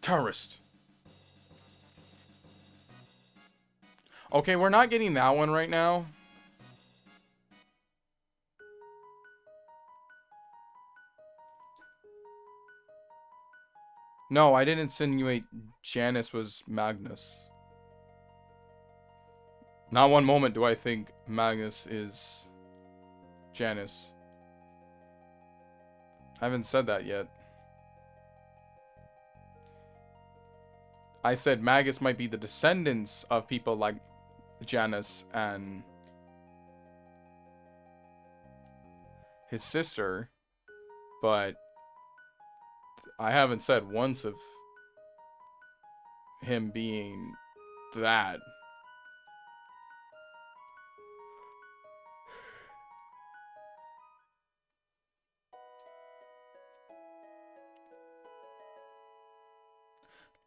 Tourist. Okay, we're not getting that one right now. No, I didn't insinuate Janice was Magnus. Not one moment do I think Magnus is Janice. I haven't said that yet. I said Magus might be the descendants of people like Janice and his sister, but I haven't said once of him being that.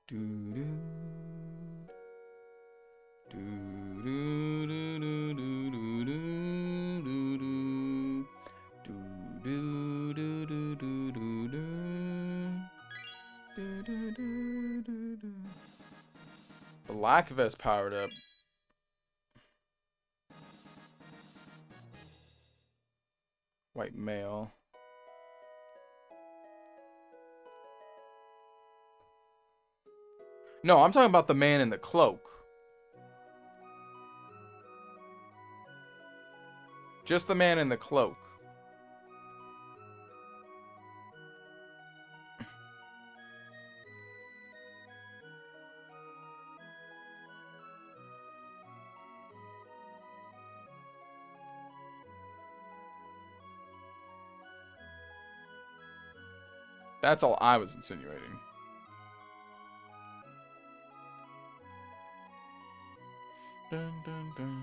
Do do do do do do do do do do do. Black vest powered up. White male. No, I'm talking about the man in the cloak. Just the man in the cloak. That's all I was insinuating. Dun, dun, dun.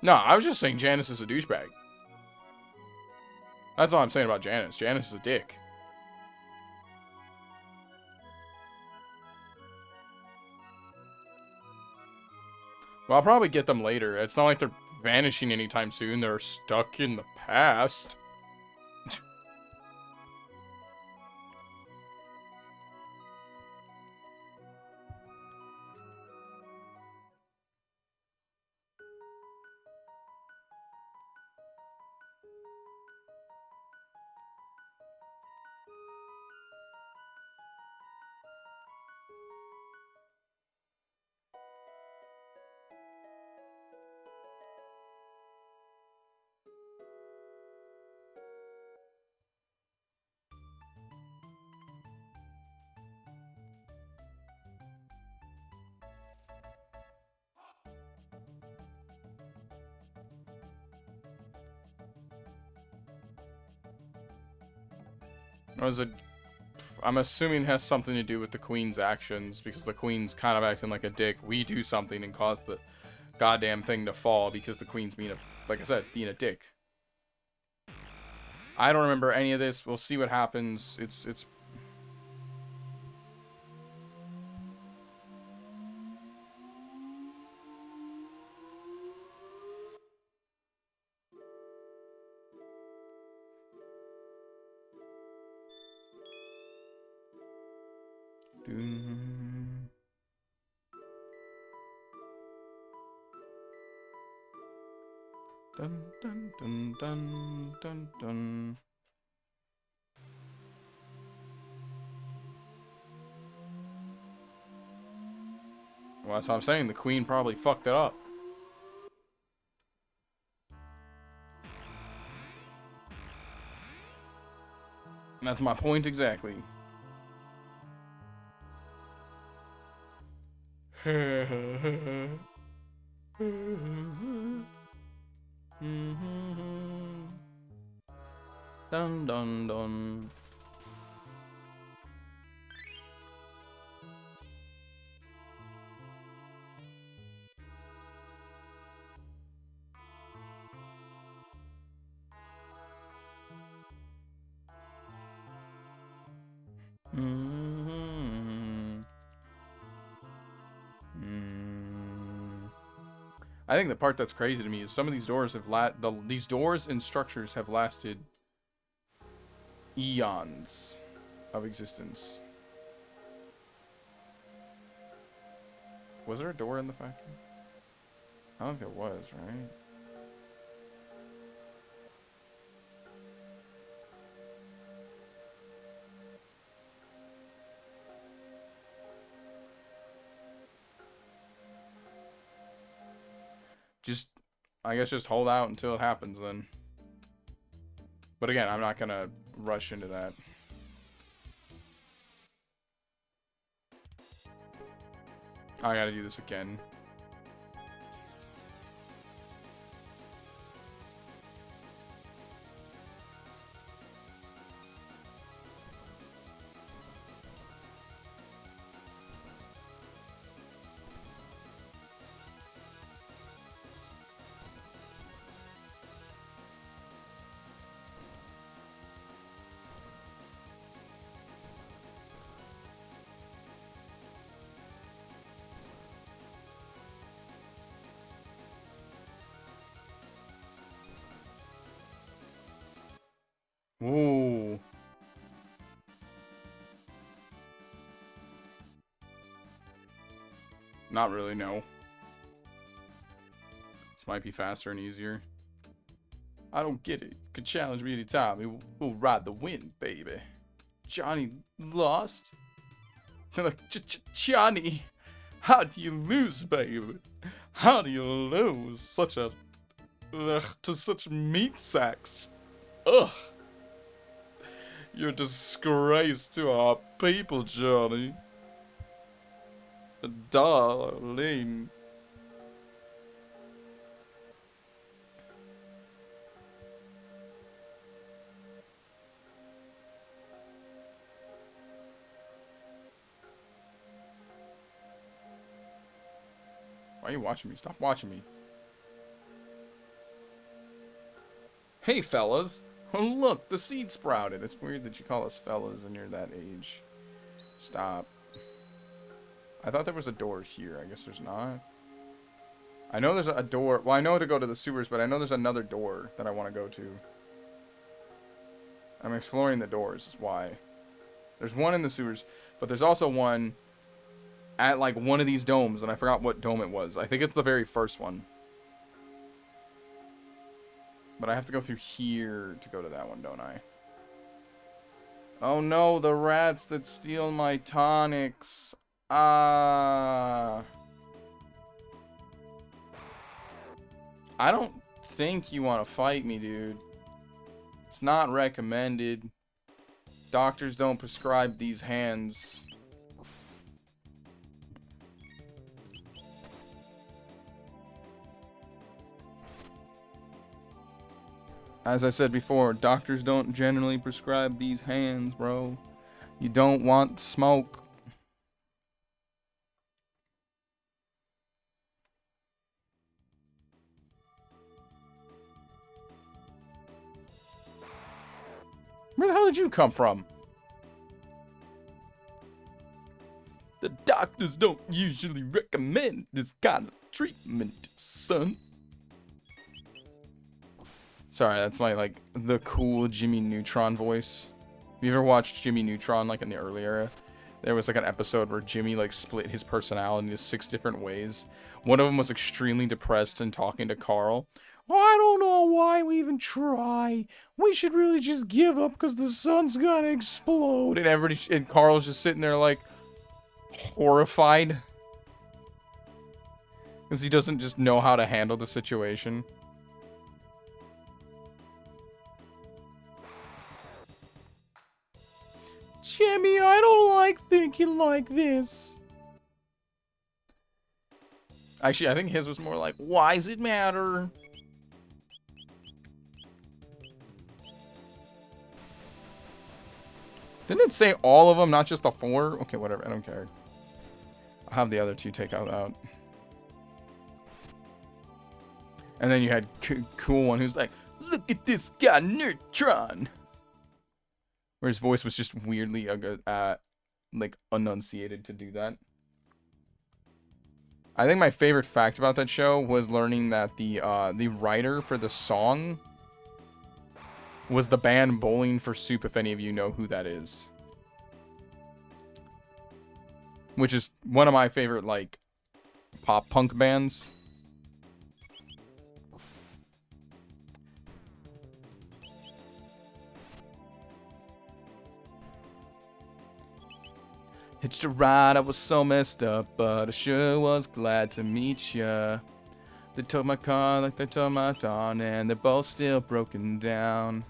No, I was just saying Janice is a douchebag. That's all I'm saying about Janice. Janice is a dick. Well, I'll probably get them later. It's not like they're vanishing anytime soon. They're stuck in the past. I'm assuming it has something to do with the Queen's actions, because the Queen's kind of acting like a dick. We do something and cause the goddamn thing to fall because the Queen's being like I said, being a dick. I don't remember any of this. We'll see what happens. It's Dun. Dun dun dun dun dun dun. Well, that's what I'm saying. The queen probably fucked it up. That's my point exactly. Dun dun dun. I think the part that's crazy to me is some of these doors have these doors and structures have lasted eons of existence. Was there a door in the factory? I don't think there was, right? I guess just hold out until it happens then. But again, I'm not gonna rush into that. I gotta do this again. Ooh. Not really, no. This might be faster and easier. I don't get it. Could challenge me anytime. We'll ride the wind, baby. Johnny lost? Johnny, how do you lose, baby? How do you lose to such meat sacks? Ugh. You're a disgrace to our people, Johnny. Darling. Why are you watching me? Stop watching me. Hey, fellas. Oh, look, the seed sprouted. It's weird that you call us fellas and you're that age. Stop. I thought there was a door here. I guess there's not. I know there's a door. Well, I know to go to the sewers, but I know there's another door that I want to go to. I'm exploring the doors, is why. There's one in the sewers, but there's also one at, like, one of these domes, and I forgot what dome it was. I think it's the very first one. But I have to go through here to go to that one, don't I? Oh no, the rats that steal my tonics. Ah. I don't think you want to fight me, dude. It's not recommended. Doctors don't prescribe these hands. As I said before, doctors don't generally prescribe these hands, bro. You don't want smoke. Where the hell did you come from? The doctors don't usually recommend this kind of treatment, son. Sorry, that's my, like, the cool Jimmy Neutron voice. Have you ever watched Jimmy Neutron, like, in the early era? There was like an episode where Jimmy like split his personality into 6 different ways. One of them was extremely depressed and talking to Carl. Oh, I don't know why we even try. We should really just give up because the sun's gonna explode. And Carl's just sitting there like horrified because he doesn't just know how to handle the situation. Jimmy, I don't like thinking like this. Actually, I think his was more like, why does it matter? Didn't it say all of them, not just the 4? Okay, whatever, I don't care. I'll have the other 2 take out. And then you had cool one who's like, look at this guy, Nerdtron. Where his voice was just weirdly like enunciated to do that. I think my favorite fact about that show was learning that the writer for the song was the band Bowling for Soup, if any of you know who that is. Which is one of my favorite like pop punk bands. Hitched a ride, I was so messed up, but I sure was glad to meet ya. They towed my car like they towed my dawn, and they're both still broken down.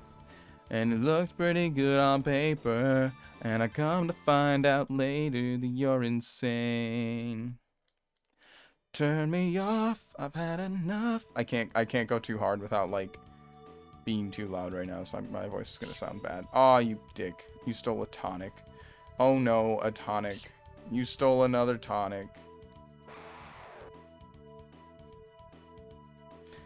And it looks pretty good on paper, and I come to find out later that you're insane. Turn me off, I've had enough. I can't go too hard without like being too loud right now, so my voice is gonna sound bad. Aw, you dick. You stole a tonic. Oh no, a tonic. You stole another tonic.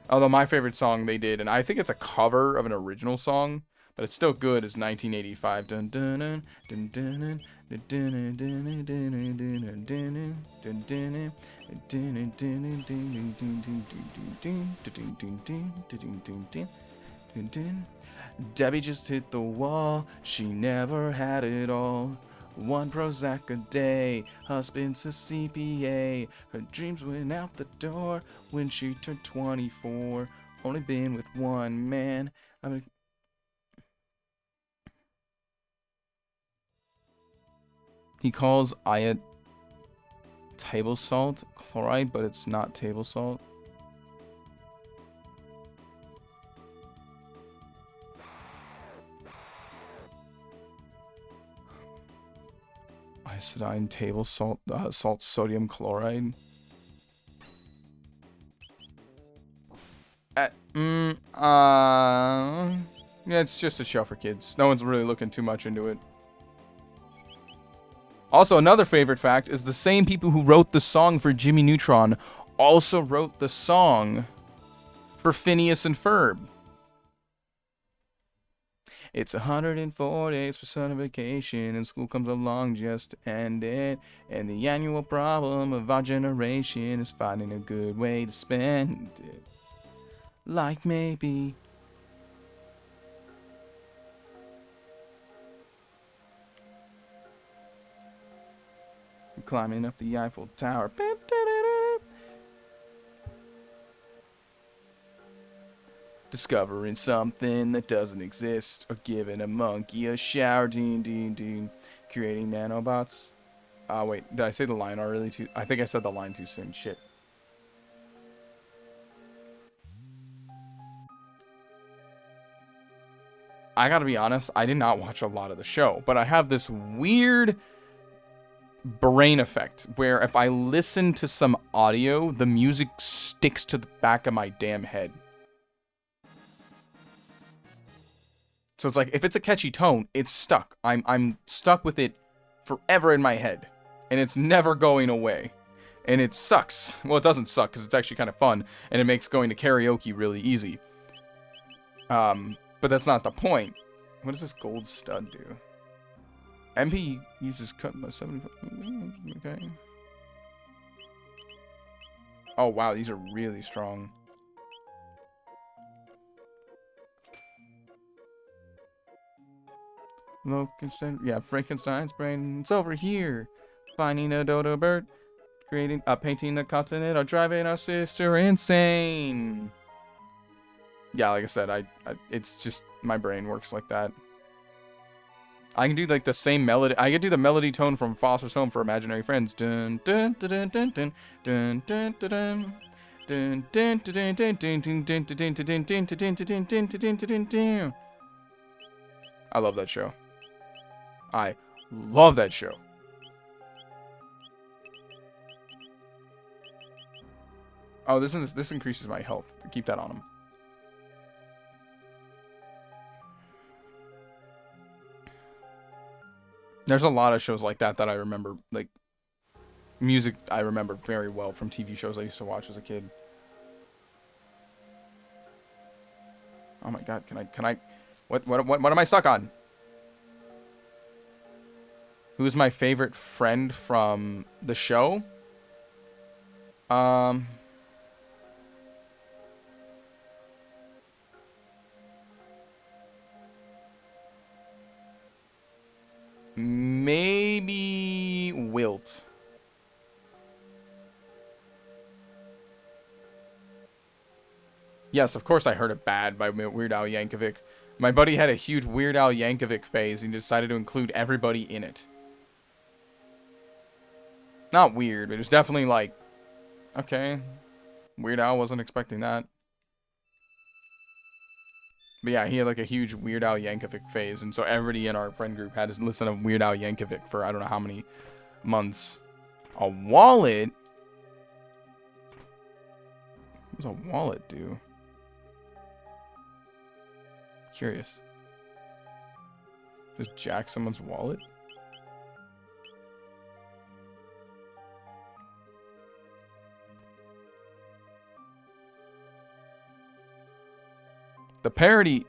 Although my favorite song they did, and I think it's a cover of an original song, but it's still good, is 1985. Dun dun dun dun dun dun dun dun. Debbie just hit the wall. She never had it all. 1 Prozac a day, husband's a CPA. Her dreams went out the door when she turned 24. Only been with one man. He calls Ayat table salt chloride, but it's not table salt. Iodine table salt, salt sodium chloride. Yeah, it's just a show for kids. No one's really looking too much into it. Also, another favorite fact is the same people who wrote the song for Jimmy Neutron also wrote the song for Phineas and Ferb. It's 104 days for summer vacation, and school comes along just to end it. And the annual problem of our generation is finding a good way to spend it. Like maybe climbing up the Eiffel Tower. Discovering something that doesn't exist, or giving a monkey a shower, creating nanobots. Wait, did I say the line already too? I think I said the line too soon. Shit. I gotta be honest, I did not watch a lot of the show, but I have this weird brain effect where if I listen to some audio, the music sticks to the back of my damn head. So it's like, if it's a catchy tone, it's stuck. I'm stuck with it forever in my head. And it's never going away. And it sucks. Well, it doesn't suck, because it's actually kind of fun. And it makes going to karaoke really easy. But that's not the point. What does this gold stud do? MP uses cut by 75. Okay. Oh, wow, these are really strong. Yeah, Frankenstein's brain. It's over here. Finding a dodo bird. Painting a continent. Or driving our sister insane. Yeah, like I said, it's just, my brain works like that. I can do like the same melody. I can do the melody tone from Foster's Home for Imaginary Friends. Dun dun dun dun dun dun dun dun dun. Dun dun dun dun dun dun dun dun dun dun dun dun dun dun dun dun. I love that show. I love that show. Oh, this increases my health. Keep that on him. There's a lot of shows like that I remember, like, music I remember very well from TV shows I used to watch as a kid. Oh my god, can I, what am I stuck on? Who's my favorite friend from the show? Maybe Wilt. Yes, of course I heard it bad by Weird Al Yankovic. My buddy had a huge Weird Al Yankovic phase and decided to include everybody in it. Not weird, but it was definitely like, okay, Weird Al wasn't expecting that. But yeah, he had like a huge Weird Al Yankovic phase, and so everybody in our friend group had to listen to Weird Al Yankovic for I don't know how many months. A wallet? What does a wallet do? Curious. Just jack someone's wallet? The parody...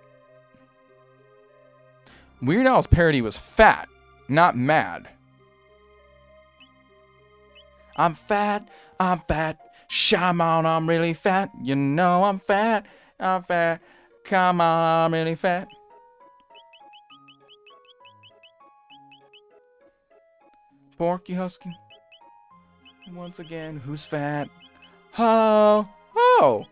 Weird Al's parody was fat, not mad. I'm fat, Shaman, I'm really fat. You know I'm fat, come on, I'm really fat. Porky Husky. Once again, who's fat? Ho, ho!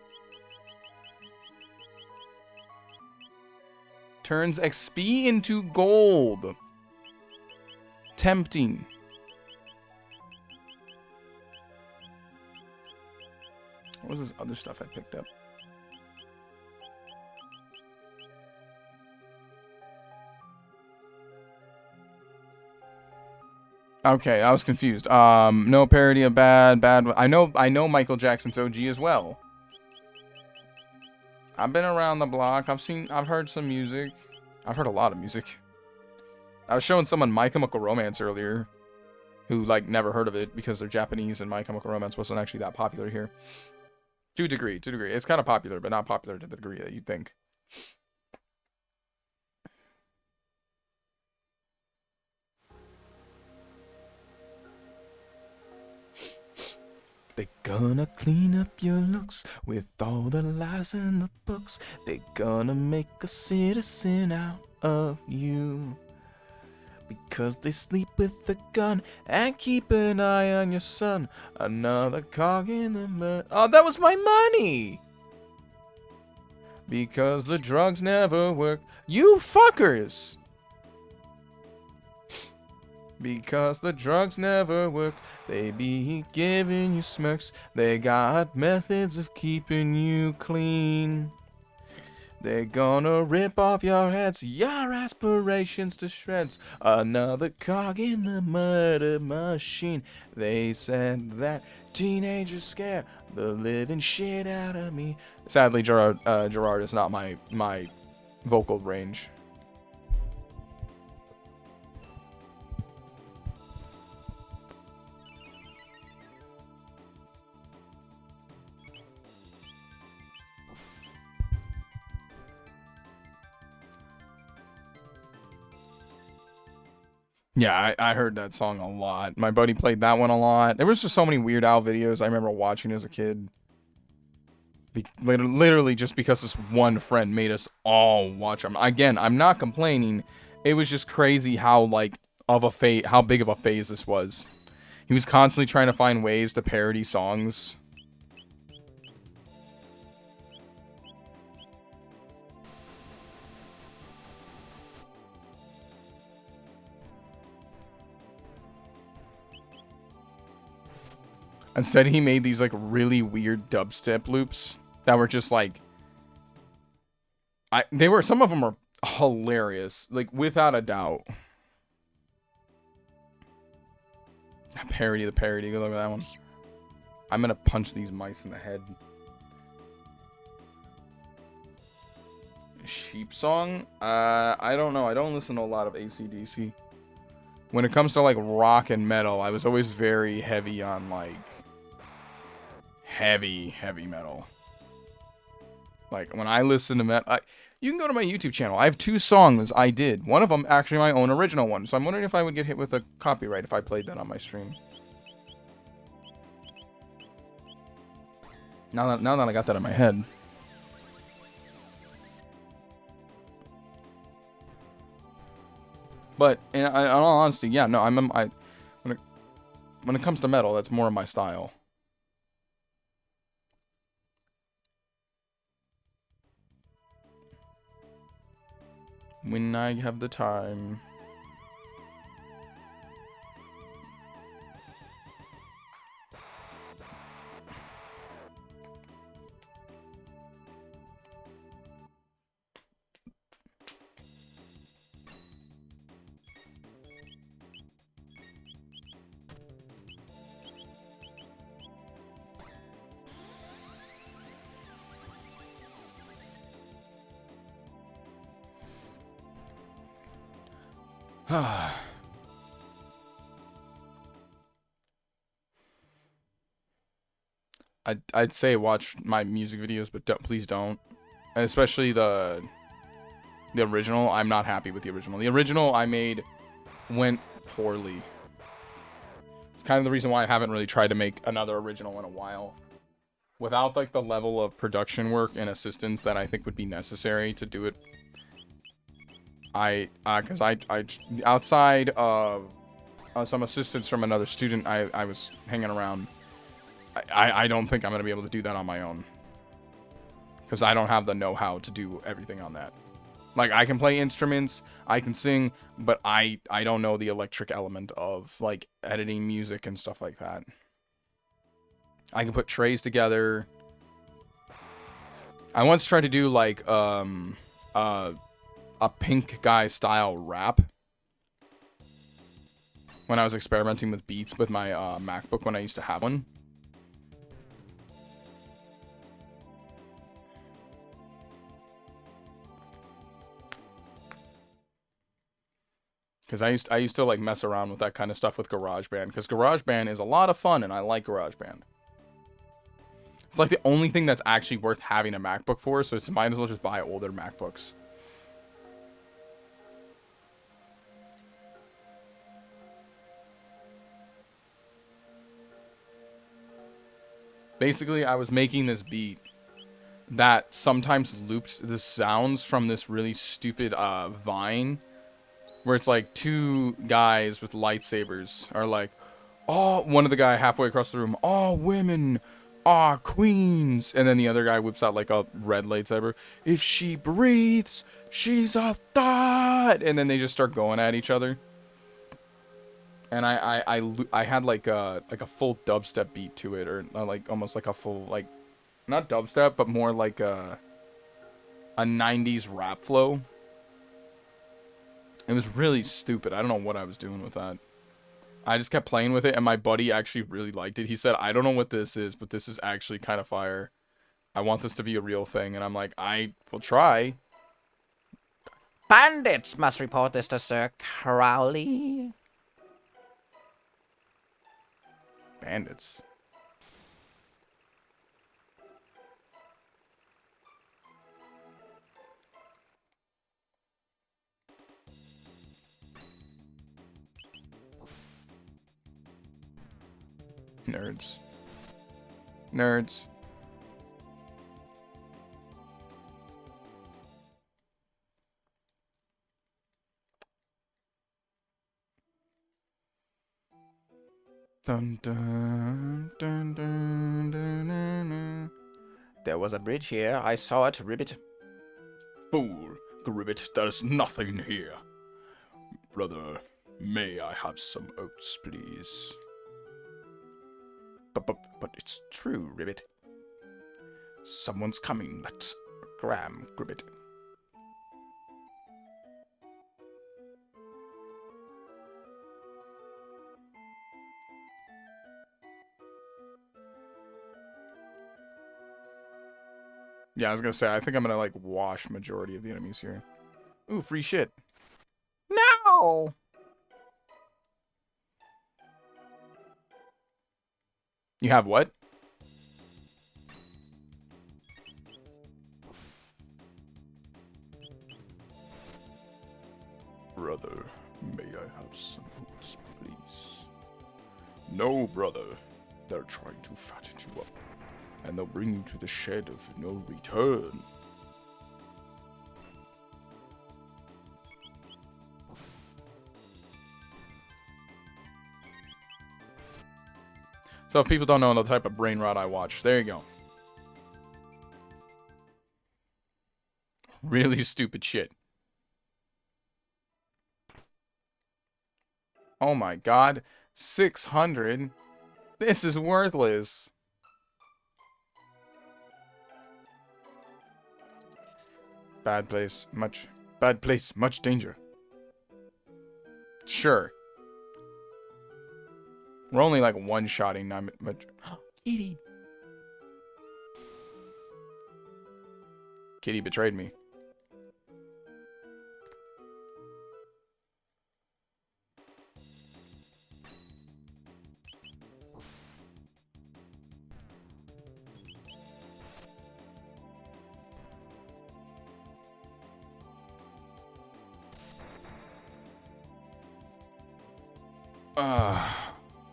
Turns XP into gold. Tempting. What was this other stuff I picked up? Okay, I was confused. No parody of bad. I know Michael Jackson's OG as well. I've been around the block. I've heard some music. I've heard a lot of music. I was showing someone My Chemical Romance earlier, who like never heard of it because they're Japanese and My Chemical Romance wasn't actually that popular here. To a degree. It's kind of popular, but not popular to the degree that you'd think. They're gonna clean up your looks with all the lies in the books. They're gonna make a citizen out of you. Because they sleep with a gun and keep an eye on your son. Another cog in the mud. Oh, that was my money! Because the drugs never work. You fuckers! Because the drugs never work, they be giving you smirks. They got methods of keeping you clean. They're gonna rip off your heads, your aspirations to shreds. Another cog in the murder machine. They said that teenagers scare the living shit out of me. Sadly, Gerard is not my vocal range. Yeah, I heard that song a lot. My buddy played that one a lot. There was just so many Weird Al videos I remember watching as a kid. Literally just because this one friend made us all watch them. Again, I'm not complaining. it was just crazy how like how big of a phase this was. He was constantly trying to find ways to parody songs. Instead, he made these like really weird dubstep loops that were just like, some of them are hilarious, like without a doubt. Parody the parody. Good luck with that one. I'm gonna punch these mice in the head. Sheep song? I don't know. I don't listen to a lot of AC/DC. When it comes to like rock and metal, I was always very heavy on like heavy metal. Like when I listen to metal, you can go to my YouTube channel. I have 2 songs I did. One of them actually my own original one. So I'm wondering if I would get hit with a copyright if I played that on my stream. Now that I got that in my head. But in all honesty, yeah, no, when it comes to metal, that's more of my style. When I have the time. I'd say watch my music videos, but please don't. And especially the original. I'm not happy with the original. The original I made went poorly. It's kind of the reason why I haven't really tried to make another original in a while. Without like the level of production work and assistance that I think would be necessary to do it. Because I outside of some assistance from another student I was hanging around, I don't think I'm going to be able to do that on my own. Because I don't have the know-how to do everything on that. Like, I can play instruments, I can sing, but I don't know the electric element of, like, editing music and stuff like that. I can put trays together. I once tried to do, like, a Pink Guy style rap. When I was experimenting with beats with my MacBook when I used to have one. Because I used to like mess around with that kind of stuff with GarageBand. Because GarageBand is a lot of fun and I like GarageBand. It's like the only thing that's actually worth having a MacBook for. So it's might as well just buy older MacBooks. Basically, I was making this beat that sometimes looped the sounds from this really stupid Vine, where it's like 2 guys with lightsabers are like, oh, one of the guy halfway across the room, all women are queens, and then the other guy whips out like a red lightsaber. If she breathes, she's a thought, and then they just start going at each other. And I had like a full dubstep beat to it, or like almost like a full, like, not dubstep, but more like a 90s rap flow. It was really stupid. I don't know what I was doing with that. I just kept playing with it, and my buddy actually really liked it. He said, I don't know what this is, but this is actually kind of fire. I want this to be a real thing. And I'm like, I will try. Bandits must report this to Sir Crowley. Bandits. Nerds. Nerds. Dun, dun, dun, dun, dun, dun, dun. There was a bridge here. I saw it, Ribbit. Fool, Gribbet, there's nothing here. Brother, may I have some oats, please? But it's true, Ribbit. Someone's coming. Let's gram, Gribbet. Yeah, I was gonna say, I think I'm gonna, like, wash majority of the enemies here. Ooh, free shit. No! You have what? Brother, may I have some oats, please? No, brother. They're trying to fatten you up, and they'll bring you to the shed of no return. So if people don't know the type of brain rot I watch, there you go. Really stupid shit. Oh my god. 600? This is worthless. Bad place, much danger. Sure. We're only like one-shotting, not much. Kitty. Kitty betrayed me.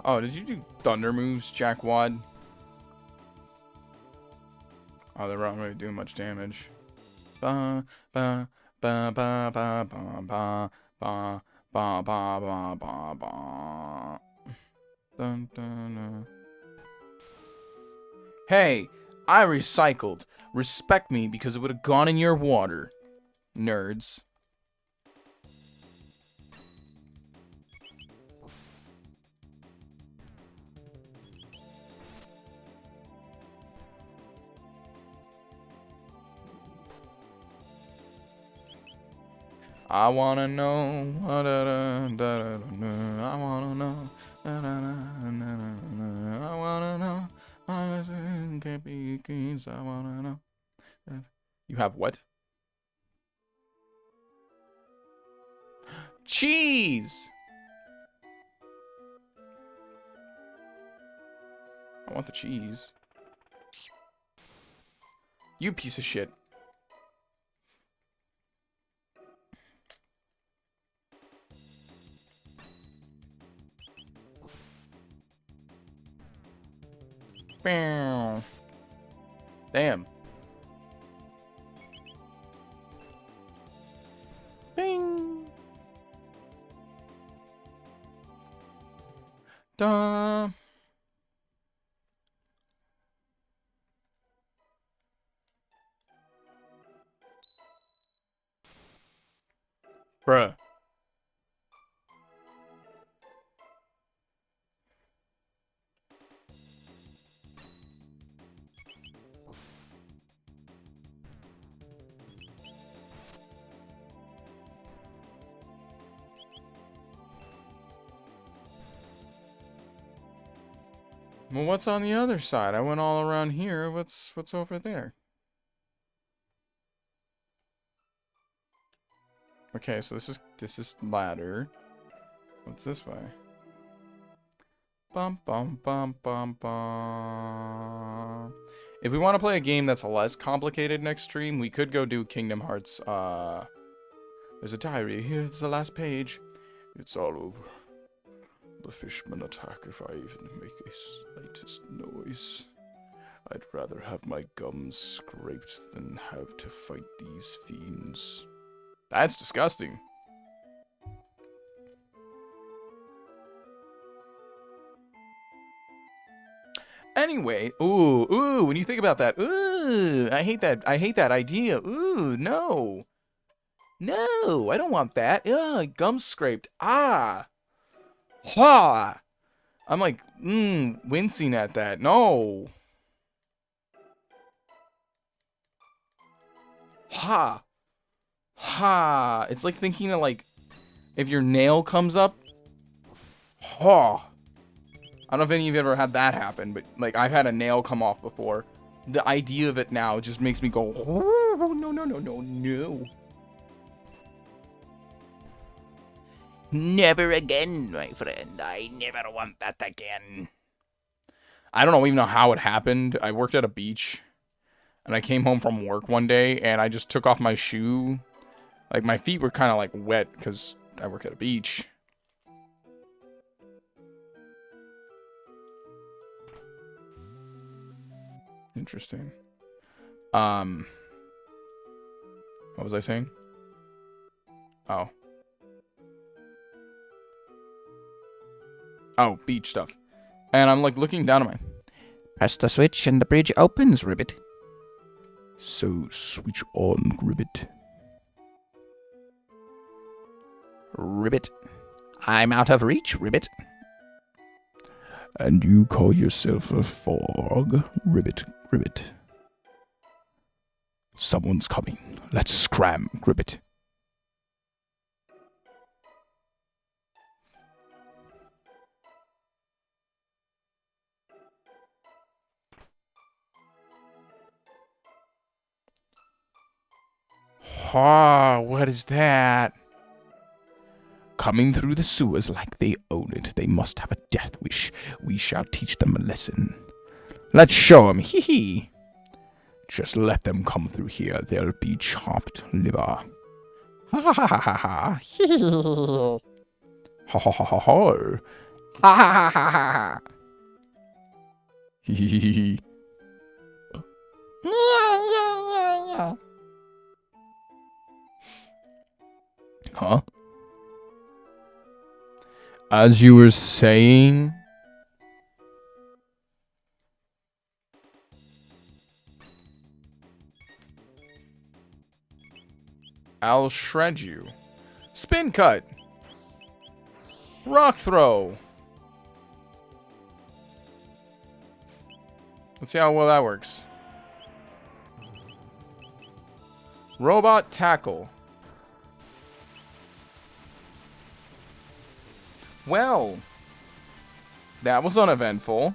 Oh, did you do thunder moves, Jackwad? Oh, they're not really doing much damage. Ba ba ba ba ba ba ba ba ba ba ba ba ba. Dun, dun, dun. Hey, I recycled. Respect me because it would have gone in your water, nerds. I wanna know. I wanna know. I wanna know. Can't be kings. I wanna know. You have what? Cheese. I want the cheese. You piece of shit. Damn. Bing. Duh. Bruh. Well, what's on the other side? I went all around here. What's over there? Okay, so this is ladder. What's this way? Bum bum bum bum bum. If we want to play a game that's less complicated next stream, we could go do Kingdom Hearts. There's a diary. Here's the last page. It's all over. The fishmen attack if I even make a slightest noise. I'd rather have my gums scraped than have to fight these fiends. That's disgusting. Anyway, ooh, when you think about that, ooh, I hate that idea. Ooh, no. No, I don't want that. Ugh, gum scraped. Ah. Ha. I'm like, wincing at that. No. Ha. Ha. It's like thinking of like, if your nail comes up. Ha. I don't know if any of you ever had that happen, but like I've had a nail come off before. The idea of it now just makes me go, oh, no, no, no, no, no. Never again, my friend. I never want that again. I don't even know how it happened. I worked at a beach, and I came home from work one day, and I just took off my shoe. Like, my feet were kind of, like, wet, because I work at a beach. Interesting. What was I saying? Oh. Oh, beach stuff. And I'm, like, looking down at my... Press the switch and the bridge opens, Ribbit. So, switch on, Ribbit. Ribbit. I'm out of reach, Ribbit. And you call yourself a fog? Ribbit, Ribbit. Someone's coming. Let's scram, Ribbit. Ah, what is that? Coming through the sewers like they own it. They must have a death wish. We shall teach them a lesson. Let's show them. Hee hee. Just let them come through here. They'll be chopped liver. Ha ha ha ha ha ha. Ha ha ha ha ha. Ha ha ha ha ha. Hee hee hee hee. Yeah. Huh? As you were saying... I'll shred you. Spin cut. Rock throw. Let's see how well that works. Robot tackle. Well, that was uneventful.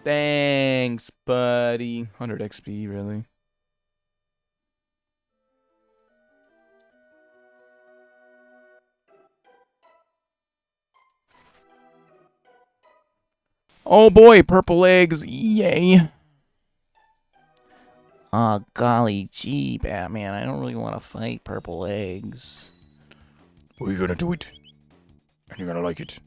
Thanks, buddy. 100 XP, really? Oh boy, purple eggs. Yay. Oh, golly gee, Batman. I don't really want to fight purple eggs. Well, you're gonna do it. And you're gonna like it.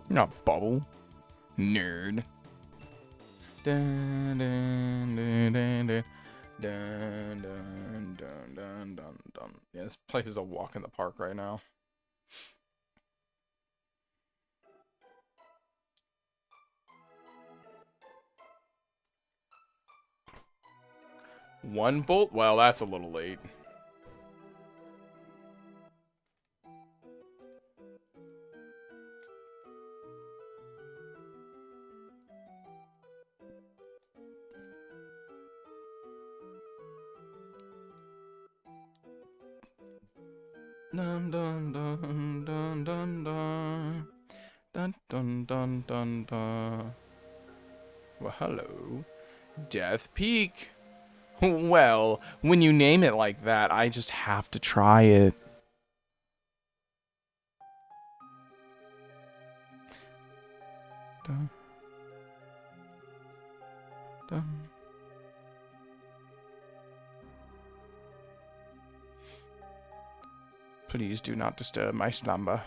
You're not Bubble. Nerd. Dun, dun, dun, dun, dun. Dun, dun, dun, dun, dun, dun. Yeah, this place is a walk in the park right now. One bolt? Well, that's a little late. Dun dun dun dun dun dun dun dun dun dun dun. Well, hello, Death Peak. Well, when you name it like that, I just have to try it. Dun dun. Please do not disturb my slumber.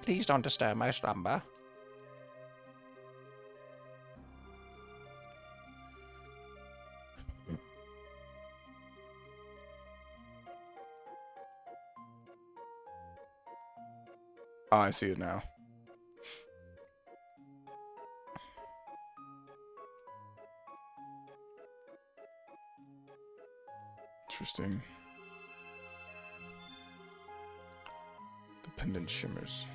Please don't disturb my slumber. Oh, I see it now. Interesting. The pendant shimmers.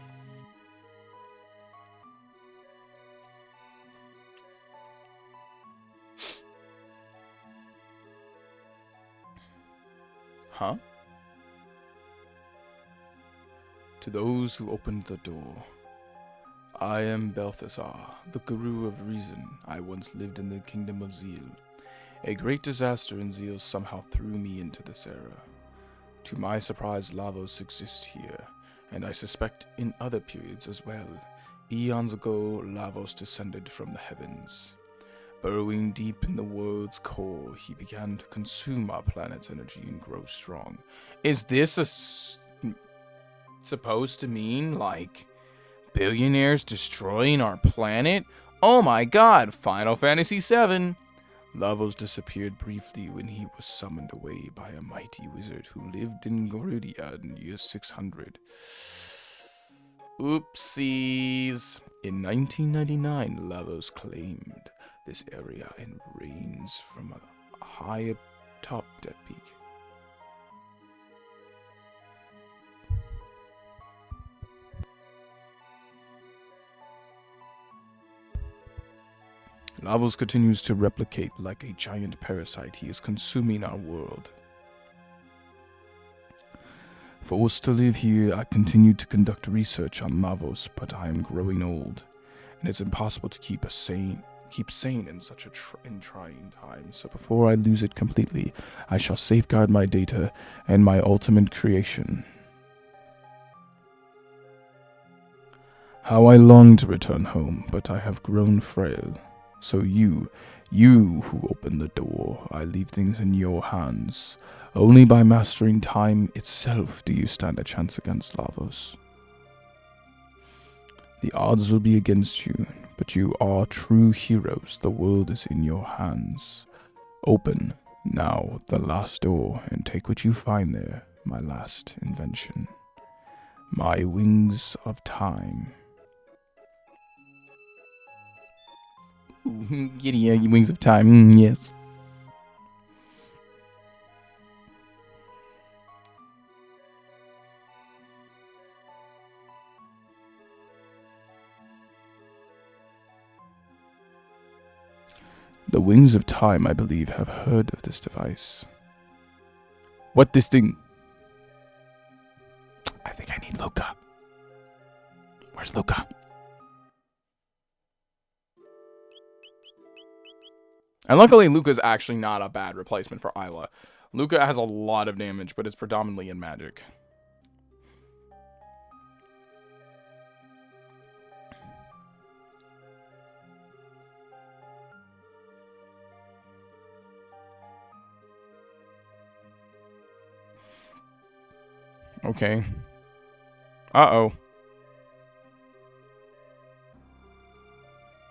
Huh? To those who opened the door. I am Balthazar, the Guru of Reason. I once lived in the Kingdom of Zeal. A great disaster in Zeal somehow threw me into this era. To my surprise, Lavos exists here, and I suspect in other periods as well. Eons ago, Lavos descended from the heavens. Burrowing deep in the world's core, he began to consume our planet's energy and grow strong. Is this supposed to mean, like, billionaires destroying our planet? Oh my god, Final Fantasy VII! Lavos disappeared briefly when he was summoned away by a mighty wizard who lived in Gorudia in year 600. Oopsies. In 1999, Lavos claimed this area and reigns from a high atop that peak. Lavos continues to replicate like a giant parasite. He is consuming our world. Forced to live here, I continue to conduct research on Lavos, but I am growing old, and it's impossible to keep sane in such a trying time. So before I lose it completely, I shall safeguard my data and my ultimate creation. How I long to return home, but I have grown frail. So you who opened the door, I leave things in your hands. Only by mastering time itself do you stand a chance against Lavos. The odds will be against you, but you are true heroes. The world is in your hands. Open, now, the last door, and take what you find there, my last invention. My wings of time. Ooh, giddy, wings of time, yes. The Wings of Time, I believe, have heard of this device. What this thing? I think I need Luca. Where's Luca? And luckily, Luca's actually not a bad replacement for Isla. Luca has a lot of damage, but it's predominantly in magic. Okay. Uh-oh.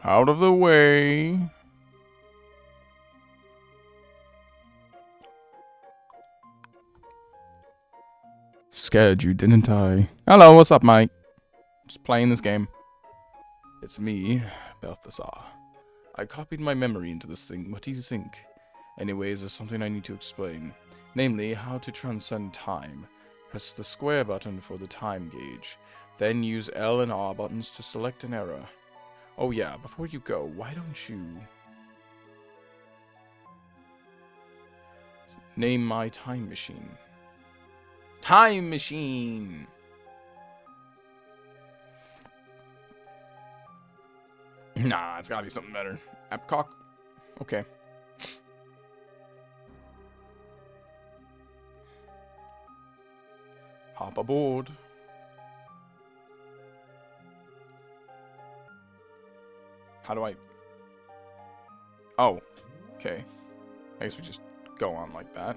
Out of the way. Scared you, didn't I? Hello, what's up, mate? Just playing this game. It's me, Balthazar. I copied my memory into this thing. What do you think? Anyways, there's something I need to explain. Namely, how to transcend time. Press the square button for the time gauge. Then use L and R buttons to select an error. Oh yeah, before you go, why don't you... name my time machine. Time machine! Nah, it's gotta be something better. Epcock? Okay. Hop aboard. How do I... oh, okay. I guess we just go on like that.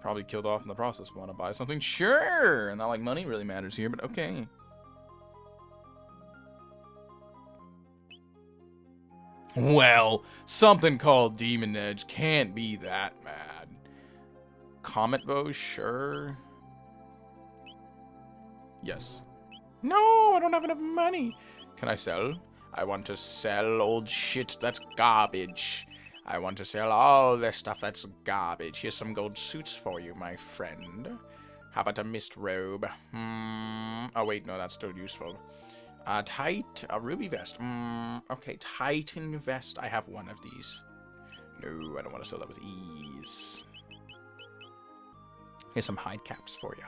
Probably killed off in the process. Want to buy something? Sure! Not like money really matters here, but okay. Well, something called Demon Edge can't be that bad. Comet Bow? Sure. Yes. No, I don't have enough money. Can I sell? I want to sell old shit that's garbage. I want to sell all this stuff that's garbage. Here's some gold suits for you, my friend. How about a mist robe? Oh, wait, no, that's still useful. A ruby vest. Okay, Titan vest. I have one of these. No, I don't want to sell that with ease. Here's some hide caps for you.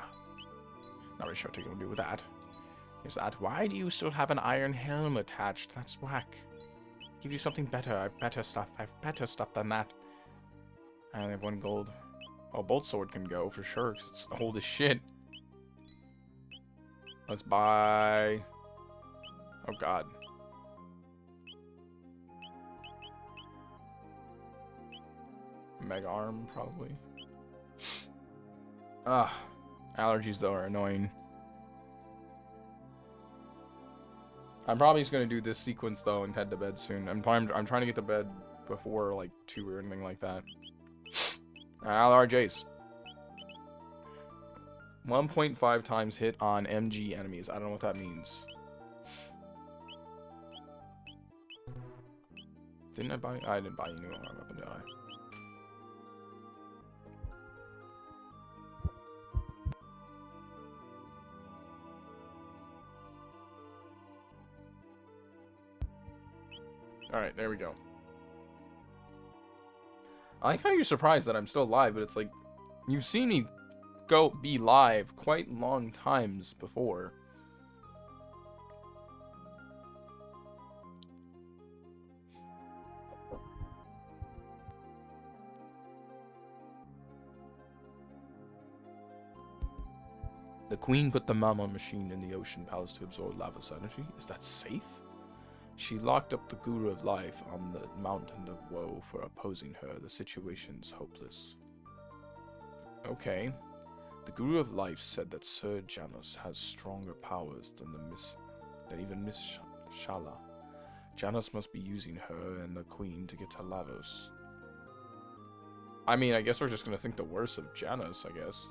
Not really sure what to go do with that. Here's that. Why do you still have an iron helm attached? That's whack. Give you something better. I have better stuff. I have better stuff than that. I only have 1 gold. Oh, bolt sword can go for sure, because it's old as shit. Let's buy... Oh, God. Mega arm, probably. Allergies, though, are annoying. I'm probably just going to do this sequence, though, and head to bed soon. I'm trying to get to bed before, like, 2 or anything like that. LRJs. 1.5 times hit on MG enemies. I don't know what that means. Didn't I buy? I didn't buy a new arm weapon, did I? Alright, there we go. I like how you're surprised that I'm still live, but it's like, you've seen me be live quite long times before. The queen put the Mama machine in the ocean palace to absorb lava's energy. Is that safe? She locked up the Guru of Life on the mountain of woe for opposing her. The situation's hopeless. Okay. The Guru of Life said that Sir Janus has stronger powers than even Miss Shala. Janus must be using her and the Queen to get to Lavos. I mean, I guess we're just gonna think the worst of Janus, I guess.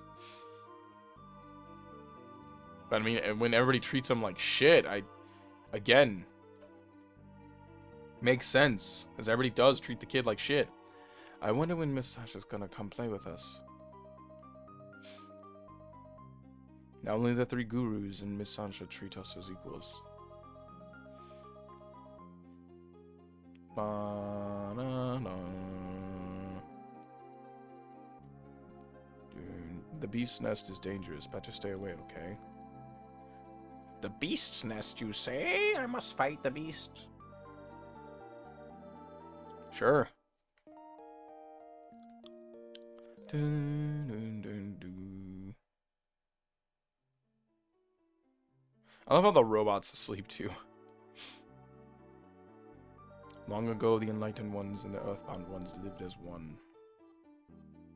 But I mean, when everybody treats him like shit, again, makes sense, because everybody does treat the kid like shit. I wonder when Miss Sasha's gonna come play with us. Now only the 3 gurus and Miss Sasha treat us as equals. The beast's nest is dangerous. Better stay away, okay? The beast's nest, you say? I must fight the beast. Sure. Dun, dun, dun, dun. I love how the robot's asleep too. Long ago, the enlightened ones and the earthbound ones lived as one.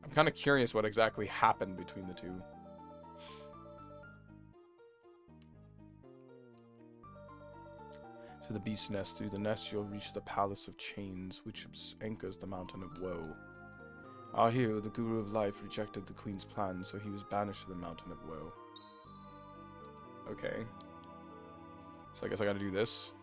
I'm kind of curious what exactly happened between the two. To the beast's nest. Through the nest, you'll reach the Palace of Chains, which anchors the Mountain of Woe. Our hero, the Guru of Life, rejected the Queen's plan, so he was banished to the Mountain of Woe. Okay. So I guess I gotta do this.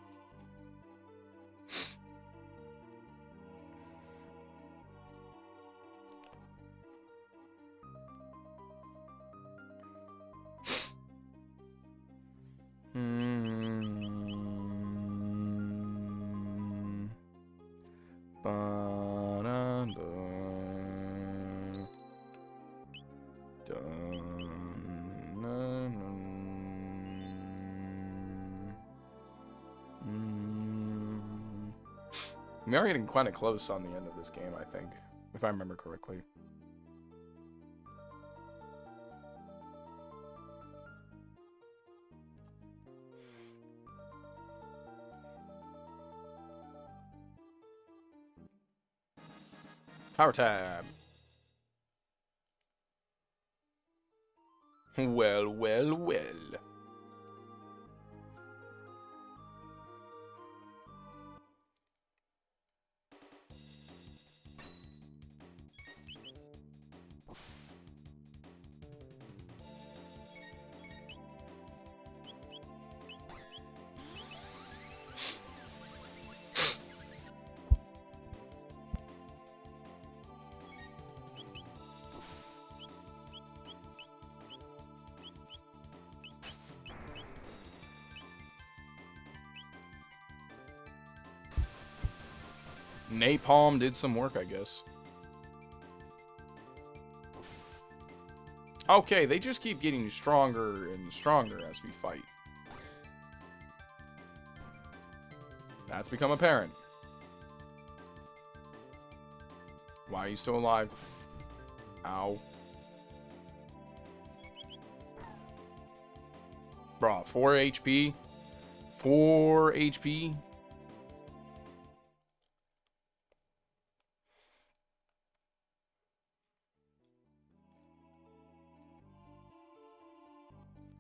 We are getting kind of close on the end of this game, I think, if I remember correctly. Power tab. Well, well, well. Napalm did some work, I guess. Okay, they just keep getting stronger and stronger as we fight. That's become apparent. Why are you still alive? Ow. Bro, 4 HP? 4 HP?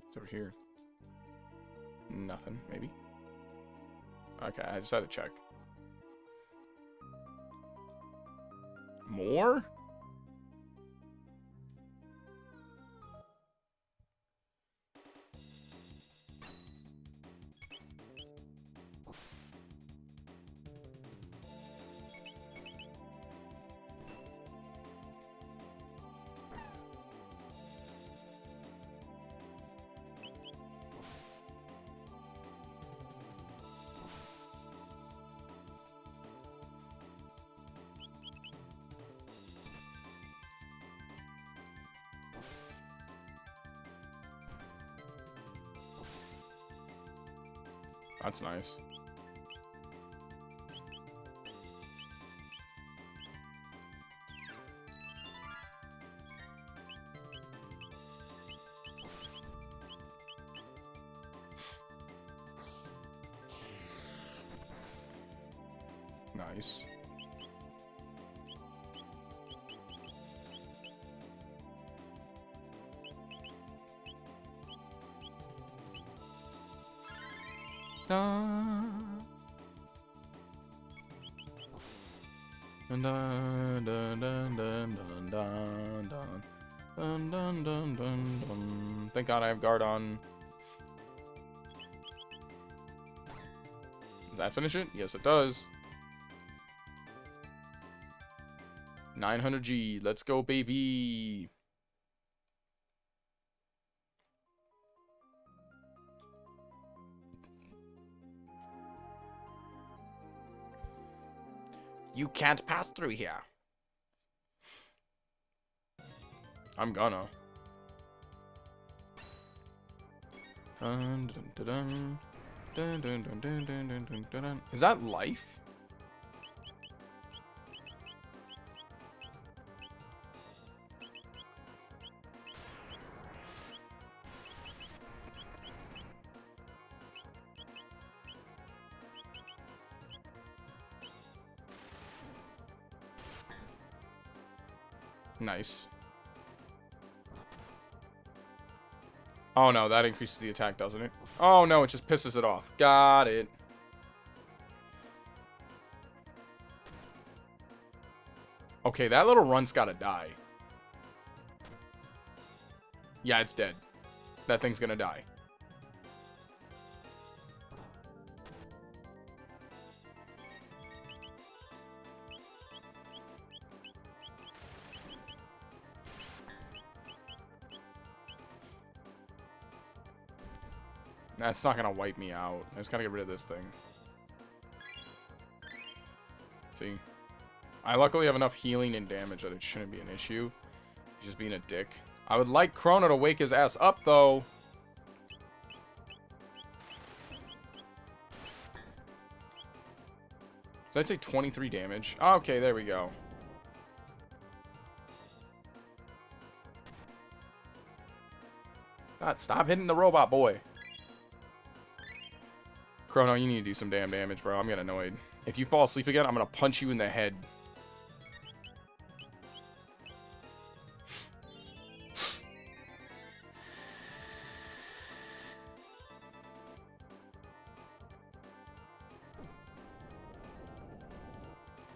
It's over here. Nothing, maybe. Okay, I just had to check. More? That's nice. Nice. Dun. Dun dun dun dun dun dun dun dun dun dun dun dun. Thank God I have guard on. Does that finish it? Yes, it does. 900G. Let's go, baby. You can't pass through here. I'm gonna. Dun, dun, dun, dun, dun, dun, dun, dun, dun, dun, dun, dun. Is that life? Nice. Oh no, that increases the attack, doesn't it? Oh no, it just pisses it off. Got it. Okay, that little runt's gotta die. Yeah, it's dead. That thing's gonna die. That's not gonna wipe me out. I just gotta get rid of this thing. See? I luckily have enough healing and damage that it shouldn't be an issue. He's just being a dick. I would like Crono to wake his ass up, though. Did I say 23 damage? Okay, there we go. God, stop hitting the robot boy. Crono, you need to do some damn damage, bro. I'm getting annoyed. If you fall asleep again, I'm gonna punch you in the head.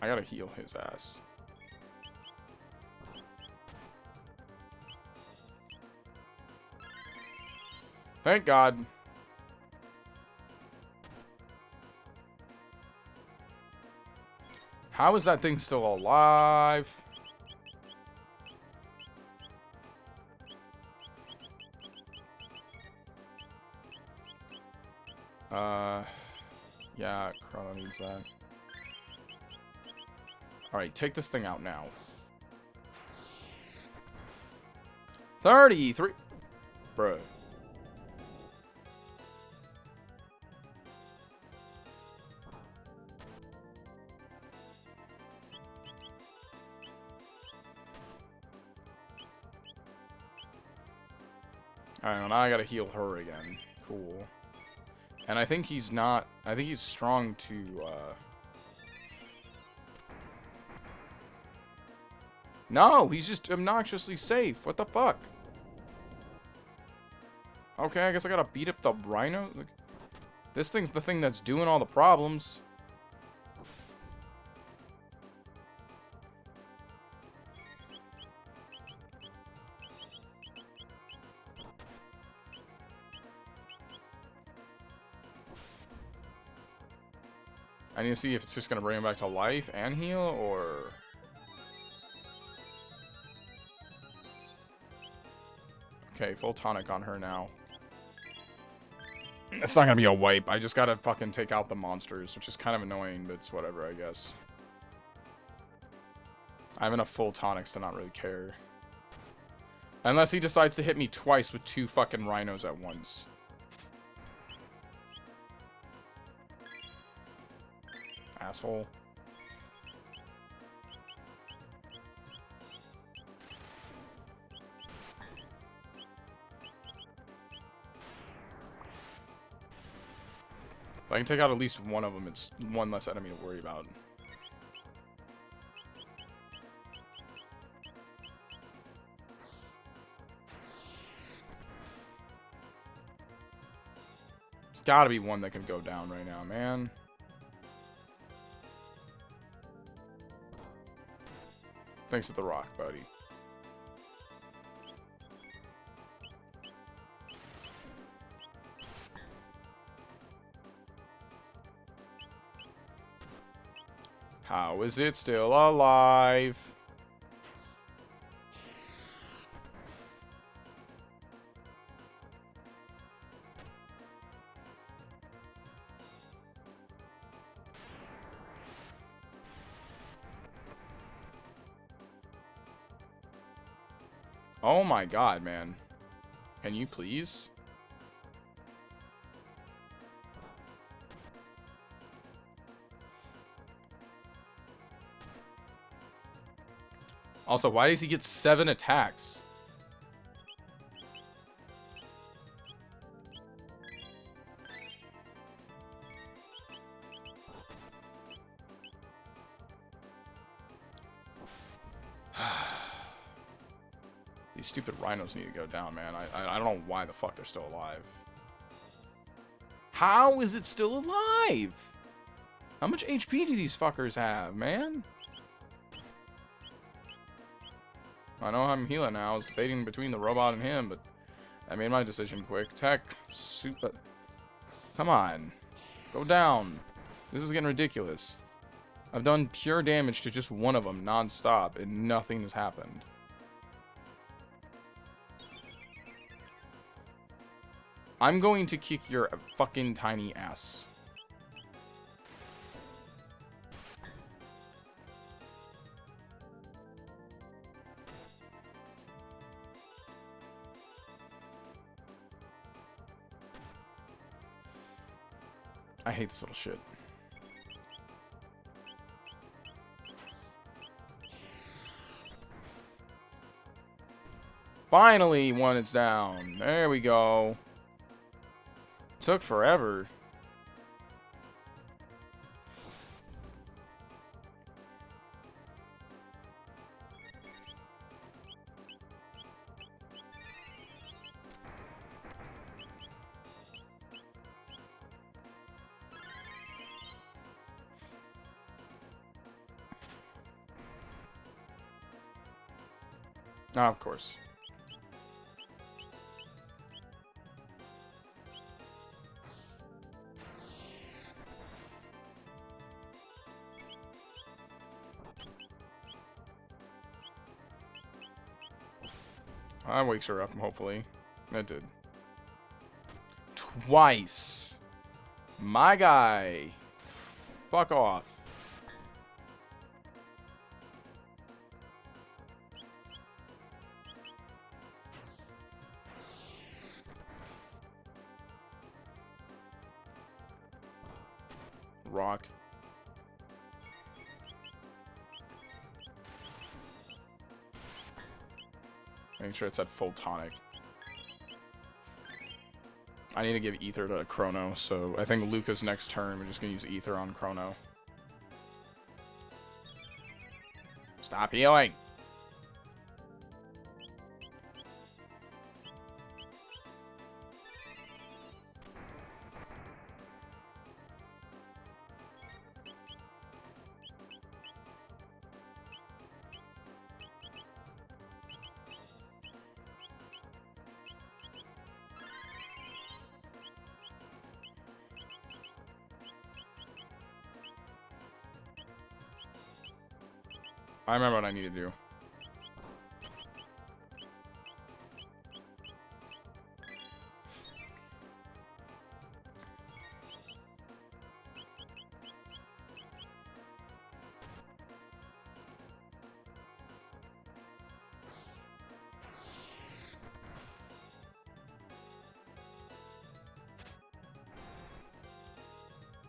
I gotta heal his ass. Thank God. How is that thing still alive? Yeah, Crono needs that. Alright, take this thing out now. 33! Bruh. Alright, well, now I gotta heal her again. Cool. And I think he's not... I think he's strong to, No! He's just obnoxiously safe. What the fuck? Okay, I guess I gotta beat up the rhino? This thing's the thing that's doing all the problems. I need to see if it's just gonna bring him back to life and heal, or... Okay, full tonic on her now. It's not gonna be a wipe. I just gotta fucking take out the monsters, which is kind of annoying, but it's whatever, I guess. I have enough full tonics to not really care. Unless he decides to hit me twice with 2 fucking rhinos at once. Asshole. If I can take out at least one of them, it's one less enemy to worry about. There's gotta be one that can go down right now, man. Thanks to the rock, buddy. How is it still alive? Oh my god, man. Can you please? Also, why does he get 7 attacks? These stupid rhinos need to go down, man. I don't know why the fuck they're still alive. How is it still alive? How much HP do these fuckers have, man? I know I'm healing now. I was debating between the robot and him, but I made my decision quick. Tech, super... Come on. Go down. This is getting ridiculous. I've done pure damage to just one of them non-stop, and nothing has happened. I'm going to kick your fucking tiny ass. I hate this little shit. Finally, one is down. There we go. Took forever. Ah, of course. That wakes her up, hopefully. That did. Twice. My guy. Fuck off. Rock. Making sure it's at full tonic. I need to give Ether to Chrono, so I think Luca's next turn, we're just going to use Ether on Chrono. Stop healing! I remember what I need to do.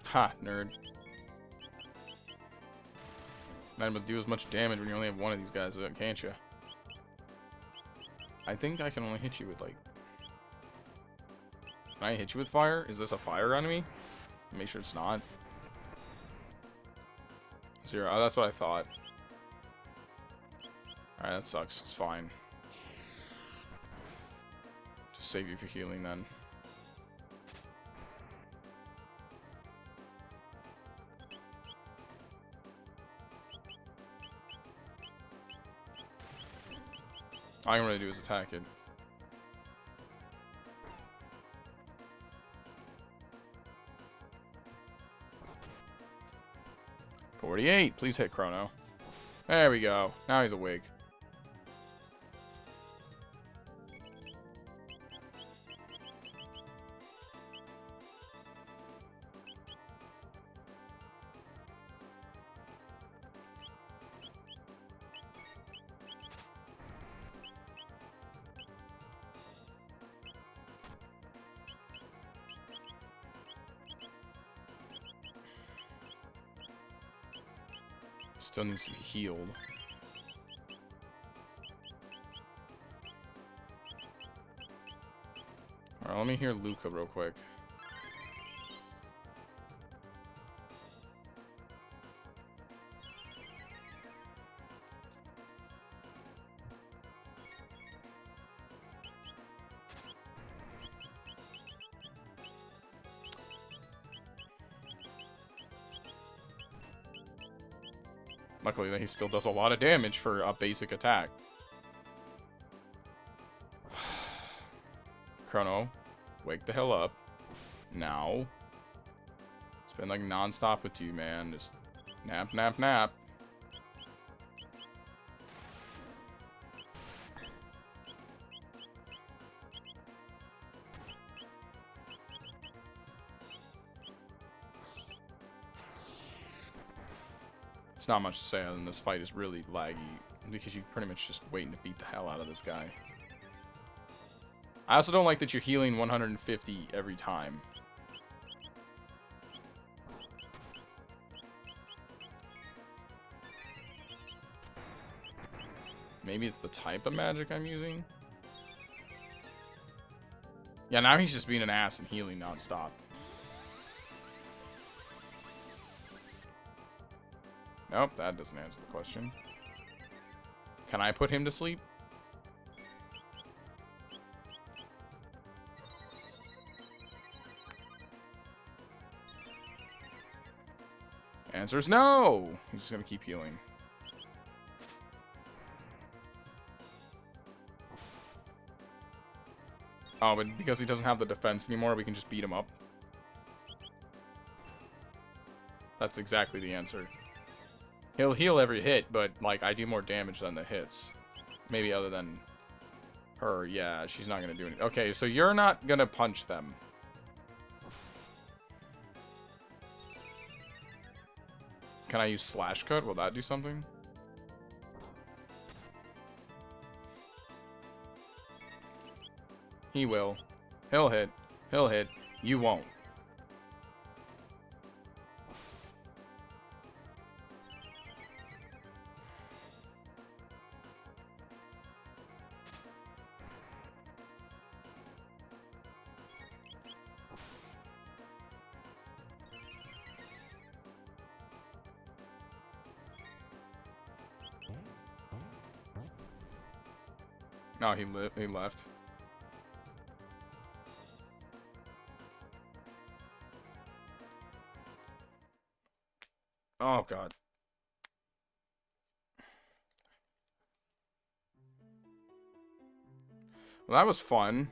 Ha, nerd. Not able to do as much damage when you only have one of these guys, can't you? I think I can only hit you with, like... Can I hit you with fire? Is this a fire enemy? Make sure it's not. 0. Oh, that's what I thought. Alright, that sucks. It's fine. Just save you for healing, then. All I can really do is attack it. $48. Please hit Chrono. There we go. Now he's awake. Still needs to be healed. Alright, let me hear Luca real quick. Luckily, he still does a lot of damage for a basic attack. Chrono, wake the hell up. Now. It's been like non-stop with you, man. Just nap, nap, nap. It's not much to say other than this fight is really laggy, because you're pretty much just waiting to beat the hell out of this guy. I also don't like that you're healing 150 every time. Maybe it's the type of magic I'm using? Yeah, now he's just being an ass and healing non-stop. Nope, that doesn't answer the question. Can I put him to sleep? Answer's no! He's just gonna keep healing. Oh, but because he doesn't have the defense anymore, we can just beat him up. That's exactly the answer. He'll heal every hit, but, like, I do more damage than the hits. Maybe other than her. Yeah, she's not gonna do anything. Okay, so you're not gonna punch them. Can I use slash cut? Will that do something? He will. He'll hit. He'll hit. You won't. No, he left. Oh, God. Well, that was fun.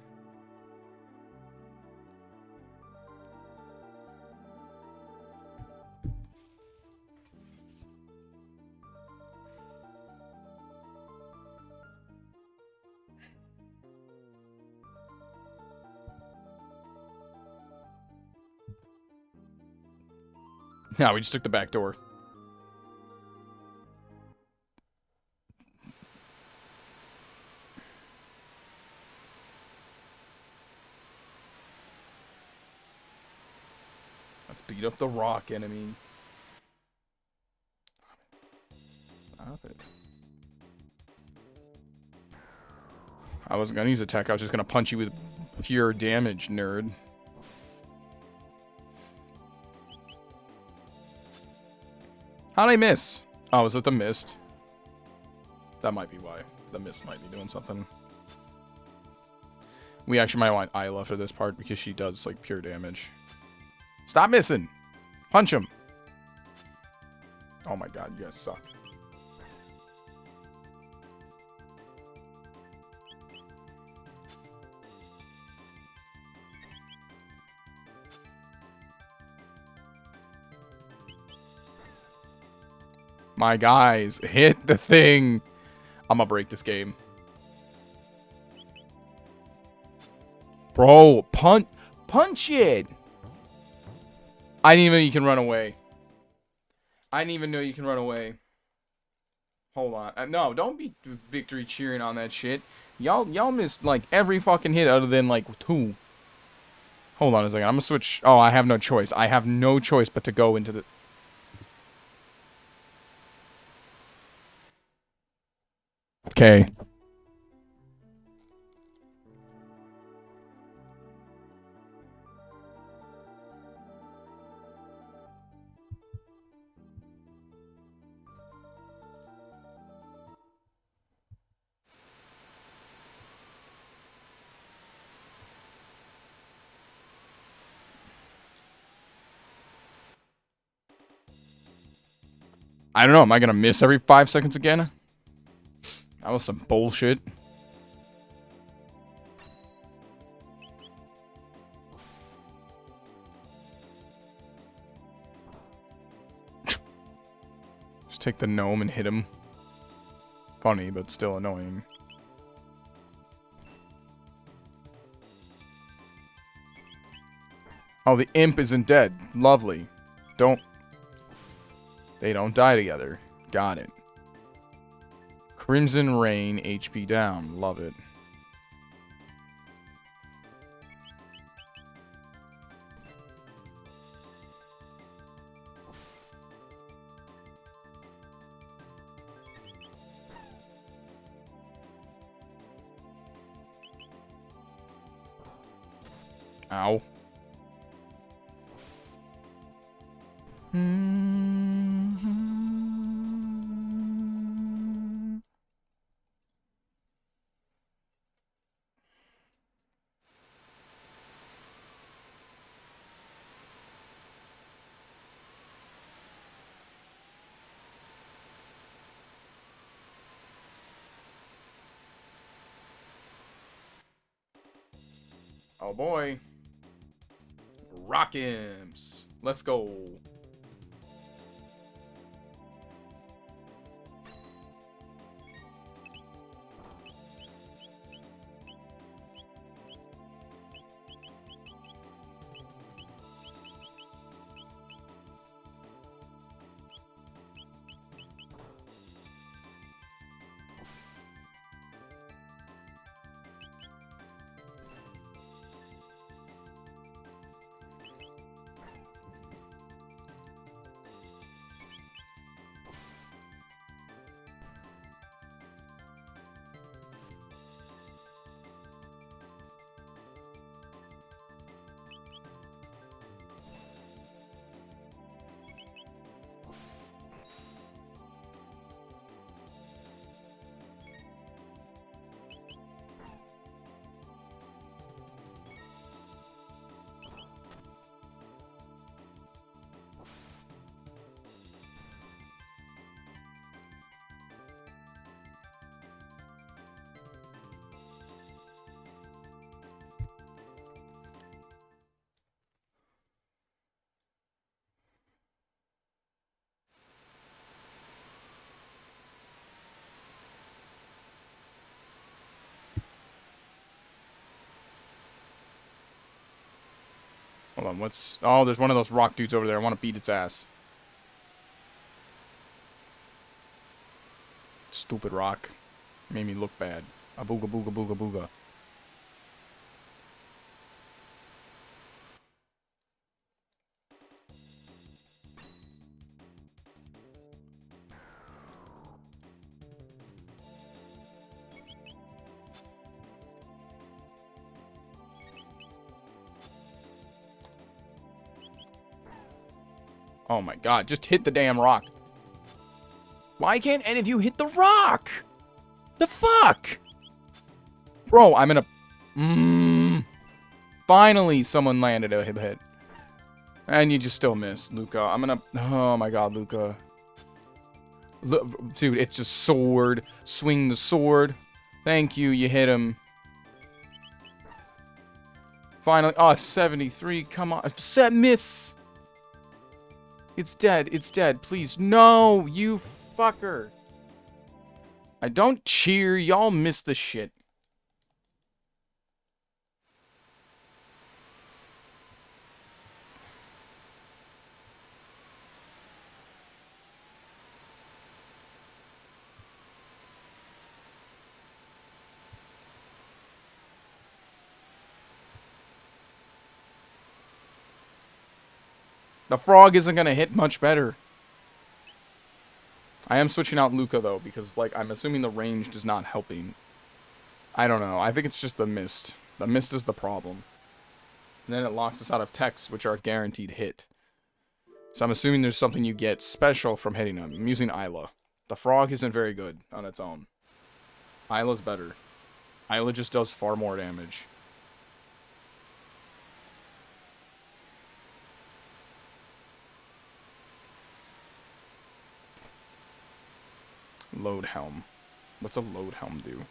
No, we just took the back door. Let's beat up the rock enemy. Stop it. I wasn't gonna use attack, I was just gonna punch you with pure damage, nerd. How'd I miss? Oh, is it the mist? That might be why. The mist might be doing something. We actually might want Isla for this part because she does, like, pure damage. Stop missing! Punch him! Oh my god, you guys suck. My guys, hit the thing! I'm gonna break this game. Bro, punch it! I didn't even know you can run away. I didn't even know you can run away. Hold on. No, don't be victory cheering on that shit. Y'all missed, like, every fucking hit other than, like, 2. Hold on a second. I'm gonna switch. Oh, I have no choice. I have no choice but to go into the... Okay. I don't know. Am I gonna miss every 5 seconds again? That was some bullshit. Just take the gnome and hit him. Funny, but still annoying. Oh, the imp isn't dead. Lovely. They don't die together. Got it. Crimson Rain, HP down. Love it. Ow. Oh boy. Rock imps. Let's go. Hold on, what's... Oh, there's one of those rock dudes over there. I want to beat its ass. Stupid rock. Made me look bad. A booga booga booga booga. Oh my god, just hit the damn rock. Why can't any of you hit the rock? The fuck? Bro, I'm in a... Finally, someone landed a hit. And you just still missed, Luca. I'm gonna... Oh my god, Luca. Dude, it's just sword. Swing the sword. Thank you, you hit him. Finally... Oh, 73. Come on. Miss. It's dead. It's dead. Please. No, you fucker. I don't cheer. Y'all miss the shit. The frog isn't gonna hit much better. I am switching out Luca, though, because, like, I'm assuming the range is not helping. I don't know. I think it's just the mist. The mist is the problem. And then it locks us out of techs, which are a guaranteed hit. So I'm assuming there's something you get special from hitting them. I'm using Isla. The frog isn't very good on its own. Isla's better. Isla just does far more damage. Load helm. What's a load helm do?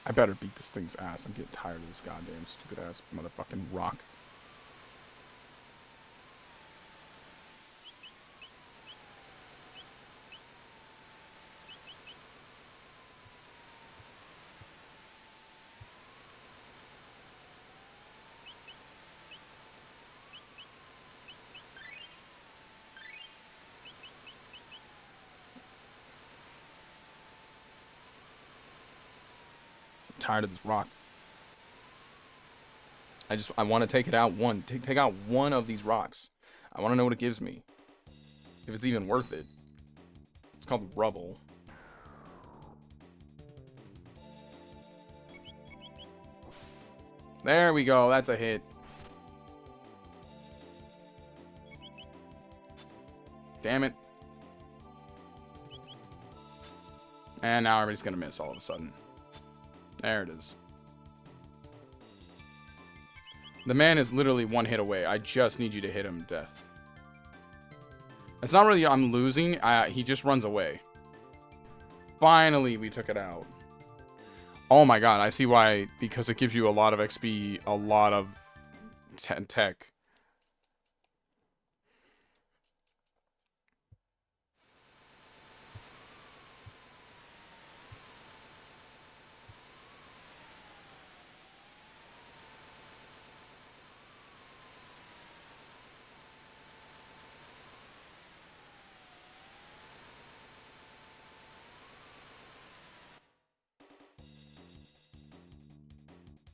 I better beat this thing's ass. I'm getting tired of this goddamn stupid ass motherfucking rock. I'm tired of this rock. I want to take it out one. Take out one of these rocks. I want to know what it gives me. If it's even worth it. It's called rubble. There we go. That's a hit. Damn it. And now everybody's gonna miss all of a sudden. There it is. The man is literally one hit away. I just need you to hit him to death. It's not really I'm losing. He just runs away. Finally, we took it out. Oh my god, I see why. Because it gives you a lot of XP, a lot of tech.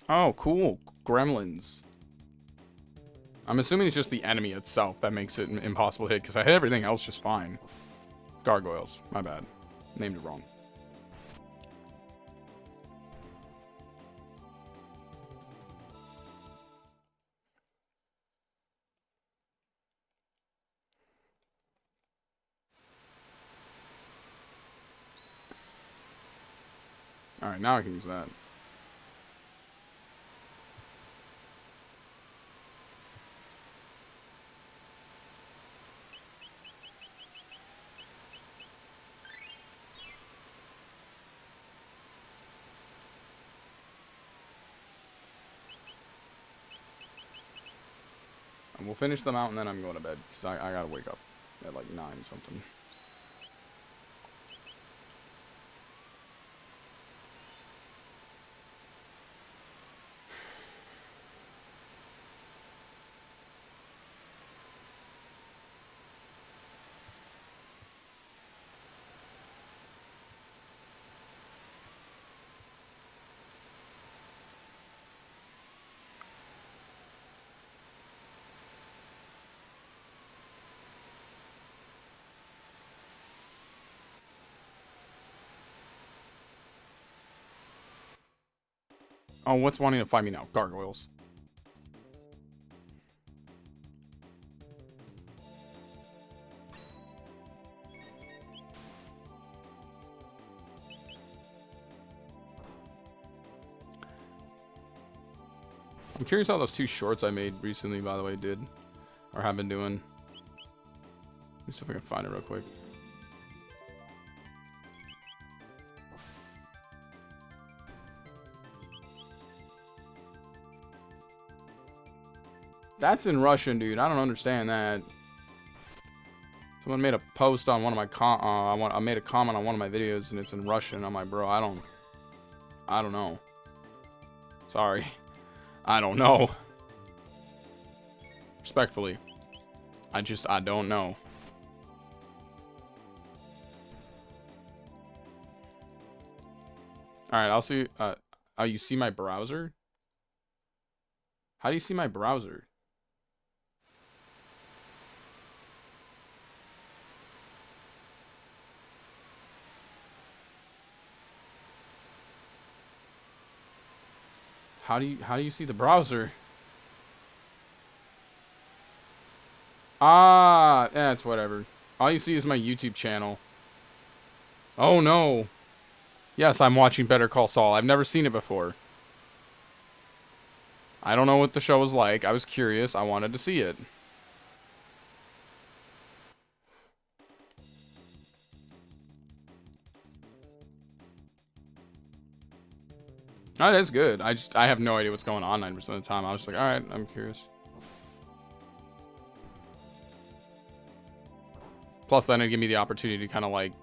Oh, cool. Gremlins. I'm assuming it's just the enemy itself that makes it impossible to hit, because I hit everything else just fine. Gargoyles. My bad. Named it wrong. Alright, now I can use that. And we'll finish them out and then I'm going to bed. Because I gotta wake up at like 9 something. Oh, what's wanting to fight me now? Gargoyles. I'm curious how those 2 shorts I made recently, by the way, did. Or have been doing. Let me see if I can find it real quick. That's in Russian, dude. I don't understand that. Someone made a post on one of my I made a comment on one of my videos and it's in Russian. I'm like, bro, I don't know. Sorry. I don't know. Respectfully. I don't know. Alright, I'll see. Oh, you see my browser? How do you see my browser? How do you see the browser? Ah, that's whatever. All you see is my YouTube channel. Oh no. Yes, I'm watching Better Call Saul. I've never seen it before. I don't know what the show was like. I was curious. I wanted to see it. That is good. I have no idea what's going on 90% of the time. I was just like, alright, I'm curious. Plus, then it gave me the opportunity to kind of like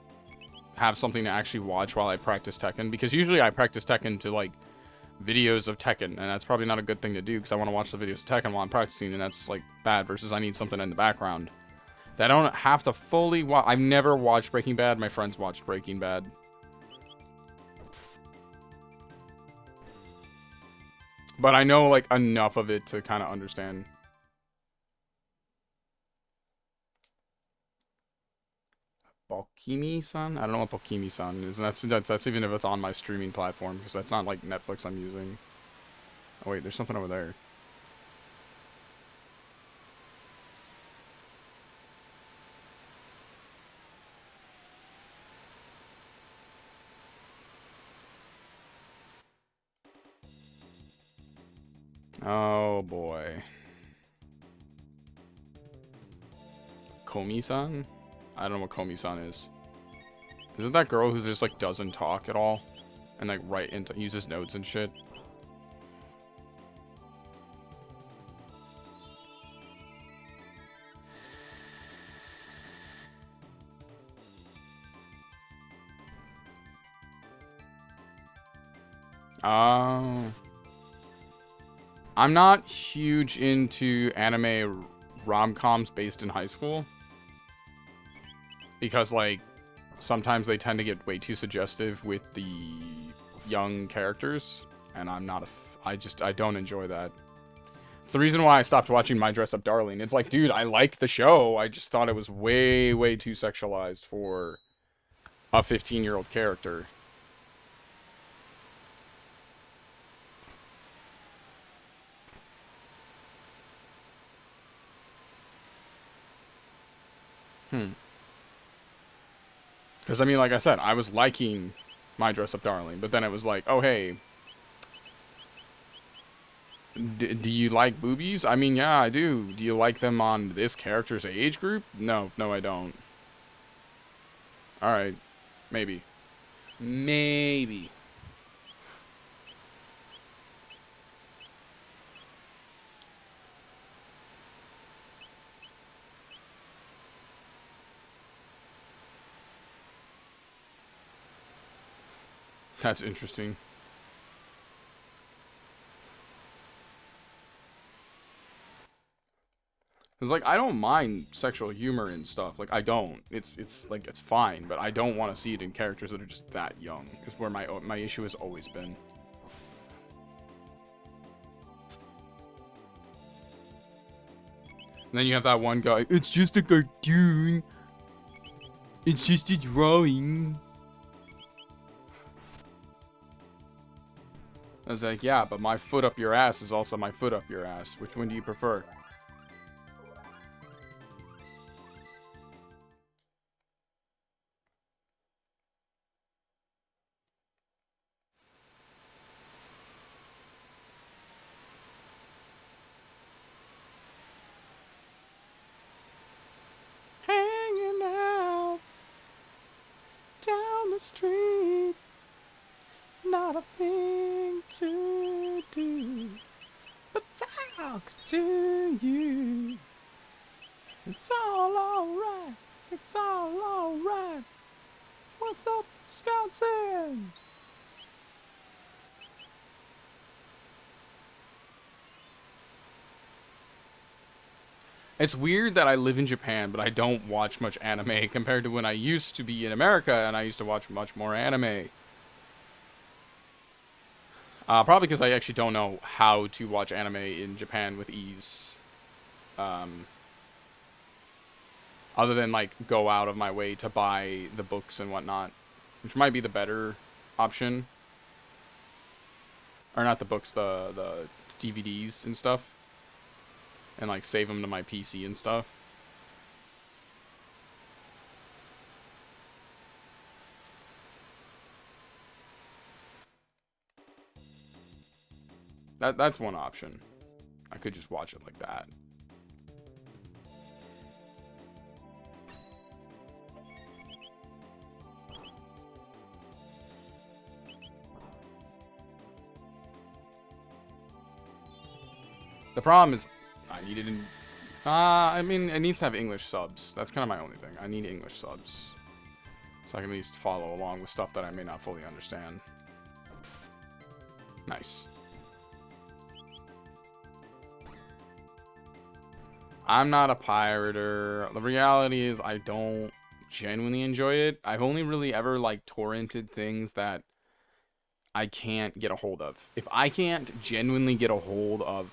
have something to actually watch while I practice Tekken. Because usually I practice Tekken to like videos of Tekken. And that's probably not a good thing to do because I want to watch the videos of Tekken while I'm practicing. And that's like bad versus I need something in the background. That I don't have to fully watch. I've never watched Breaking Bad. My friends watched Breaking Bad. But I know, like, enough of it to kind of understand. Balkimi-san? I don't know what Balkimi-san is. And that's even if it's on my streaming platform, because that's not, like, Netflix I'm using. Oh, wait, there's something over there. Oh, boy. Komi-san? I don't know what Komi-san is. Is it that girl who just, like, doesn't talk at all? And, like, uses notes and shit? Oh. I'm not huge into anime rom-coms based in high school. Because, like, sometimes they tend to get way too suggestive with the young characters. And I'm not I don't enjoy that. It's the reason why I stopped watching My Dress Up Darling. It's like, dude, I like the show. I just thought it was way, way too sexualized for a 15-year-old character. Because, I mean, like I said, I was liking My Dress Up Darling, but then it was like, oh, hey, do you like boobies? I mean, yeah, I do. Do you like them on this character's age group? No, I don't. Alright, maybe. Maybe. That's interesting. It's like, I don't mind sexual humor and stuff. Like, I don't. It's like, it's fine, but I don't want to see it in characters that are just that young. Is where my issue has always been. And then you have that one guy, it's just a cartoon. It's just a drawing. I was like, yeah, but my foot up your ass is also my foot up your ass. Which one do you prefer? Hanging out down the street. Not a thing to do but talk to you. It's all alright. It's all alright. What's up, Wisconsin? It's weird that I live in Japan, but I don't watch much anime compared to when I used to be in America and I used to watch much more anime. Probably because I actually don't know how to watch anime in Japan with ease. Other than, like, go out of my way to buy the books and whatnot. Which might be the better option. Or not the books, the DVDs and stuff. And, like, save them to my PC and stuff. That's one option. I could just watch it like that. The problem is, I need it in... I mean, it needs to have English subs. That's kind of my only thing. I need English subs. So I can at least follow along with stuff that I may not fully understand. Nice. I'm not a pirater. The reality is I don't genuinely enjoy it. I've only really ever, like, torrented things that I can't get a hold of. If I can't genuinely get a hold of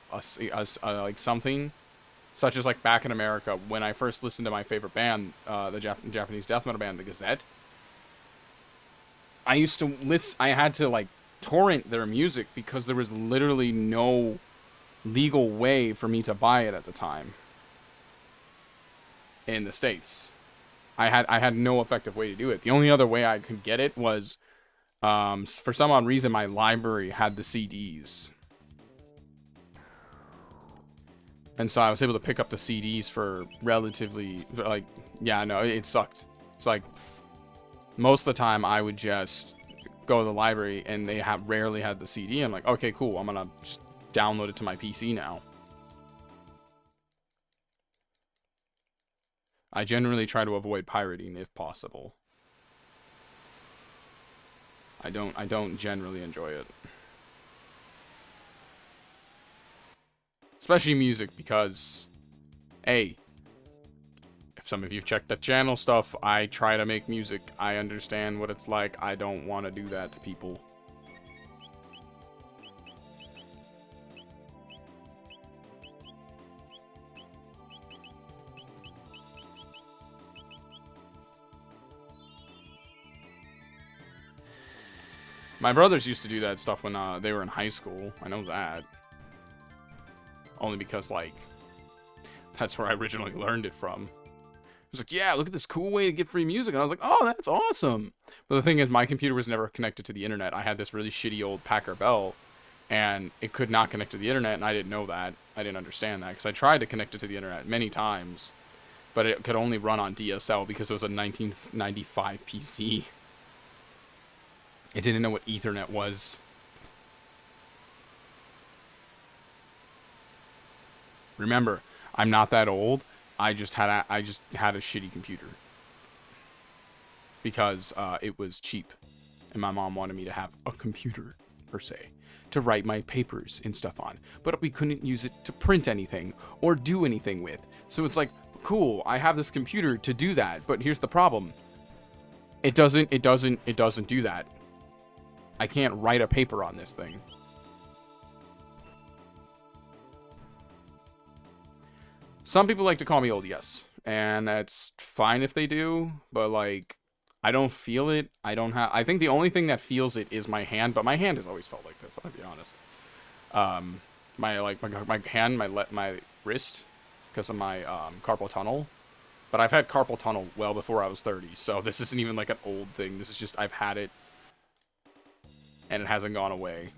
like something, such as like back in America, when I first listened to my favorite band, the Japanese death metal band, the Gazette, I used to listen. I had to like torrent their music because there was literally no legal way for me to buy it at the time in the States. I had no effective way to do it. The only other way I could get it was, for some odd reason, my library had the CDs. And so I was able to pick up the CDs for relatively, like, yeah, no, it sucked. It's like, most of the time I would just go to the library and they rarely had the CD. I'm like, okay, cool, I'm gonna just download it to my PC now. I generally try to avoid pirating if possible. I don't generally enjoy it. Especially music, because, hey, if some of you've checked the channel stuff, I try to make music. I understand what it's like. I don't want to do that to people. My brothers used to do that stuff when they were in high school. I know that. Only because, like, that's where I originally learned it from. It was like, yeah, look at this cool way to get free music. And I was like, oh, that's awesome. But the thing is, my computer was never connected to the internet. I had this really shitty old Packard Bell, and it could not connect to the internet, and I didn't know that. I didn't understand that, because I tried to connect it to the internet many times, but it could only run on DSL because it was a 1995 PC. It didn't know what Ethernet was. Remember, I'm not that old. I just had a shitty computer because it was cheap, and my mom wanted me to have a computer per se to write my papers and stuff on. But we couldn't use it to print anything or do anything with. So it's like, cool, I have this computer to do that. But here's the problem: it doesn't do that. I can't write a paper on this thing. Some people like to call me old, yes. And that's fine if they do, but like, I don't feel it. I think the only thing that feels it is my hand, but my hand has always felt like this, I'll be honest. My hand, my wrist, because of my carpal tunnel. But I've had carpal tunnel well before I was 30, so this isn't even like an old thing. This is just, I've had it, and it hasn't gone away.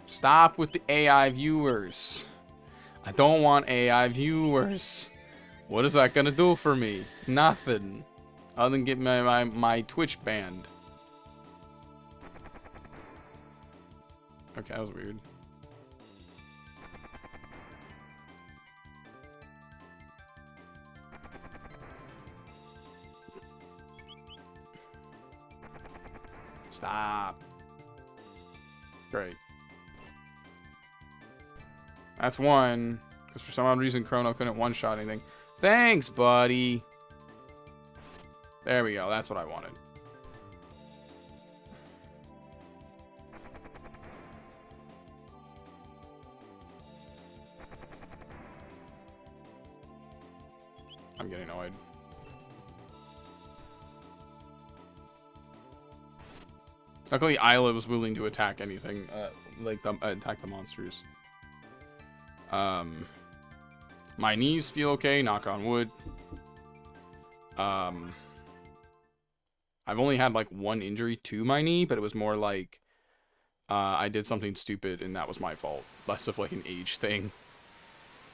Stop with the AI viewers. I don't want AI viewers. What is that gonna do for me? Nothing. Other than get my Twitch banned. Okay, that was weird. Stop. Great. That's one. Because for some odd reason, Crono couldn't one-shot anything. Thanks, buddy. There we go. That's what I wanted. I'm getting annoyed. Luckily, Isla was willing to attack anything, attack the monsters. My knees feel okay, knock on wood. I've only had like one injury to my knee, but it was more like I did something stupid and that was my fault. Less of like an age thing.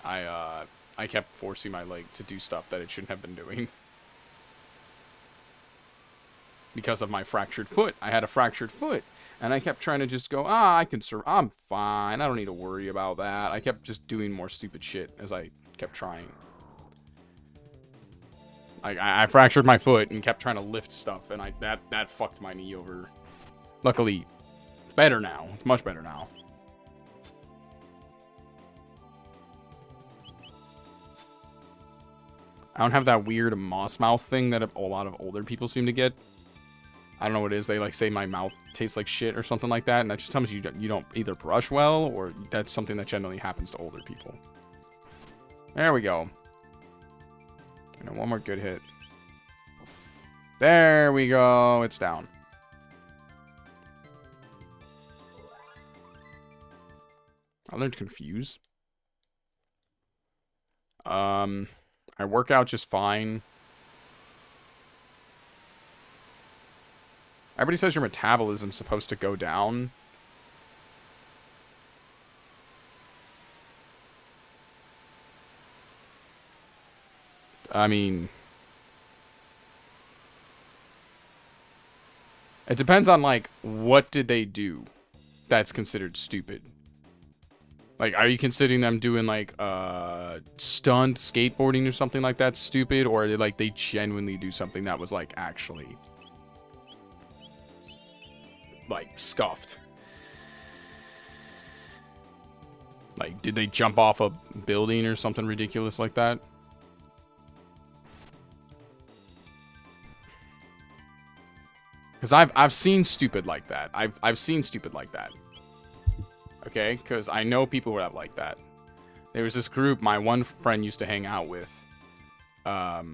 I kept forcing my leg to do stuff that it shouldn't have been doing. Because of my fractured foot. I had a fractured foot. And I kept trying to just go, I'm fine. I don't need to worry about that. I kept just doing more stupid shit as I kept trying. I fractured my foot and kept trying to lift stuff. And that fucked my knee over. Luckily, it's better now. It's much better now. I don't have that weird moss mouth thing that a lot of older people seem to get. I don't know what it is. They like say my mouth tastes like shit or something like that, and that just tells you you don't either brush well, or that's something that generally happens to older people. There we go. And one more good hit. There we go. It's down. I learned Confuse. I work out just fine. Everybody says your metabolism's supposed to go down. I mean, it depends on, like, what did they do that's considered stupid. Like, are you considering them doing, like, stunt skateboarding or something like that stupid? Or did, like, they genuinely do something that was, like, actually, like, scuffed? Like, did they jump off a building or something ridiculous like that? Because I've seen stupid like that. I've seen stupid like that. Okay, because I know people who have like that. There was this group my one friend used to hang out with. I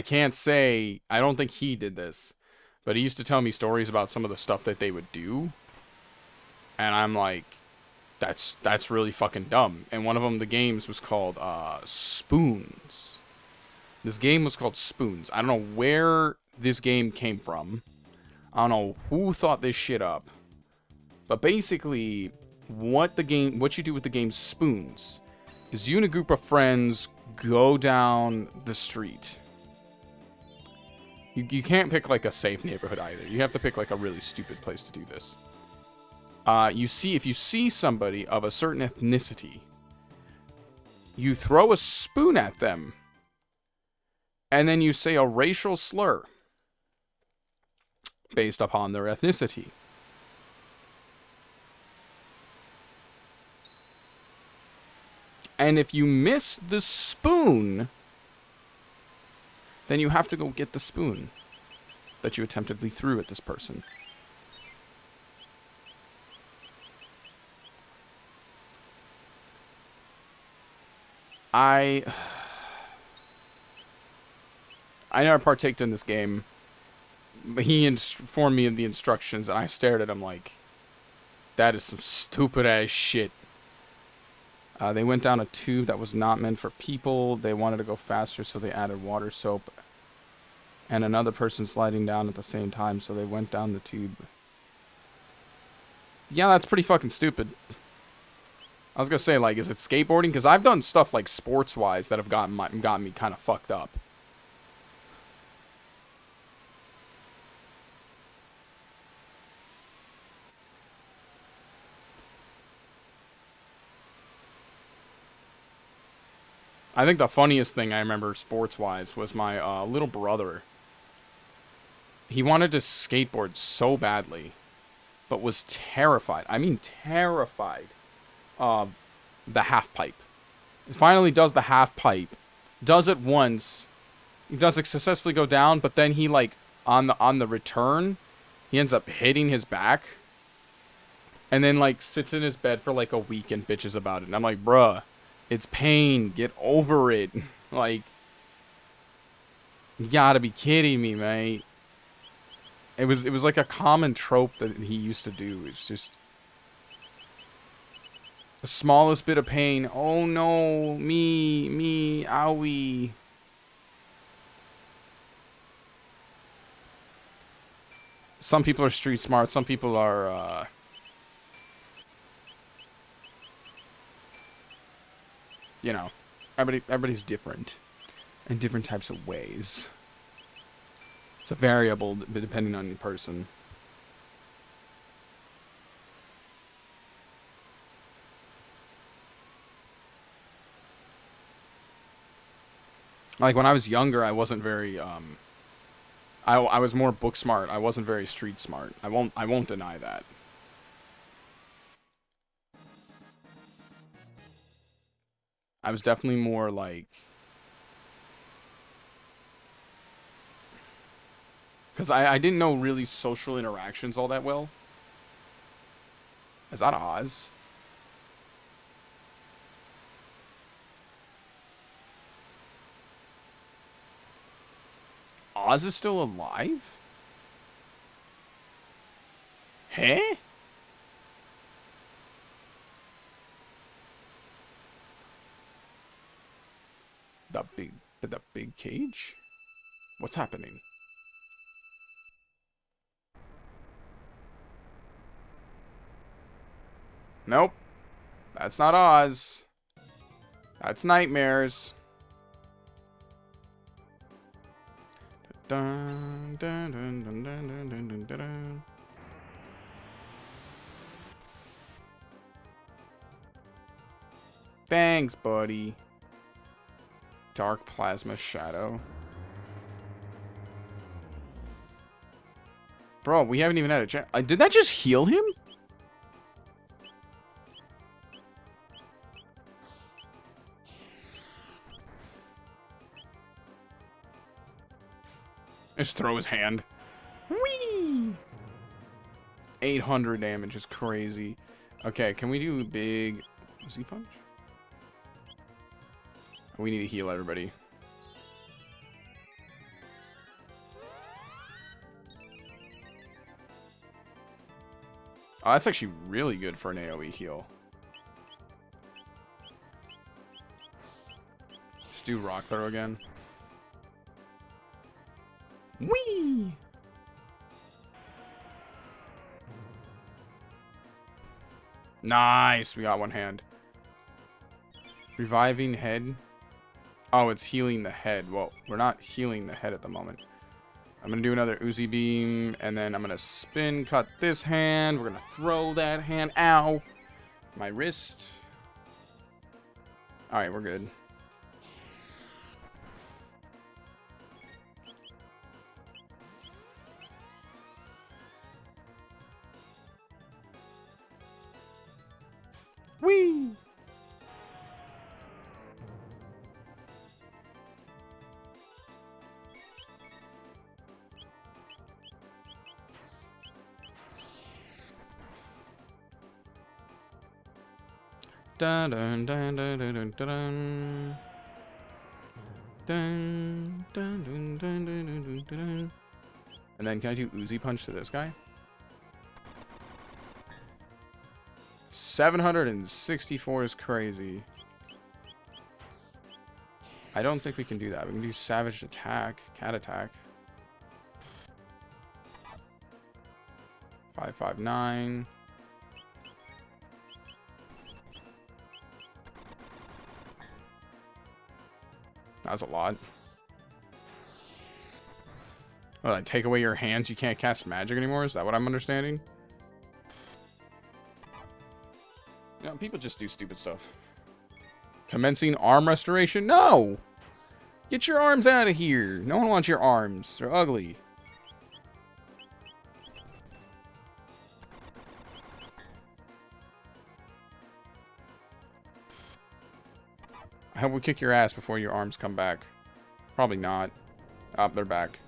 can't say, I don't think he did this, but he used to tell me stories about some of the stuff that they would do. And I'm like, that's really fucking dumb. And one of them, the games was called Spoons. This game was called Spoons. I don't know where this game came from. I don't know who thought this shit up. But basically, what you do with the game Spoons is you and a group of friends go down the street. You can't pick like a safe neighborhood either. You have to pick like a really stupid place to do this. If you see somebody of a certain ethnicity, you throw a spoon at them, and then you say a racial slur based upon their ethnicity. And if you miss the spoon, then you have to go get the spoon that you attemptedly threw at this person. I never partaked in this game, but he informed me of the instructions, and I stared at him like, that is some stupid ass shit. They went down a tube that was not meant for people. They wanted to go faster, so they added water soap. And another person sliding down at the same time, so they went down the tube. Yeah, that's pretty fucking stupid. I was gonna say, like, is it skateboarding? Because I've done stuff, like, sports-wise that have gotten me kind of fucked up. I think the funniest thing I remember sports-wise was my little brother. He wanted to skateboard so badly, but was terrified. I mean terrified of the half pipe. He finally does the half pipe. Does it once. He does it successfully go down, but then he, like, on the return, he ends up hitting his back. And then, like, sits in his bed for, like, a week and bitches about it. And I'm like, bruh. It's pain. Get over it. Like, you gotta be kidding me, mate. It was like a common trope that he used to do. It's just the smallest bit of pain. Oh no, me, owie. Some people are street smart. Some people are, you know, everybody's different in different types of ways. It's a variable depending on the person. Like, when I was younger, I wasn't very, I was more book smart. I wasn't very street smart. I won't deny that. I was definitely more like... Because I didn't know really social interactions all that well. Is that Oz? Oz is still alive? Huh? The big cage? What's happening? Nope. That's not Oz. That's nightmares. Dun, dun, dun, dun, dun, dun, dun, dun, dun, dun. Thanks, buddy. Dark plasma shadow. Bro, we haven't even had a chance. Did that just heal him? Just throw his hand. Whee! 800 damage is crazy. Okay, can we do a big Z punch? We need to heal everybody. Oh, that's actually really good for an AoE heal. Just do rock throw again. Whee! Nice! We got one hand. Reviving head. Oh, it's healing the head. Well, we're not healing the head at the moment. I'm going to do another Uzi beam, and then I'm going to spin cut this hand. We're going to throw that hand. Ow! My wrist. Alright, we're good. Whee! Dun dun dun dun dun dun dun. Dun dun dun dun dun dun dun. And then can I do Uzi punch to this guy? 764 is crazy. I don't think we can do that. We can do savage attack, cat attack. 559. That's a lot. Oh, like take away your hands, you can't cast magic anymore? Is that what I'm understanding? You know, people just do stupid stuff. Commencing arm restoration? No! Get your arms out of here. No one wants your arms. They're ugly. I hope we kick your ass before your arms come back. Probably not. Oh, they're back.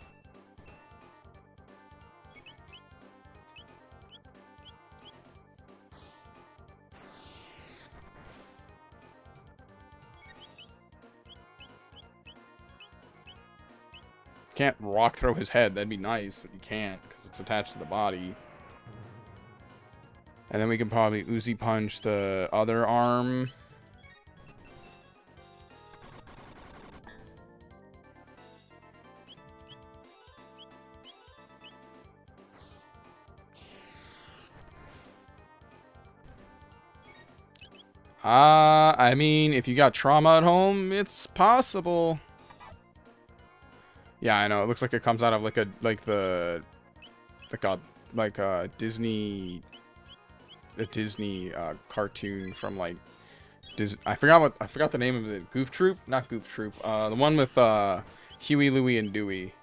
Can't rock throw his head. That'd be nice, but you can't because it's attached to the body. And then we can probably Uzi punch the other arm. I mean, if you got trauma at home, it's possible. Yeah, I know. It looks like it comes out of like a Disney cartoon from like I forgot the name of it. Goof Troop? Not Goof Troop. The one with Huey, Louie, and Dewey.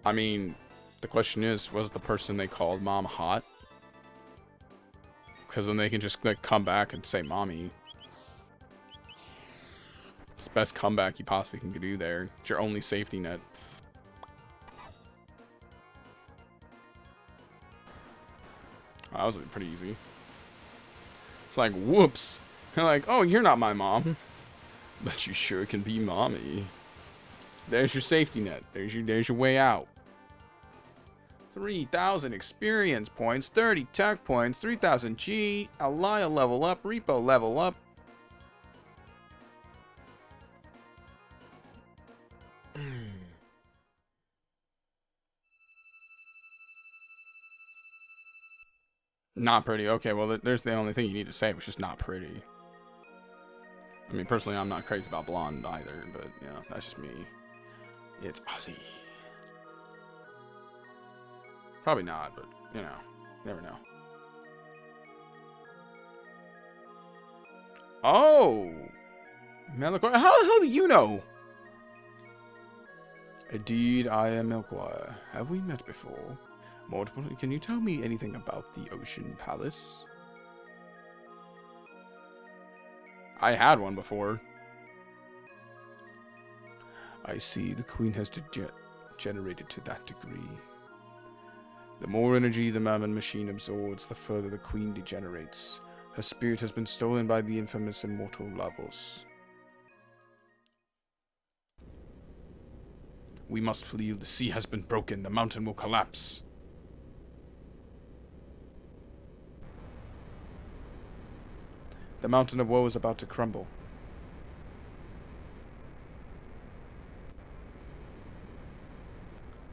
I mean, the question is, was the person they called mom hot? Because then they can just like come back and say mommy. It's the best comeback you possibly can do there. It's your only safety net. Oh, that was pretty easy. It's like, whoops. They're like, oh, you're not my mom. But you sure can be mommy. There's your safety net. There's your way out. 3,000 experience points, 30 tech points, 3,000 G, Alaya level up, Repo level up. Not pretty. Okay, well, there's the only thing you need to say, which is not pretty. I mean, personally, I'm not crazy about blonde either, but, you know, that's just me. It's Aussie. Probably not, but, you know, never know. Oh! Melchior, how the hell do you know? Indeed, I am Melchior. Have we met before? Multiple. Can you tell me anything about the Ocean Palace? I had one before. I see. The Queen has degenerated to that degree. The more energy the Mammon machine absorbs, the further the Queen degenerates. Her spirit has been stolen by the infamous immortal Lavos. We must flee. The sea has been broken. The mountain will collapse. The mountain of woe is about to crumble.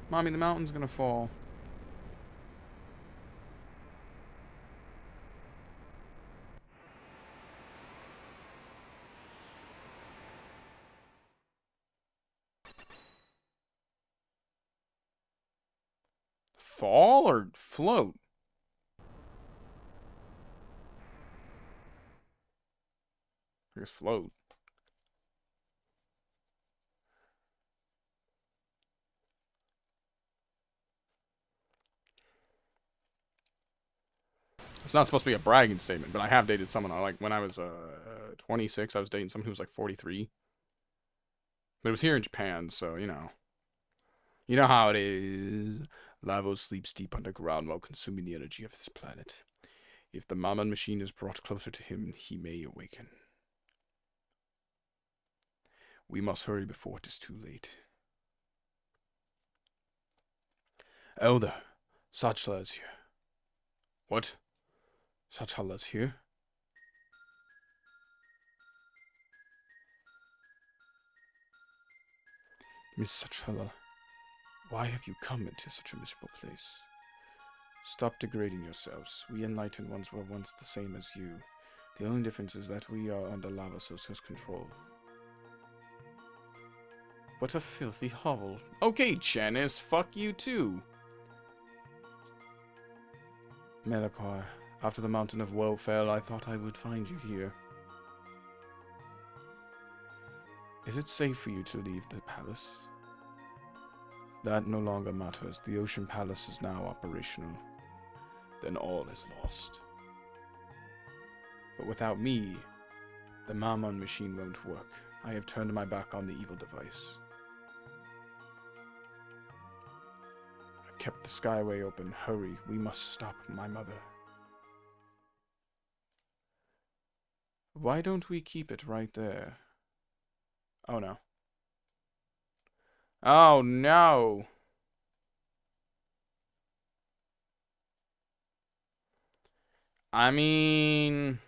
Mommy, the mountain's gonna fall. Fall or float? I guess float. It's not supposed to be a bragging statement, but I have dated someone. Like when I was 26, I was dating someone who was like 43. But it was here in Japan, so you know. You know how it is. Lavos sleeps deep underground while consuming the energy of this planet. If the Mammon machine is brought closer to him, he may awaken. We must hurry before it is too late. Elder, Sachala is here. What? Sachala is here? Miss Sachala, why have you come into such a miserable place? Stop degrading yourselves. We enlightened ones were once the same as you. The only difference is that we are under Lavos' control. What a filthy hovel. Okay, Janice, fuck you too. Melchior, after the mountain of woe fell, I thought I would find you here. Is it safe for you to leave the palace? That no longer matters. The Ocean Palace is now operational. Then all is lost. But without me, the Mammon machine won't work. I have turned my back on the evil device. I've kept the skyway open. Hurry, we must stop my mother. Why don't we keep it right there? Oh no. Oh no! I mean,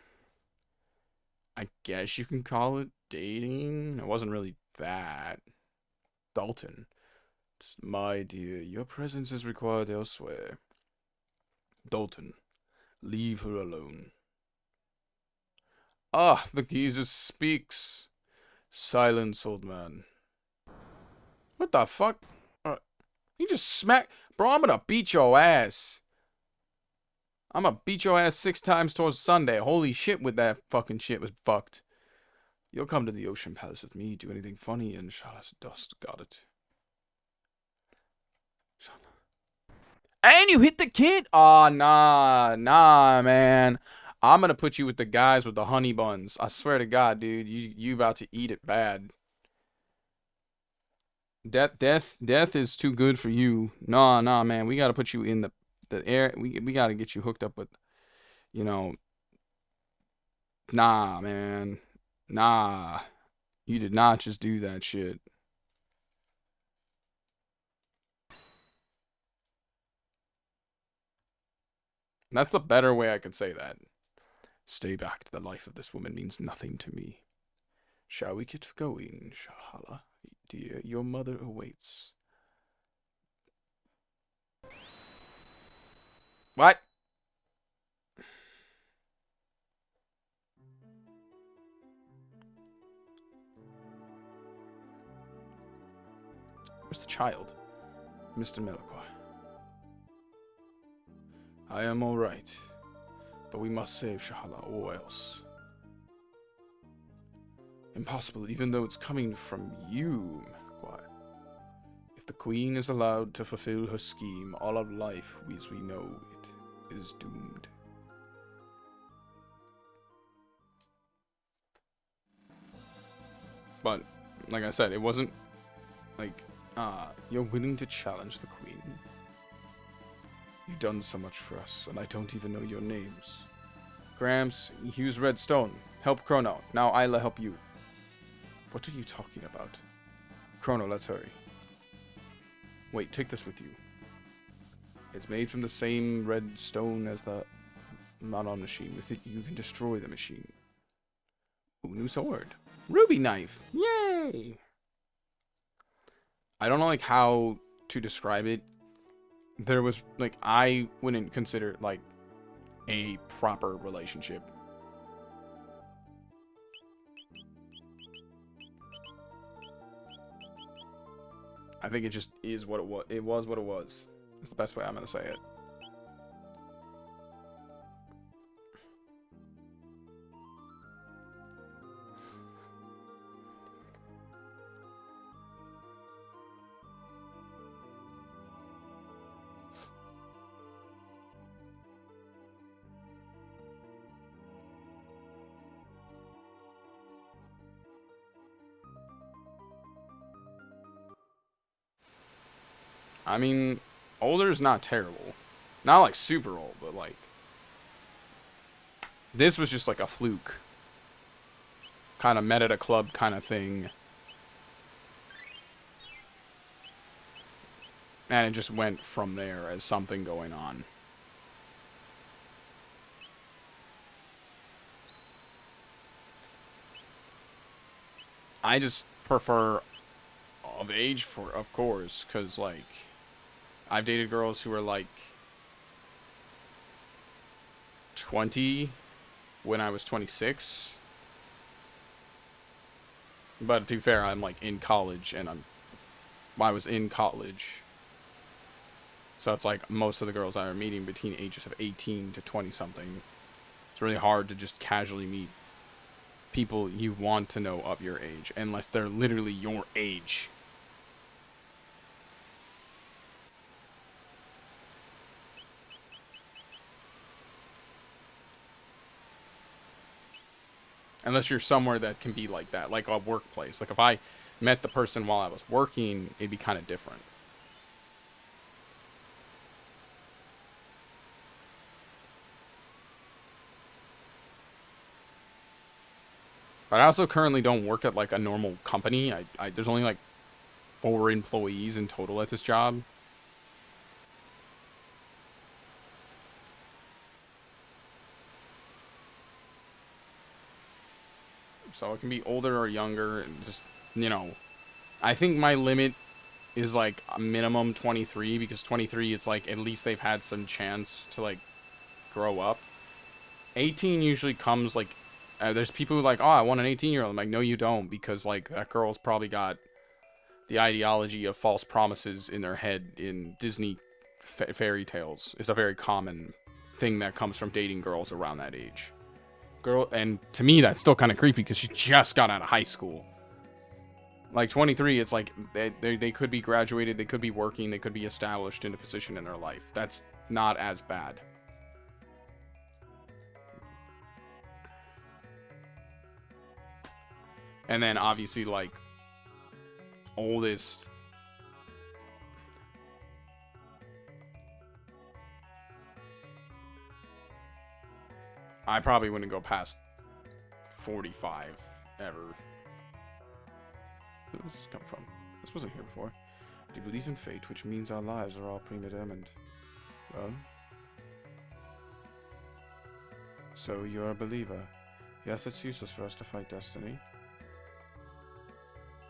I guess you can call it dating. It wasn't really that. Dalton. My dear, your presence is required elsewhere. Dalton, leave her alone. Ah, the geezer speaks. Silence, old man. What the fuck? You just smack... Bro, I'm gonna beat your ass. I'm gonna beat your ass 6 times towards Sunday. Holy shit, with that fucking shit was fucked. You'll come to the Ocean Palace with me, do anything funny, and shall as dust got it. And you hit the kid? Aw, nah, man. I'm gonna put you with the guys with the honey buns. I swear to God, dude, you about to eat it bad. Death is too good for you. Nah, man. We gotta put you in the air. We gotta get you hooked up with, you know. Nah, man. Nah. You did not just do that shit. That's the better way I could say that. Stay back. The life of this woman means nothing to me. Shall we get going, Shahala? Dear, your mother awaits. What? Where's the child? Mr. Melqua. I am alright, but we must save Shahala or else. Impossible, even though it's coming from you, Melqua. If the queen is allowed to fulfill her scheme, all of life as we know it is doomed. But, like I said, it wasn't like, you're willing to challenge the queen. You've done so much for us, and I don't even know your names. Gramps, use redstone. Help Crono. Now Isla help you. What are you talking about? Crono, let's hurry. Wait, take this with you. It's made from the same red stone as the Manon machine. With it, you can destroy the machine. Ooh, new sword. Ruby knife. Yay! I don't know, like, how to describe it. There was, like, I wouldn't consider it, like, a proper relationship. I think it just is what it was. It was what it was. It's the best way I'm gonna say it. I mean, older is not terrible. Not like super old, but like, this was just like a fluke. Kind of met at a club kind of thing. And it just went from there as something going on. I just prefer of age, for of course, because like I've dated girls who are like 20 when I was 26. But to be fair, I'm like in college, and I was in college. So it's like most of the girls I are meeting between ages of 18 to 20 something. It's really hard to just casually meet people you want to know of your age, unless they're literally your age. Unless you're somewhere that can be like that, like a workplace. Like if I met the person while I was working, it'd be kind of different. But I also currently don't work at like a normal company. There's only like 4 employees in total at this job. So it can be older or younger, and just, you know, I think my limit is like a minimum 23, because 23, it's like at least they've had some chance to like grow up. 18 usually comes like, there's people who are like, oh, I want an 18-year-old. I'm like, no, you don't, because like that girl's probably got the ideology of false promises in their head in Disney fairy tales. Is a very common thing that comes from dating girls around that age. And to me, that's still kind of creepy because she just got out of high school. Like 23, it's like they could be graduated, they could be working, they could be established in a position in their life. That's not as bad. And then obviously like oldest, I probably wouldn't go past 45 ever. Where does this come from? This wasn't here before. Do you believe in fate, which means our lives are all predetermined? Well, so you're a believer. Yes, it's useless for us to fight destiny.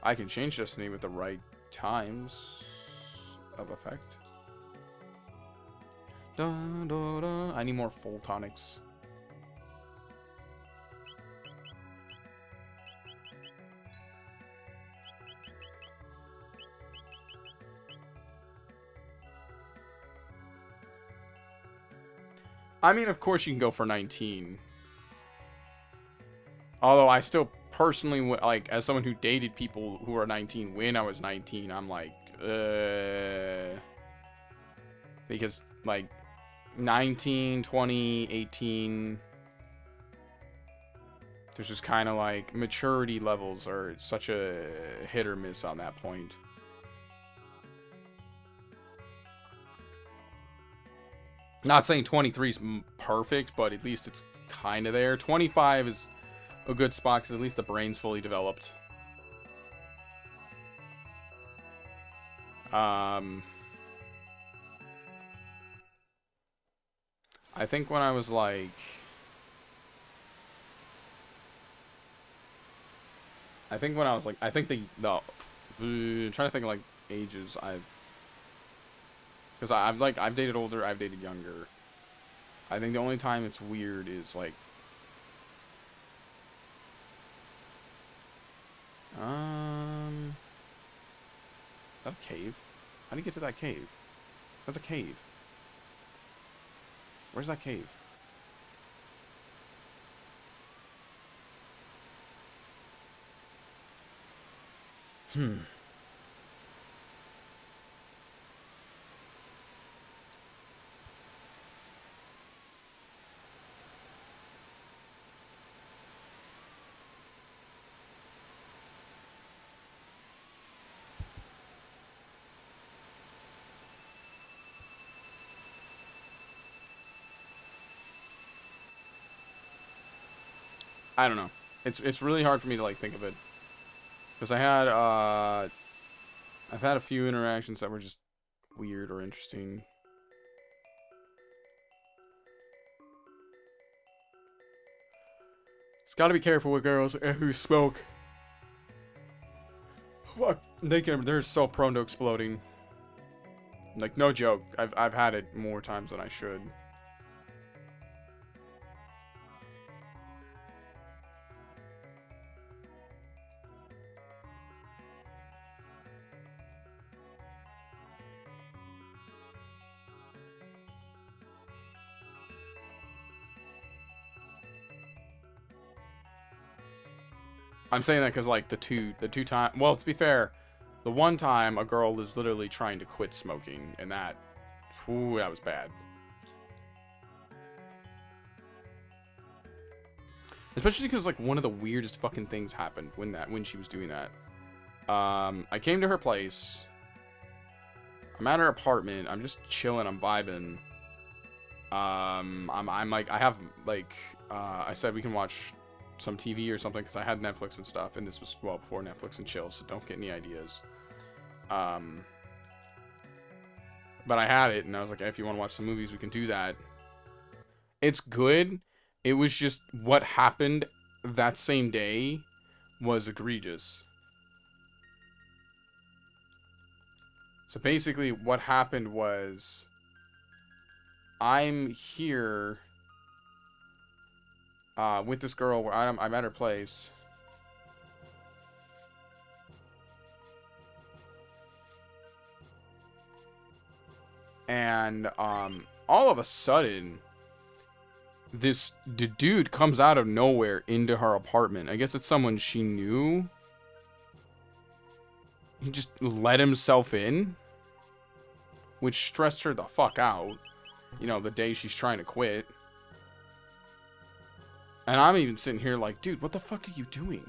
I can change destiny with the right times of effect. Dun, dun, dun. I need more full tonics. I mean, of course you can go for 19. Although I still personally, like, as someone who dated people who were 19 when I was 19, I'm like, because, like, 19, 20, 18, there's just kind of, like, maturity levels are such a hit or miss on that point. Not saying 23 is perfect, but at least it's kind of there. 25 is a good spot because at least the brain's fully developed. I think when I was like... I think I'm trying to think of, like, ages I've... Because I've dated older, I've dated younger. I think the only time it's weird is, like... Is that a cave? How do you get to that cave? That's a cave. Where's that cave? I don't know. It's really hard for me to, like, think of it. Because I've had a few interactions that were just weird or interesting. Just gotta be careful with girls who smoke. Fuck, they're so prone to exploding. Like, no joke. I've had it more times than I should. I'm saying that because, like, the two time. Well, to be fair, the one time a girl was literally trying to quit smoking, and that, ooh, that was bad. Especially because, like, one of the weirdest fucking things happened when she was doing that. I came to her place. I'm at her apartment. I'm just chilling. I'm vibing. I'm like, I have, like, I said we can watch some TV or something because I had Netflix and stuff, and this was well before Netflix and chill, so don't get any ideas. But I had it, and I was like, hey, if you want to watch some movies, we can do that. It's good. It was just what happened that same day was egregious. So basically, what happened was I'm here with this girl where I'm at her place. And all of a sudden, the dude comes out of nowhere into her apartment. I guess it's someone she knew. He just let himself in, which stressed her the fuck out. You know, the day she's trying to quit. And I'm even sitting here like, dude, what the fuck are you doing?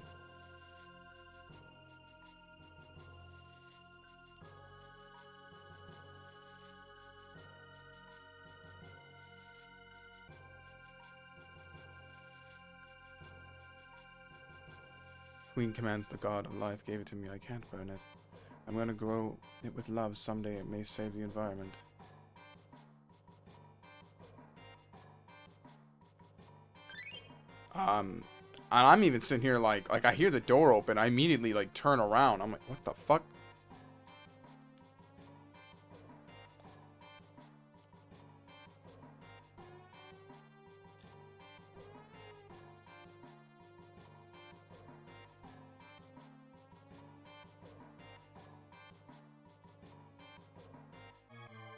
Queen commands the god of life gave it to me. I can't burn it. I'm gonna grow it with love. Someday it may save the environment. And I'm even sitting here like I hear the door open. I immediately like turn around. I'm like, what the fuck?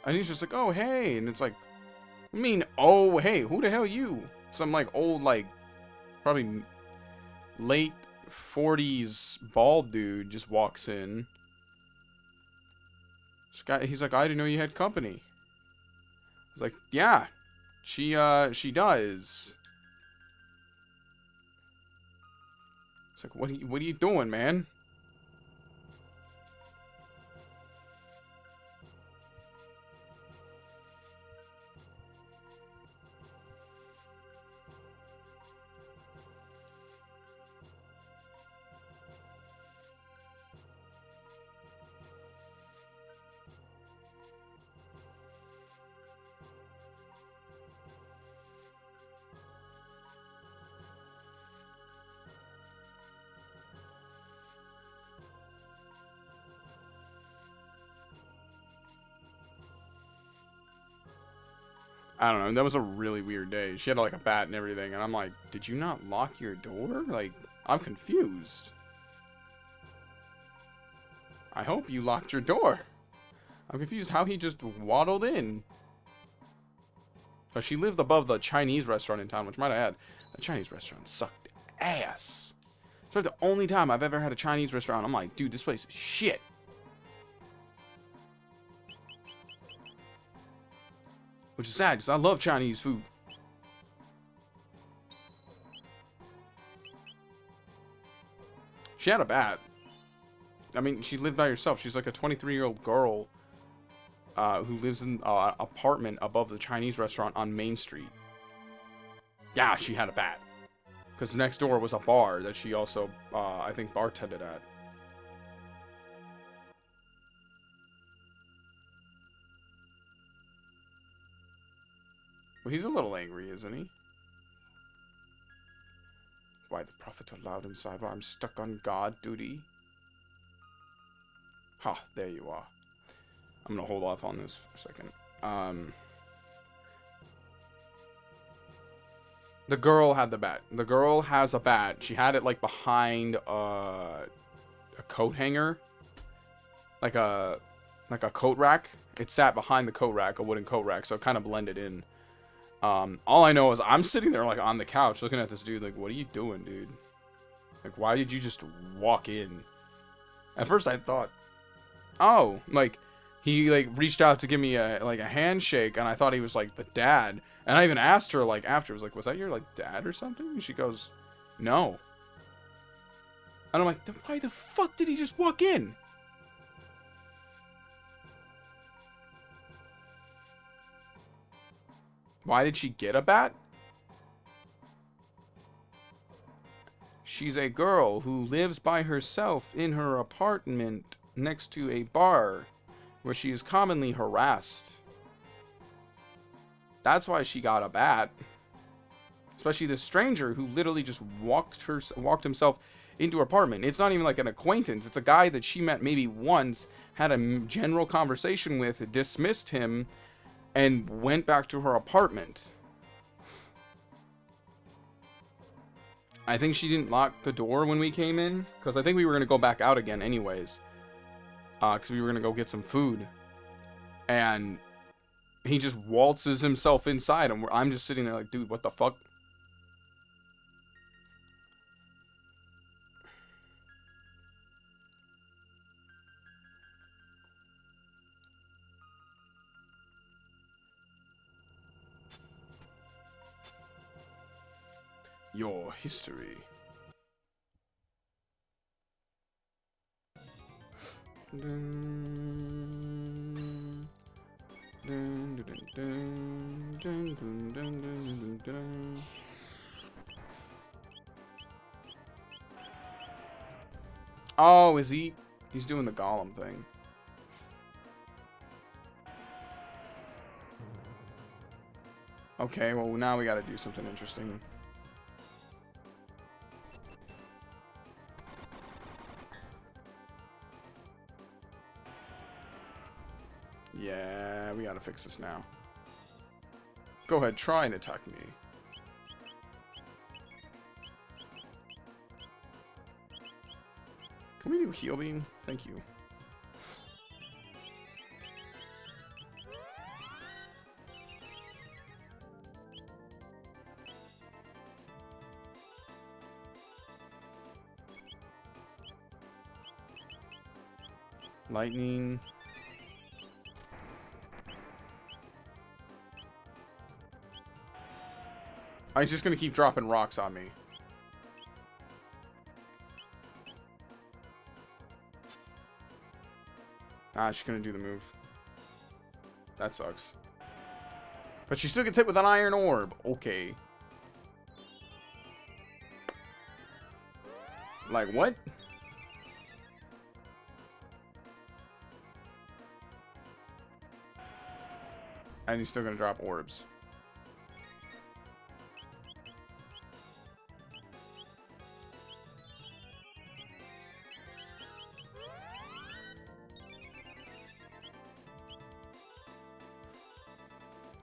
And he's just like, oh, hey. And it's like, I mean, oh, hey, who the hell are you? Some, like, old, like, probably late 40s bald dude just walks in. He's like, I didn't know you had company. I was like, yeah, she does. It's like, what are you doing, man? I don't know. That was a really weird day. She had like a bat and everything. And I'm like, did you not lock your door? Like, I'm confused. I hope you locked your door. I'm confused how he just waddled in. She lived above the Chinese restaurant in town, which might I add, the Chinese restaurant sucked ass. It's like the only time I've ever had a Chinese restaurant. I'm like, dude, this place is shit. Which is sad, because I love Chinese food. She had a bat. I mean, she lived by herself. She's like a 23-year-old girl who lives in an apartment above the Chinese restaurant on Main Street. Yeah, she had a bat. Because next door was a bar that she also, I think, bartended at. Well, he's a little angry, isn't he? Why the prophets are loud inside while I'm stuck on guard duty? Ha, there you are. I'm gonna hold off on this for a second. The girl had the bat. The girl has a bat. She had it like behind a coat hanger. Like a coat rack. It sat behind the coat rack, a wooden coat rack, so it kind of blended in. All I know is I'm sitting there like on the couch looking at this dude like, what are you doing, dude? Like, why did you just walk in? At first I thought, oh, like, he like reached out to give me a handshake, and I thought he was like the dad. And I even asked her like after, I was like, was that your like dad or something? And she goes, no. And I'm like, then why the fuck did he just walk in? Why did she get a bat? She's a girl who lives by herself in her apartment next to a bar where she is commonly harassed. That's why she got a bat. Especially this stranger who literally just walked himself into her apartment. It's not even like an acquaintance. It's a guy that she met maybe once, had a general conversation with, dismissed him, and went back to her apartment. I think she didn't lock the door when we came in, because I think we were going to go back out again anyways. Because we were going to go get some food. And he just waltzes himself inside, and I'm just sitting there like, dude, what the fuck? your history. Dun, dun, dun, dun, dun, dun, dun, dun, dun. Oh, is he? He's doing the golem thing. Okay, well now we gotta do something interesting. Yeah, we gotta fix this now. Go ahead, try and attack me. Can we do heal beam? Thank you. Lightning. I'm just gonna keep dropping rocks on me. Ah, she's gonna do the move. That sucks. But she still gets hit with an iron orb. Okay. Like, what? And he's still gonna drop orbs.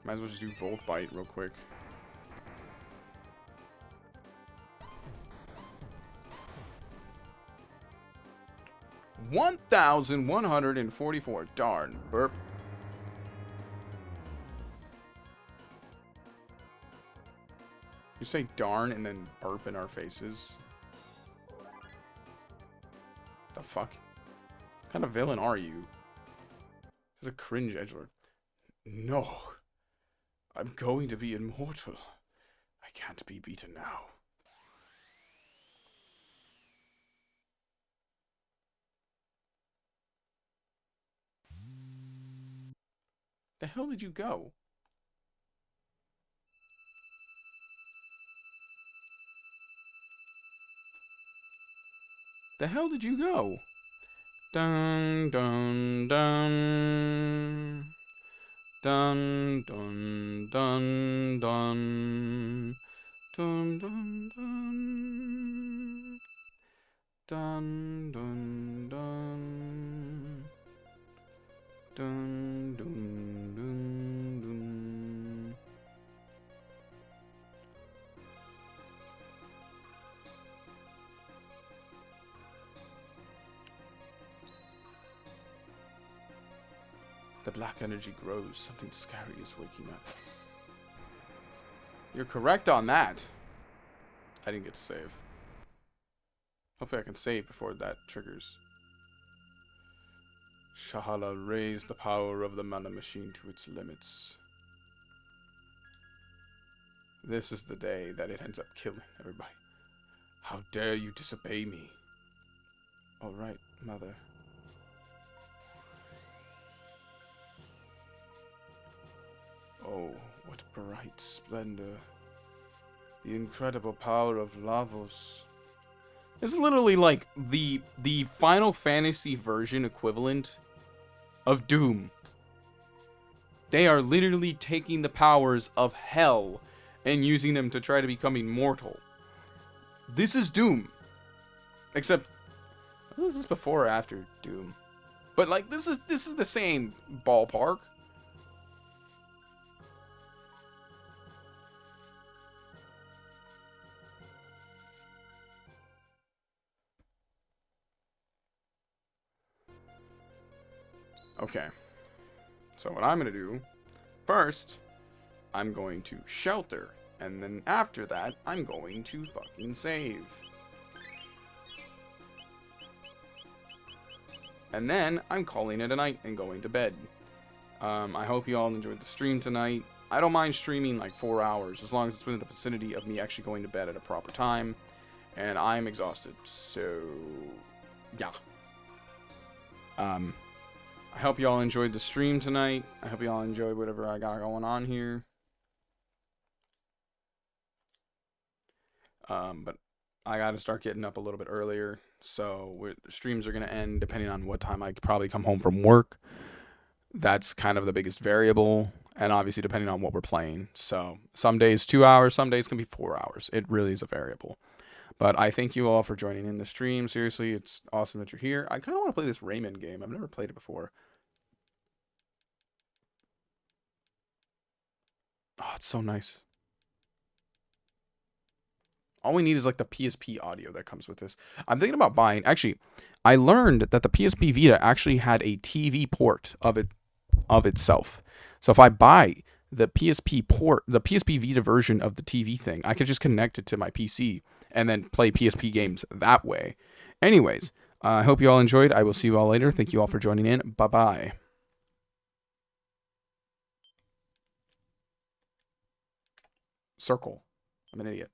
Might as well just do Volt Bite real quick. $1,144. Darn. Burp. You say darn and then burp in our faces? The fuck? What kind of villain are you? This is a cringe edgelord. No. I'm going to be immortal. I can't be beaten now. The hell did you go? The hell did you go? Dun dun dun. Dun dun dun dun. Dun dun dun. Dun dun dun. Dun dun dun dun. The black energy grows. Something scary is waking up. You're correct on that. I didn't get to save. Hopefully I can save before that triggers. Shahala raised the power of the mana machine to its limits. This is the day that it ends up killing everybody. How dare you disobey me? All right, mother. Oh, what bright splendor. The incredible power of Lavos. It's literally like the Final Fantasy version equivalent of Doom. They are literally taking the powers of hell and using them to try to become immortal. This is Doom. Except, this is before or after Doom. But like, this is the same ballpark. Okay, so what I'm going to do, first, I'm going to shelter, and then after that, I'm going to fucking save. And then, I'm calling it a night and going to bed. I hope you all enjoyed the stream tonight. I don't mind streaming like 4 hours as long as it's within the vicinity of me actually going to bed at a proper time. And I'm exhausted, so yeah. I hope y'all enjoyed the stream tonight. I hope y'all enjoyed whatever I got going on here. But I got to start getting up a little bit earlier, so streams are going to end depending on what time I probably come home from work. That's kind of the biggest variable, and obviously depending on what we're playing. So some days 2 hours, some days can be 4 hours. It really is a variable. But I thank you all for joining in the stream. Seriously, it's awesome that you're here. I kind of want to play this Rayman game. I've never played it before. Oh, it's so nice. All we need is like the PSP audio that comes with this. I'm thinking about buying. Actually, I learned that the PSP Vita actually had a TV port of itself. So if I buy the PSP port, the PSP Vita version of the TV thing, I could just connect it to my PC and then play PSP games that way. Anyways, I hope you all enjoyed. I will see you all later. Thank you all for joining in. Bye-bye. Circle. I'm an idiot.